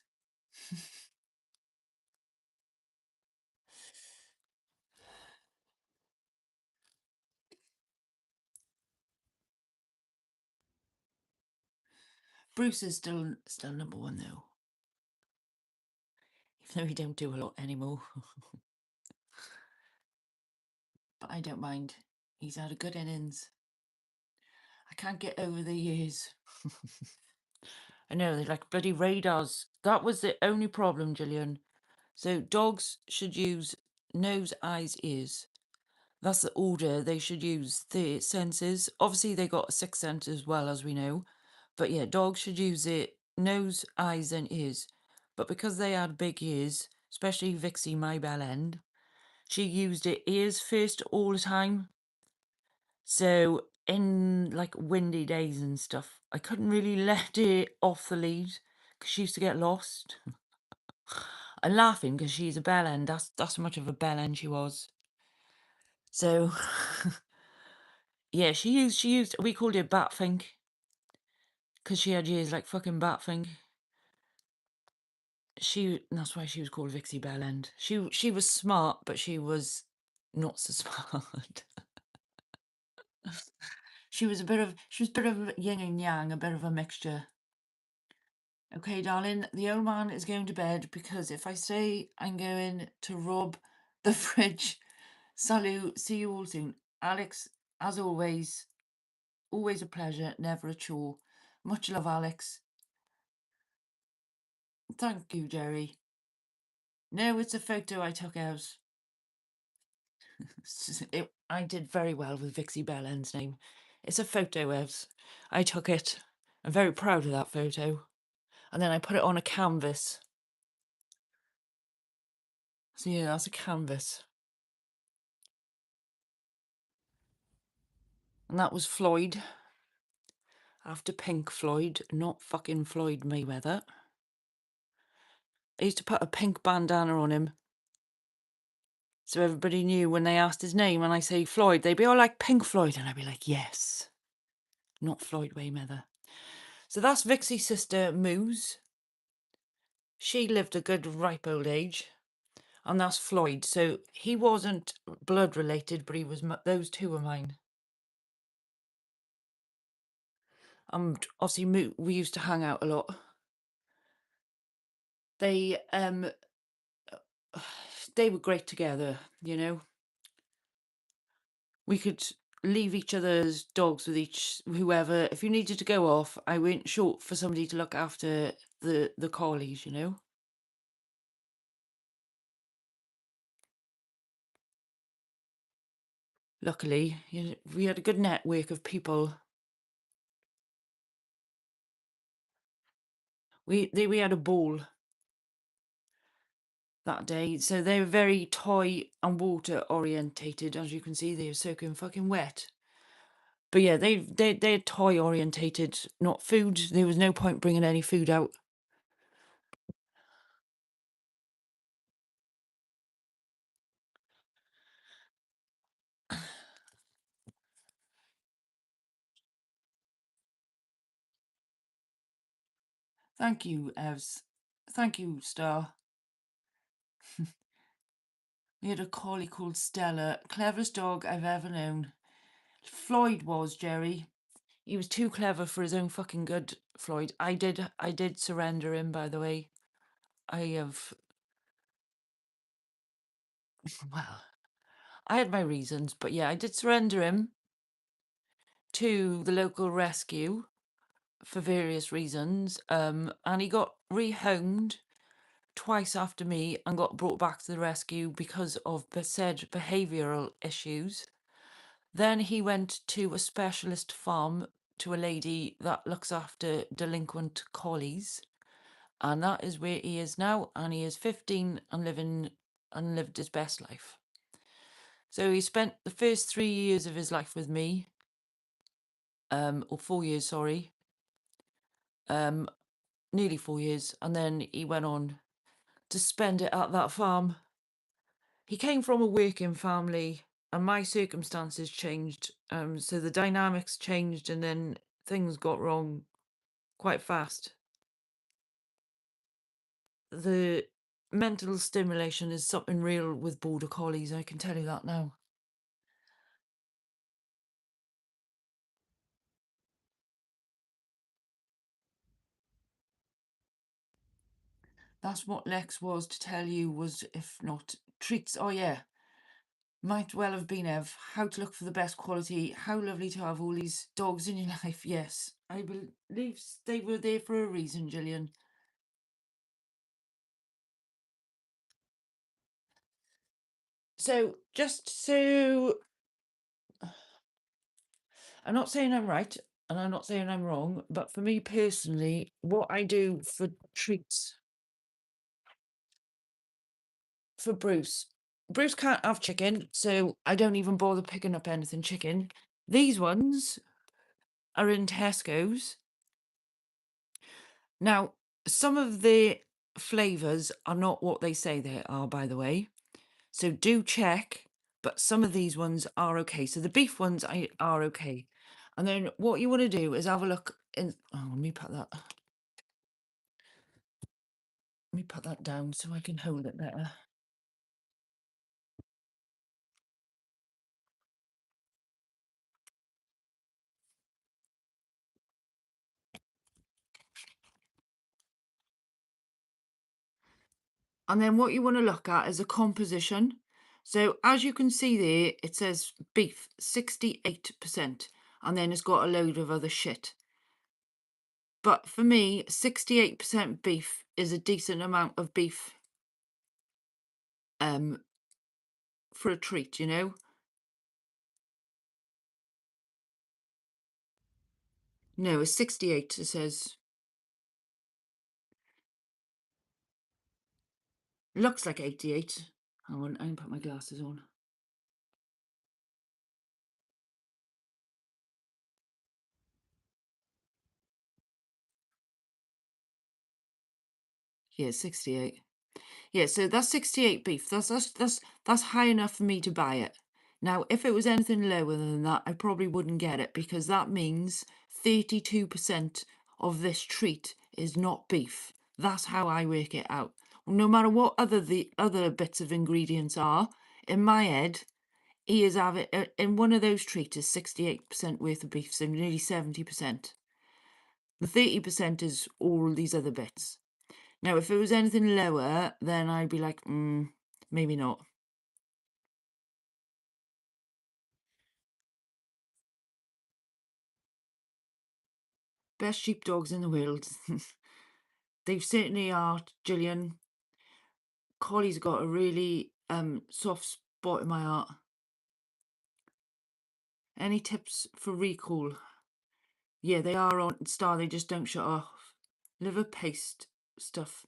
Bruce is still number one though. Even though he don't do a lot anymore. But I don't mind. He's had a good innings. I can't get over the years. I know, they're like bloody radars. That was the only problem, Gillian. So dogs should use nose, eyes, ears. That's the order they should use the senses. Obviously, they got a sixth sense as well, as we know. But yeah, dogs should use it nose, eyes, and ears. But because they had big ears, especially Vixie, my bell end, she used it ears first all the time. So in like windy days and stuff, I couldn't really let it off the lead because she used to get lost. I'm laughing because she's a bell end. That's how much of a bell end she was. So yeah, she used. We called it Batfink because she had ears like fucking Batfink. That's why she was called Vixie Bellend. She was smart, but she was not so smart. She was a bit of yin and yang, a bit of a mixture. Okay, darling, the old man is going to bed because if I say I'm going to rob the fridge. Salut, see you all soon. Alex, as always a pleasure, never a chore. Much love, Alex. Thank you, Jerry. No, it's a photo I took out. I did very well with Vixie Bellend's name. It's a photo of. I took it. I'm very proud of that photo. And then I put it on a canvas. So yeah, that's a canvas. And that was Floyd. After Pink Floyd, not fucking Floyd Mayweather. I used to put a pink bandana on him. So everybody knew when they asked his name and I say Floyd, they'd be all like Pink Floyd. And I'd be like, yes, not Floyd Mayweather. So that's Vixie's sister, Moose. She lived a good ripe old age. And that's Floyd. So he wasn't blood related, but he was. Those two were mine. Obviously, we used to hang out a lot. They they were great together, you know. We could leave each other's dogs with whoever. If you needed to go off, I went short for somebody to look after the collies, you know. Luckily, we had a good network of people. We had a ball that day, so they were very toy and water orientated. As you can see, they were soaking fucking wet. But yeah, they're toy orientated, not food. There was no point bringing any food out. Thank you, Evs. Thank you, Star. We had a collie called Stella. Cleverest dog I've ever known. Floyd was, Jerry. He was too clever for his own fucking good, Floyd. I did surrender him, by the way. I have, well, I had my reasons, but yeah, I did surrender him to the local rescue for various reasons. And he got rehomed twice after me and got brought back to the rescue because of said behavioural issues. Then he went to a specialist farm to a lady that looks after delinquent collies, and that is where he is now. And he is 15 and lived his best life. So he spent the first 3 years of his life with me, or 4 years, sorry, nearly 4 years, and then he went on to spend it at that farm. He came from a working family, and my circumstances changed, so the dynamics changed, and then things got wrong quite fast. The mental stimulation is something real with border collies, I can tell you that now. That's what Lex was to tell you, was if not treats. Oh yeah, might well have been Ev. How to look for the best quality. How lovely to have all these dogs in your life. Yes, I believe they were there for a reason, Gillian. So just so I'm not saying I'm right and I'm not saying I'm wrong, but for me personally, what I do for treats for Bruce. Bruce can't have chicken, so I don't even bother picking up anything chicken. These ones are in Tesco's. Now, some of the flavours are not what they say they are, by the way. So do check, but some of these ones are okay. So the beef ones are okay. And then what you want to do is have a look in. Oh, let me put that down so I can hold it better. And then what you want to look at is a composition. So as you can see there, it says beef 68%, and then it's got a load of other shit. But for me, 68% beef is a decent amount of beef for a treat, you know? No, it's 68, it says. Looks like 88. Hang on, I can put my glasses on. Yeah, 68. Yeah, so that's 68 beef. That's high enough for me to buy it. Now, if it was anything lower than that, I probably wouldn't get it, because that means 32% of this treat is not beef. That's how I work it out. No matter what the other bits of ingredients are, in my head, he is having in one of those treats is 68% worth of beef, so nearly 70%. The 30% is all these other bits. Now, if it was anything lower, then I'd be like, maybe not. Best sheepdogs in the world. They certainly are, Gillian. Collie's got a really soft spot in my heart. Any tips for recall? Yeah, they are on Star, they just don't shut off. Liver paste stuff.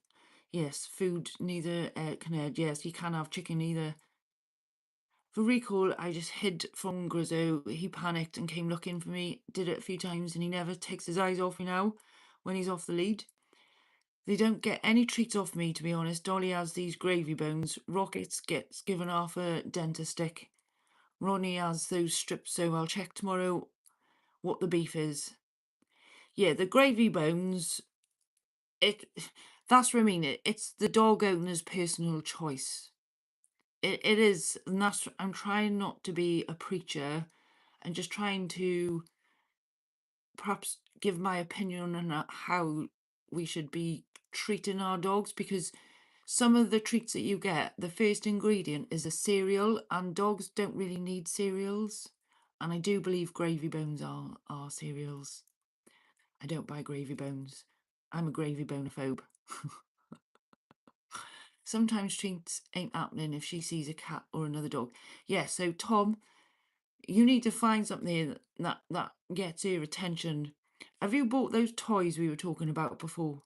Yes, food neither can add. Yes, you can't have chicken either. For recall, I just hid from Grizzo. He panicked and came looking for me. Did it a few times, and he never takes his eyes off me now when he's off the lead. They don't get any treats off me, to be honest. Dolly has these gravy bones. Rockets gets given half a dentist stick. Ronnie has those strips, so I'll check tomorrow what the beef is. Yeah, the gravy bones, that's what I mean. It's the dog owner's personal choice. it is, and that's, I'm trying not to be a preacher and just trying to perhaps give my opinion on how we should be treating our dogs, because some of the treats that you get, the first ingredient is a cereal, and dogs don't really need cereals. And I do believe gravy bones are cereals. I don't buy gravy bones. I'm a gravy bonophobe. Sometimes treats ain't happening if she sees a cat or another dog. Yeah, so Tom, you need to find something that gets her attention. Have you bought those toys we were talking about before?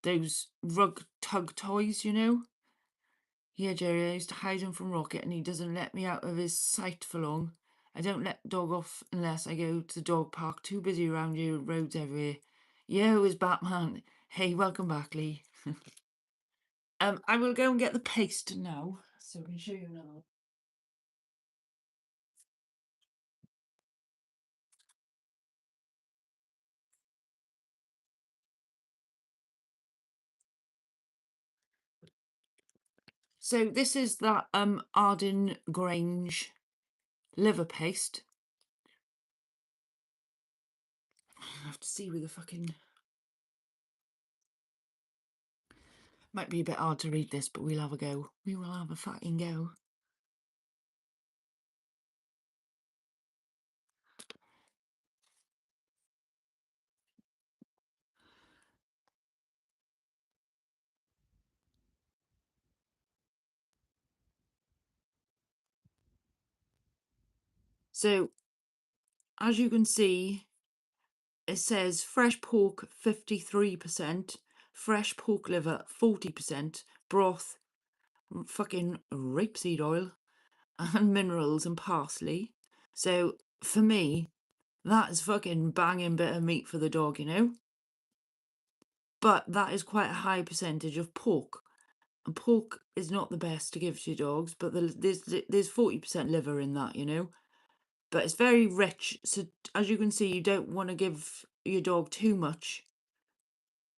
Those rug tug toys, you know? Yeah, Jerry, I used to hide him from Rocket and he doesn't let me out of his sight for long. I don't let dog off unless I go to the dog park. Too busy around here, roads everywhere. Yeah, it was Batman. Hey, welcome back, Lee. I will go and get the paste now, so I can show you now. So this is that Arden Grange liver paste. I have to see with the fucking... Might be a bit hard to read this, but we'll have a go. We will have a fucking go. So, as you can see, it says fresh pork 53%, fresh pork liver 40%, broth, fucking rapeseed oil, and minerals and parsley. So, for me, that is fucking banging bit of meat for the dog, you know? But that is quite a high percentage of pork. And pork is not the best to give to your dogs, but there's 40% liver in that, you know? But it's very rich. So as you can see, you don't want to give your dog too much.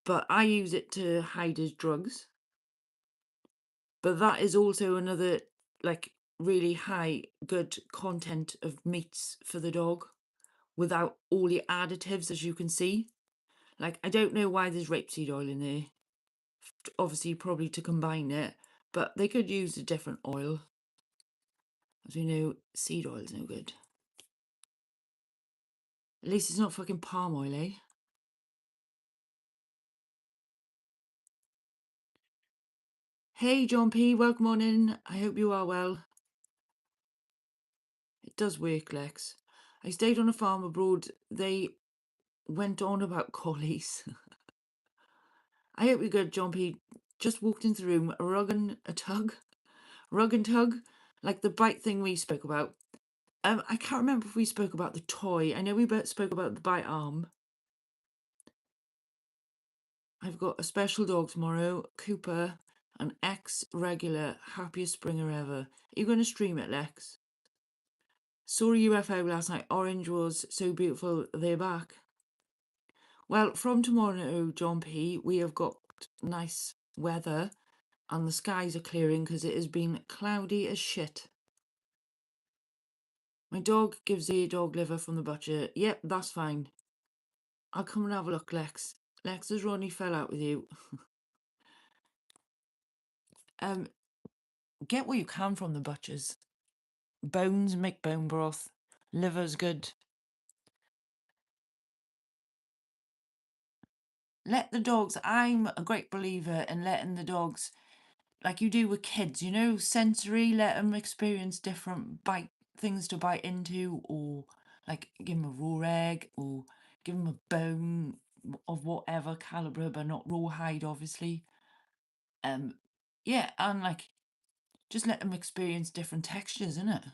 But I use it to hide his drugs. But that is also another, like, really high, good content of meats for the dog without all the additives, as you can see. Like, I don't know why there's rapeseed oil in there. Obviously, probably to combine it. But they could use a different oil. As we know, seed oil is no good. At least it's not fucking palm oil, eh? Hey, John P, welcome on in. I hope you are well. It does work, Lex. I stayed on a farm abroad. They went on about collies. I hope you're good, John P. Just walked into the room, a rug and a tug. Rug and tug, like the bite thing we spoke about. I can't remember if we spoke about the toy. I know we spoke about the bite arm. I've got a special dog tomorrow, Cooper, an ex-regular, happiest Springer ever. Are you going to stream it, Lex? Saw a UFO last night. Orange was so beautiful. They're back. Well, from tomorrow, John P, we have got nice weather and the skies are clearing because it has been cloudy as shit. My dog gives the dog liver from the butcher. Yep, that's fine. I'll come and have a look, Lex. Lex, has Ronnie fell out with you? Get what you can from the butchers. Bones make bone broth. Liver's good. Let the dogs... I'm a great believer in letting the dogs, like you do with kids, you know, sensory, let them experience different bite things to bite into, or like give them a raw egg, or give them a bone of whatever calibre, but not rawhide, obviously. Yeah, and like just let them experience different textures, innit?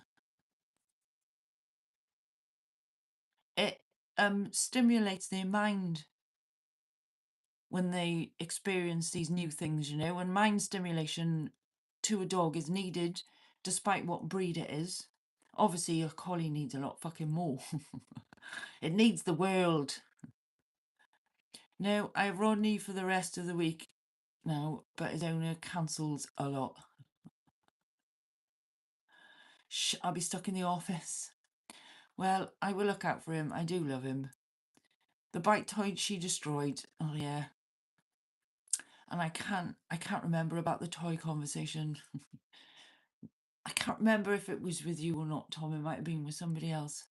It stimulates their mind when they experience these new things, you know, and mind stimulation to a dog is needed despite what breed it is. Obviously, a collie needs a lot fucking more. It needs the world. No, I have Rodney for the rest of the week now, but his owner cancels a lot. I'll be stuck in the office. Well, I will look out for him. I do love him. The bite toy she destroyed. Oh yeah. And I can't remember about the toy conversation. I can't remember if it was with you or not, Tom. It might have been with somebody else.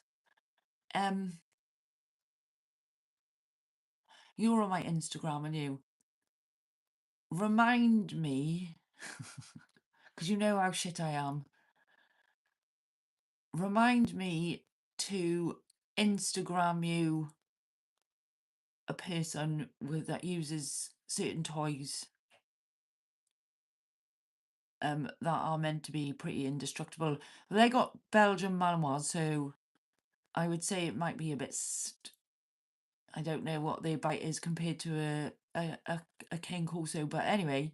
Um, you're on my Instagram, and you remind me, because you know how shit I am. Remind me to Instagram you a person that uses certain toys that are meant to be pretty indestructible. They got Belgian Malinois, so I would say it might be a bit. I don't know what their bite is compared to a King Corso, but anyway,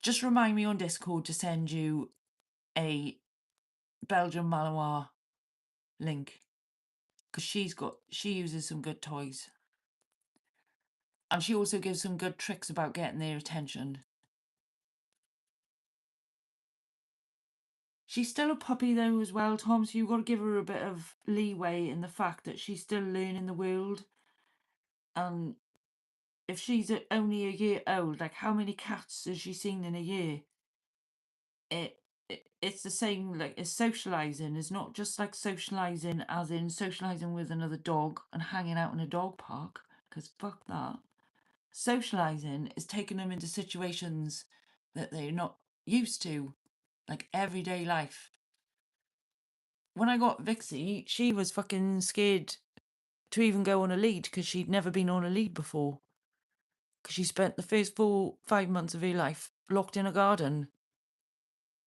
just remind me on Discord to send you a Belgian Malinois link, because she uses some good toys, and she also gives some good tricks about getting their attention. She's still a puppy though as well, Tom, so you've got to give her a bit of leeway in the fact that she's still learning the world. And if she's only a year old, like how many cats has she seen in a year? It's the same, like, it's socializing. It's not just like socializing as in socializing with another dog and hanging out in a dog park, because fuck that. Socializing is taking them into situations that they're not used to, like everyday life. When I got Vixie, she was fucking scared to even go on a lead because she'd never been on a lead before. Because she spent the first 5 months of her life locked in a garden,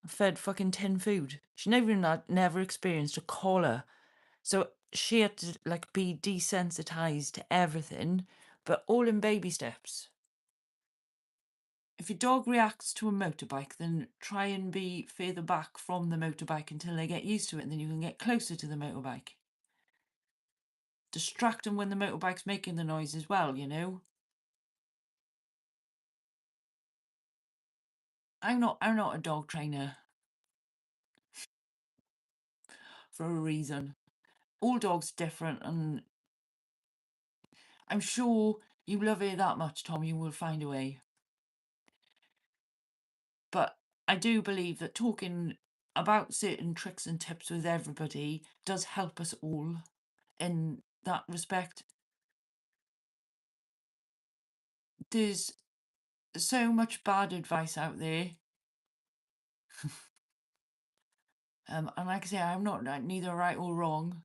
fed fucking tin food. She never experienced a collar, so she had to like be desensitized to everything, but all in baby steps. If your dog reacts to a motorbike, then try and be further back from the motorbike until they get used to it, and then you can get closer to the motorbike. Distract them when the motorbike's making the noise as well, you know? I'm not a dog trainer for a reason. All dogs different, and I'm sure you love it that much, Tom, you will find a way. But I do believe that talking about certain tricks and tips with everybody does help us all in that respect. There's so much bad advice out there. And like I say, I'm not neither right or wrong.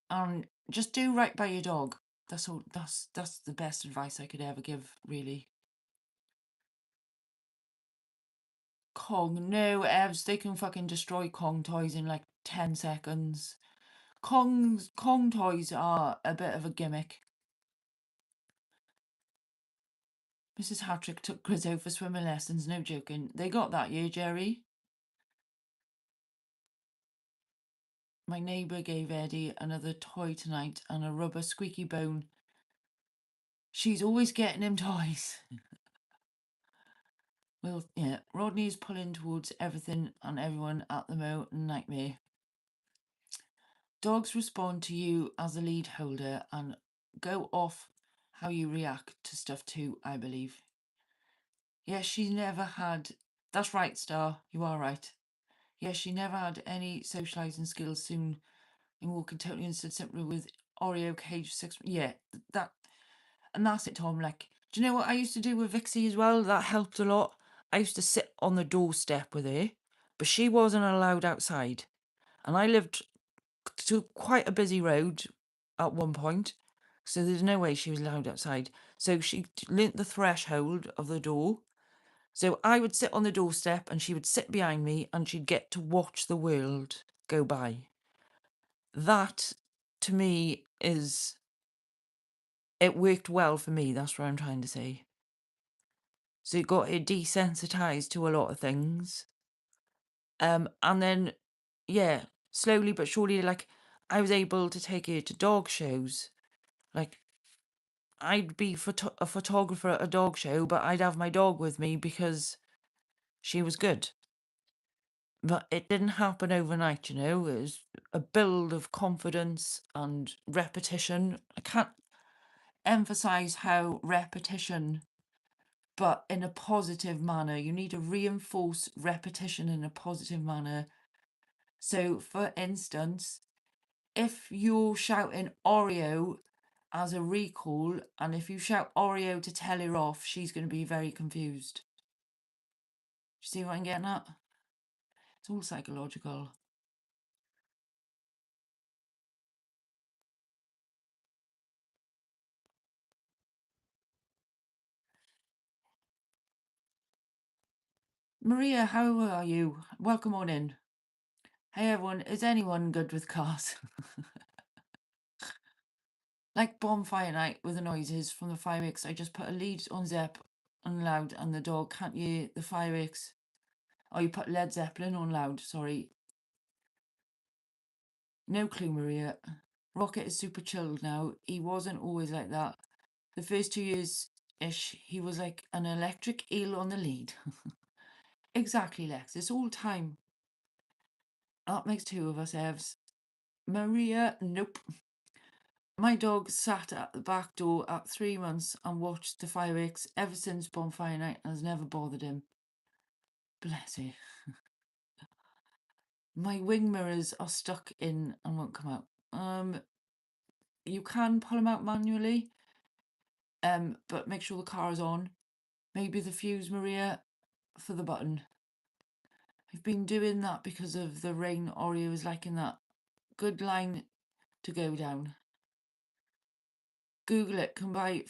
And just do right by your dog. That's all. That's the best advice I could ever give, really. Kong, no, Evs, they can fucking destroy Kong toys in like 10 seconds. Kong toys are a bit of a gimmick. Mrs. Hattrick took Grizzo for swimming lessons, no joking. They got that year, Jerry. My neighbour gave Eddie another toy tonight and a rubber squeaky bone. She's always getting him toys. Well, yeah, Rodney's pulling towards everything and everyone at the moment. Nightmare. Dogs respond to you as a lead holder and go off how you react to stuff too, I believe. Yes, she never had. That's right, Star. You are right. Yes, she never had any socializing skills soon in walking totally and stood simply with Oreo cage 6. Yeah, that. And that's it, Tom. Like, do you know what I used to do with Vixie as well? That helped a lot. I used to sit on the doorstep with her, but she wasn't allowed outside. And I lived to quite a busy road at one point, so there's no way she was allowed outside. So she learnt the threshold of the door. So I would sit on the doorstep and she would sit behind me and she'd get to watch the world go by. That, to me, it worked well for me. That's what I'm trying to say. So it got her desensitized to a lot of things. And then, yeah, slowly but surely, like, I was able to take her to dog shows. Like, I'd be a photographer at a dog show, but I'd have my dog with me because she was good. But it didn't happen overnight, you know. It was a build of confidence and repetition. I can't emphasize how repetition, but in a positive manner. You need to reinforce repetition in a positive manner. So, for instance, if you're shouting Oreo as a recall, and if you shout Oreo to tell her off, she's going to be very confused. You see what I'm getting at? It's all psychological. Maria, how are you? Welcome on in. Hey everyone, is anyone good with cars? Like bonfire night with the noises from the fireworks, I just put a lead on Zep on loud and the dog can't hear the fireworks. Oh, you put Led Zeppelin on loud, sorry. No clue, Maria. Rocket is super chilled now. He wasn't always like that. The first 2 years-ish, he was like an electric eel on the lead. Exactly, Lex. It's all time. That makes two of us, Evs. Maria, nope. My dog sat at the back door at 3 months and watched the fireworks ever since bonfire night and has never bothered him. Bless you. My wing mirrors are stuck in and won't come out. You can pull them out manually, but make sure the car is on. Maybe the fuse, Maria, for the button. I've been doing that because of the rain. Oreo is liking that. Good line to go down. Google it. Can buy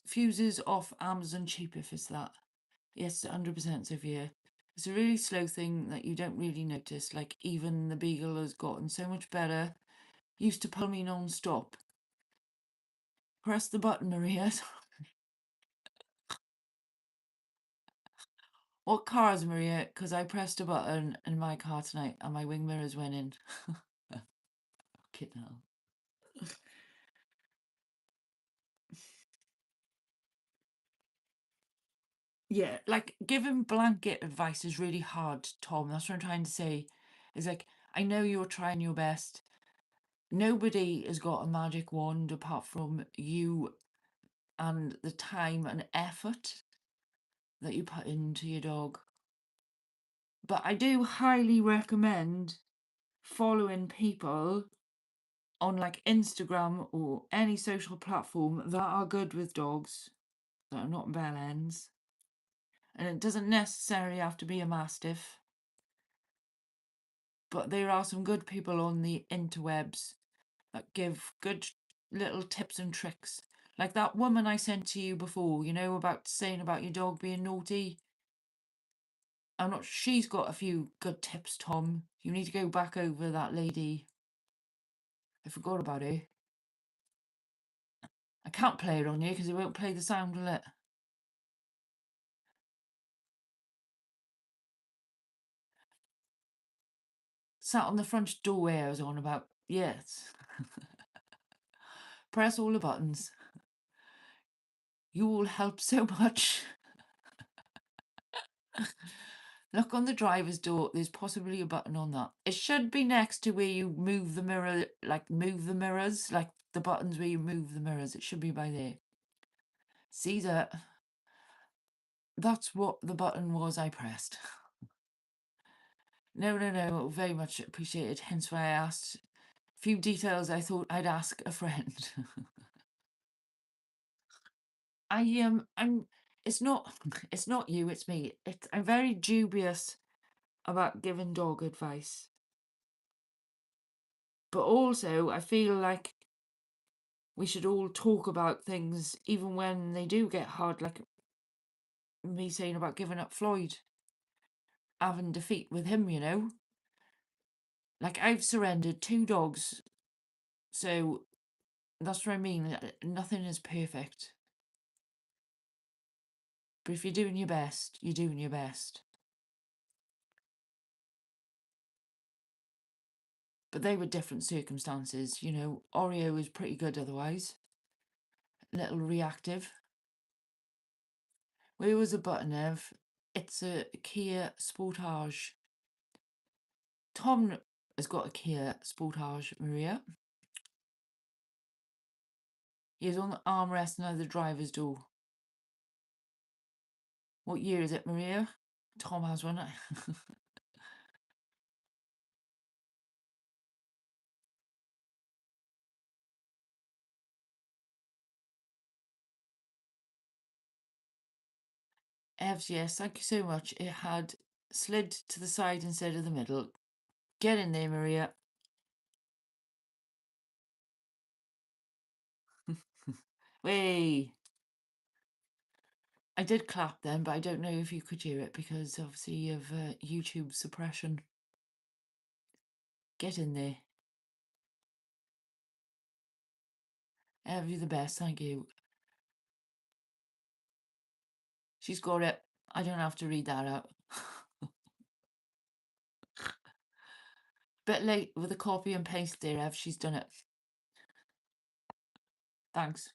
fuses off Amazon cheap if it's that. Yes, 100%, Sophia. It's a really slow thing that you don't really notice. Like, even the Beagle has gotten so much better. Used to pull me non-stop. Press the button, Maria. What car is Maria? Because I pressed a button in my car tonight and my wing mirrors went in. Kid now. Yeah, like giving blanket advice is really hard, Tom. That's what I'm trying to say. Is like, I know you're trying your best. Nobody has got a magic wand apart from you and the time and effort that you put into your dog. But I do highly recommend following people on like Instagram or any social platform that are good with dogs, that are not bell ends. And it doesn't necessarily have to be a mastiff, but there are some good people on the interwebs that give good little tips and tricks. Like that woman I sent to you before, you know, about saying about your dog being naughty. She's got a few good tips, Tom. You need to go back over that lady. I forgot about her. I can't play it on you because it won't play the sound, will it? Sat on the front doorway I was on about. Yes. Press all the buttons. You all help so much. Look on the driver's door. There's possibly a button on that. It should be next to where you move the mirror, like move the mirrors, like the buttons where you move the mirrors. It should be by there. See that? That's what the button was I pressed. No, very much appreciated. Hence why I asked a few details I thought I'd ask a friend. I'm it's not it's not you, it's me. I'm very dubious about giving dog advice. But also I feel like we should all talk about things even when they do get hard, like me saying about giving up Floyd, having defeat with him, you know? Like I've surrendered 2 dogs, so that's what I mean. Nothing is perfect. But if you're doing your best, you're doing your best. But they were different circumstances, you know. Oreo was pretty good otherwise. A little reactive. Where was a button, Ev? It's a Kia Sportage. Tom has got a Kia Sportage, Maria. He is on the armrest near the driver's door. What year is it, Maria? Tom has one. Evs, yes, thank you so much. It had slid to the side instead of the middle. Get in there, Maria. Way. I did clap then, but I don't know if you could hear it because obviously of YouTube suppression. Get in there. Ev, you're the best, thank you. She's got it. I don't have to read that out. Bit late with a copy and paste there, Ev. She's done it. Thanks.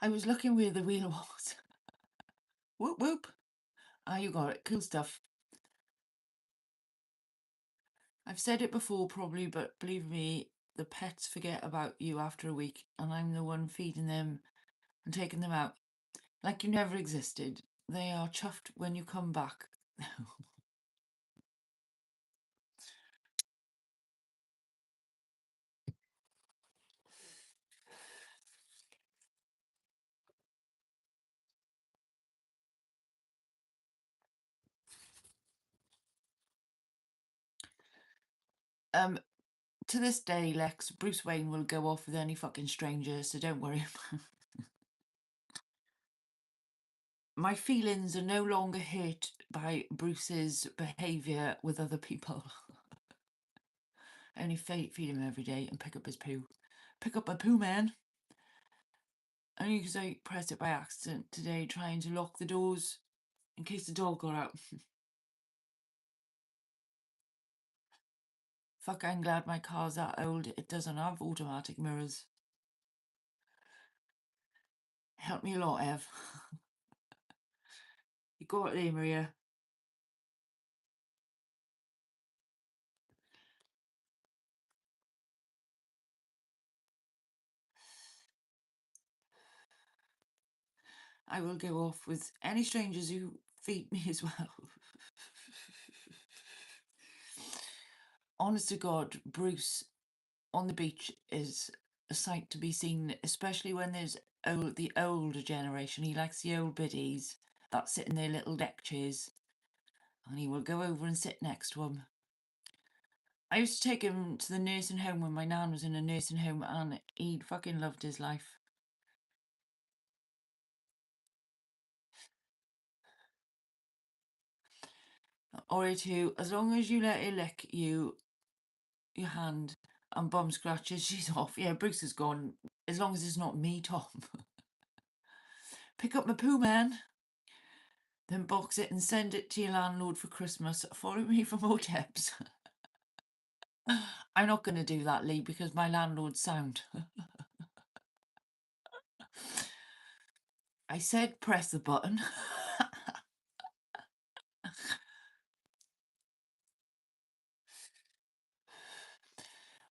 I was looking where the wheel was. Whoop whoop. Ah, you got it. Cool stuff. I've said it before probably, but believe me, the pets forget about you after a week, and I'm the one feeding them and taking them out. Like you never existed. They are chuffed when you come back. To this day, Lex, Bruce Wayne will go off with any fucking stranger, so don't worry. My feelings are no longer hurt by Bruce's behaviour with other people. I only feed him every day and pick up his poo. Pick up my poo, man. Only because I pressed it by accident today trying to lock the doors in case the dog got out. Fuck, I'm glad my car's that old. It doesn't have automatic mirrors. Help me a lot, Ev. You got it there, Maria. I will go off with any strangers who feed me as well. Honest to God, Bruce on the beach is a sight to be seen, especially when there's the older generation. He likes the old biddies that sit in their little deck chairs, and he will go over and sit next to them. I used to take him to the nursing home when my nan was in a nursing home, and he fucking loved his life. Or two, as long as you let her lick your hand and bum scratches, she's off. Yeah, Bruce is gone. As long as it's not me, Tom. Pick up my poo, man. Then box it and send it to your landlord for Christmas. Follow me for more tips. I'm not going to do that, Lee, because my landlord's sound. I said press the button.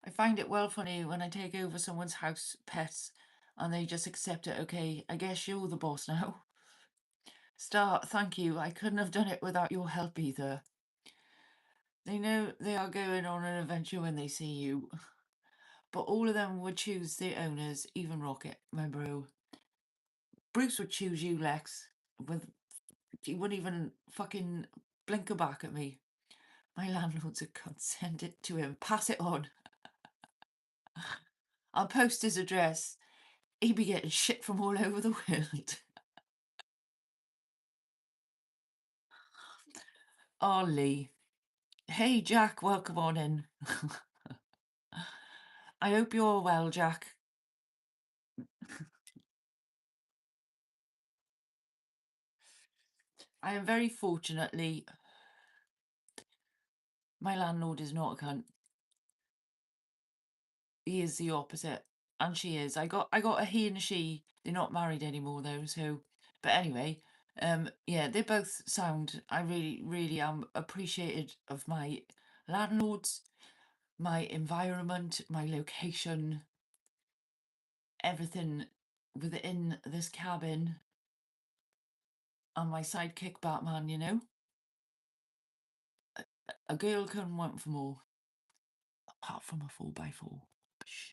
I find it well funny when I take over someone's house pets and they just accept it. Okay, I guess you're the boss now. Star, thank you. I couldn't have done it without your help either. They know they are going on an adventure when they see you. But all of them would choose their owners, even Rocket, my bro. Bruce would choose you, Lex. He wouldn't even fucking blink a back at me. My landlord's a cunt. Send it to him. Pass it on. I'll post his address. He'd be getting shit from all over the world. Oh, Lee. Hey, Jack, welcome on in. I hope you're well, Jack. I am very fortunately, my landlord is not a cunt. He is the opposite, and she is. I got a he and a she. They're not married anymore though, so. But anyway, yeah, they both sound. I really, really am appreciated of my landlords, my environment, my location, everything within this cabin, and my sidekick Batman. A girl can want for more, apart from a 4x4. Psh.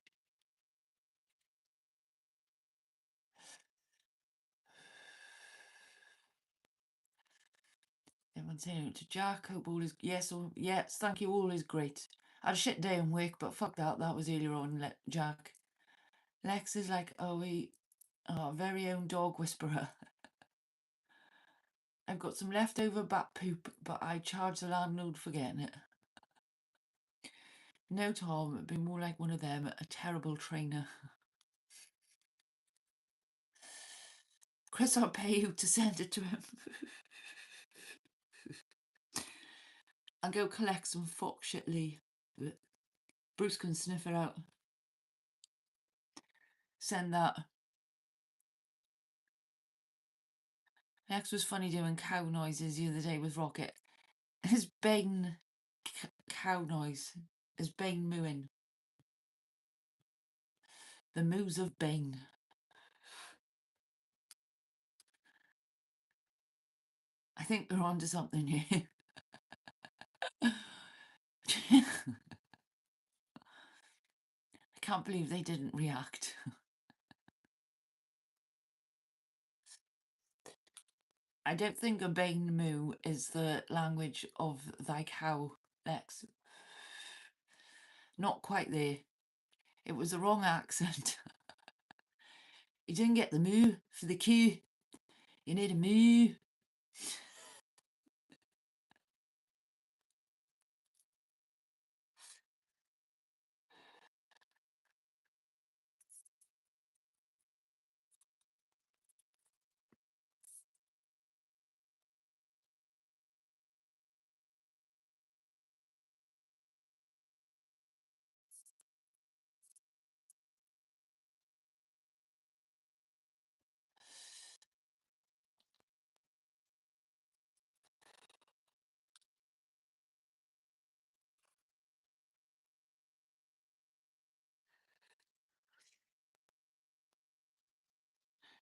Everyone's saying to Jack, hope all is yes, or yes, thank you, all is great. I had a shit day in work, but fuck that. That was earlier on. Jack. Lex is like, oh, our very own dog whisperer. I've got some leftover bat poop, but I charge the landlord for getting it. No, Tom, it'd be more like one of them, a terrible trainer. Chris, I'll pay you to send it to him. I'll go collect some fox shit, Lee. Bruce can sniff it out. Send that. Lex was funny doing cow noises the other day with Rocket. His Bane cow noise. His Bane mooing. The moos of Bane. I think we're onto something here. I can't believe they didn't react. I don't think a Bane moo is the language of thy cow, Lex. Not quite there. It was the wrong accent. You didn't get the moo for the Q. You need a moo.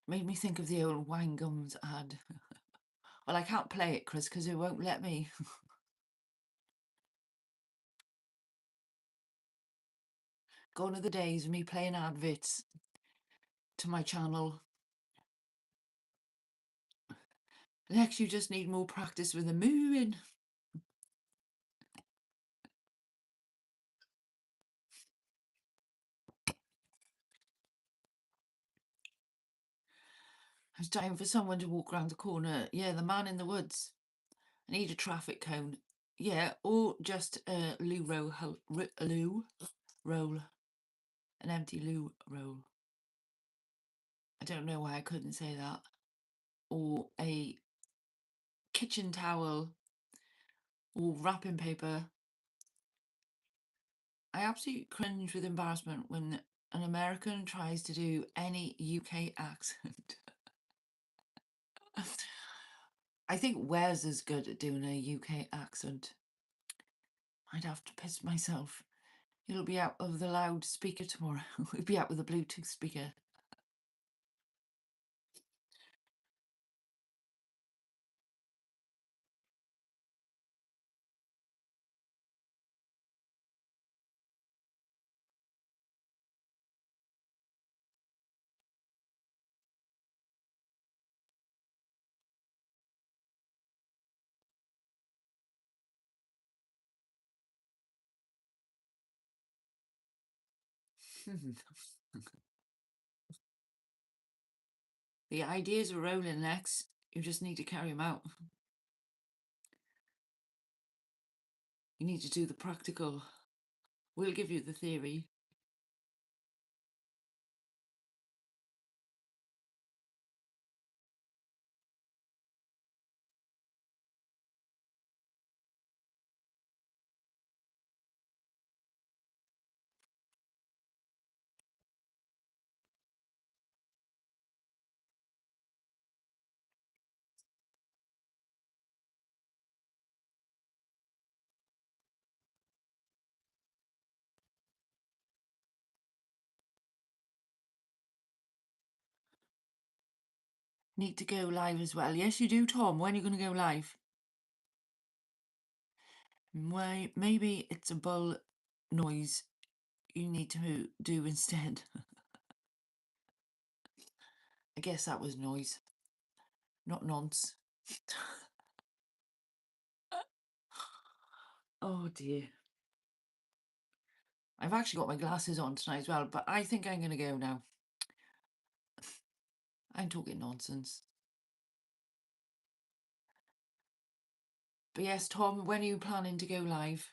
Made me think of the old wine gums ad. Well, I can't play it, Chris, because it won't let me. Gone are the days of me playing adverts to my channel. Lex, you just need more practice with the mooing. It's time for someone to walk round the corner. Yeah, the man in the woods. I need a traffic cone. Yeah, or just a loo roll. An empty loo roll. I don't know why I couldn't say that. Or a kitchen towel. Or wrapping paper. I absolutely cringe with embarrassment when an American tries to do any UK accent. I think Wes is good at doing a UK accent. I'd have to piss myself. It'll be out of the loudspeaker tomorrow. It'll be out with a Bluetooth speaker. The ideas are rolling, Lex. You just need to carry them out. You need to do the practical. We'll give you the theory. Need to go live as well. Yes, you do, Tom. When are you going to go live? Why, maybe it's a bull noise you need to do instead. I guess that was noise, not nonce. Oh dear. I've actually got my glasses on tonight as well, but I think I'm going to go now. I'm talking nonsense. But yes, Tom, when are you planning to go live?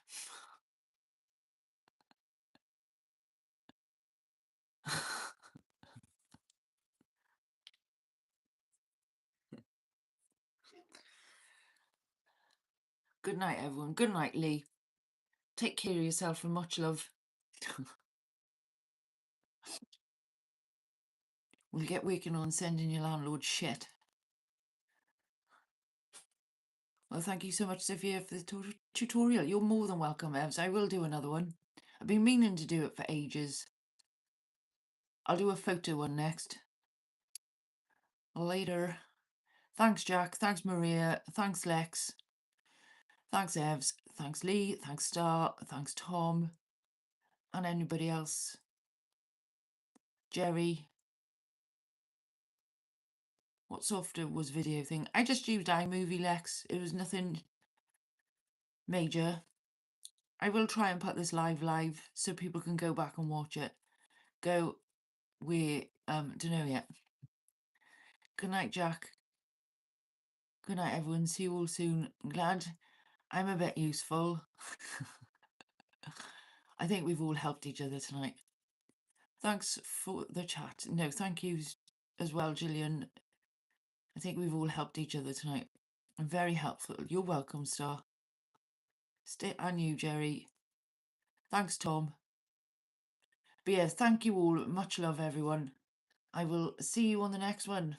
Good night, everyone. Good night, Lee. Take care of yourself and much love. We'll get working on sending your landlord shit. Well, thank you so much, Sophia, for the tutorial. You're more than welcome, Evs. I will do another one. I've been meaning to do it for ages. I'll do a photo one next. Later. Thanks, Jack. Thanks, Maria. Thanks, Lex. Thanks, Evs. Thanks, Lee. Thanks, Star. Thanks, Tom. And anybody else. Jerry. What software was video thing? I just used iMovie, Lex. It was nothing major. I will try and put this live so people can go back and watch it. Go where, don't know yet. Good night, Jack. Good night, everyone. See you all soon. I'm glad I'm a bit useful. I think we've all helped each other tonight. Thanks for the chat. No, thank you as well, Gillian. I think we've all helped each other tonight. I'm very helpful. You're welcome, Star. Stay and you, Jerry. Thanks, Tom. But yes, thank you all. Much love, everyone. I will see you on the next one.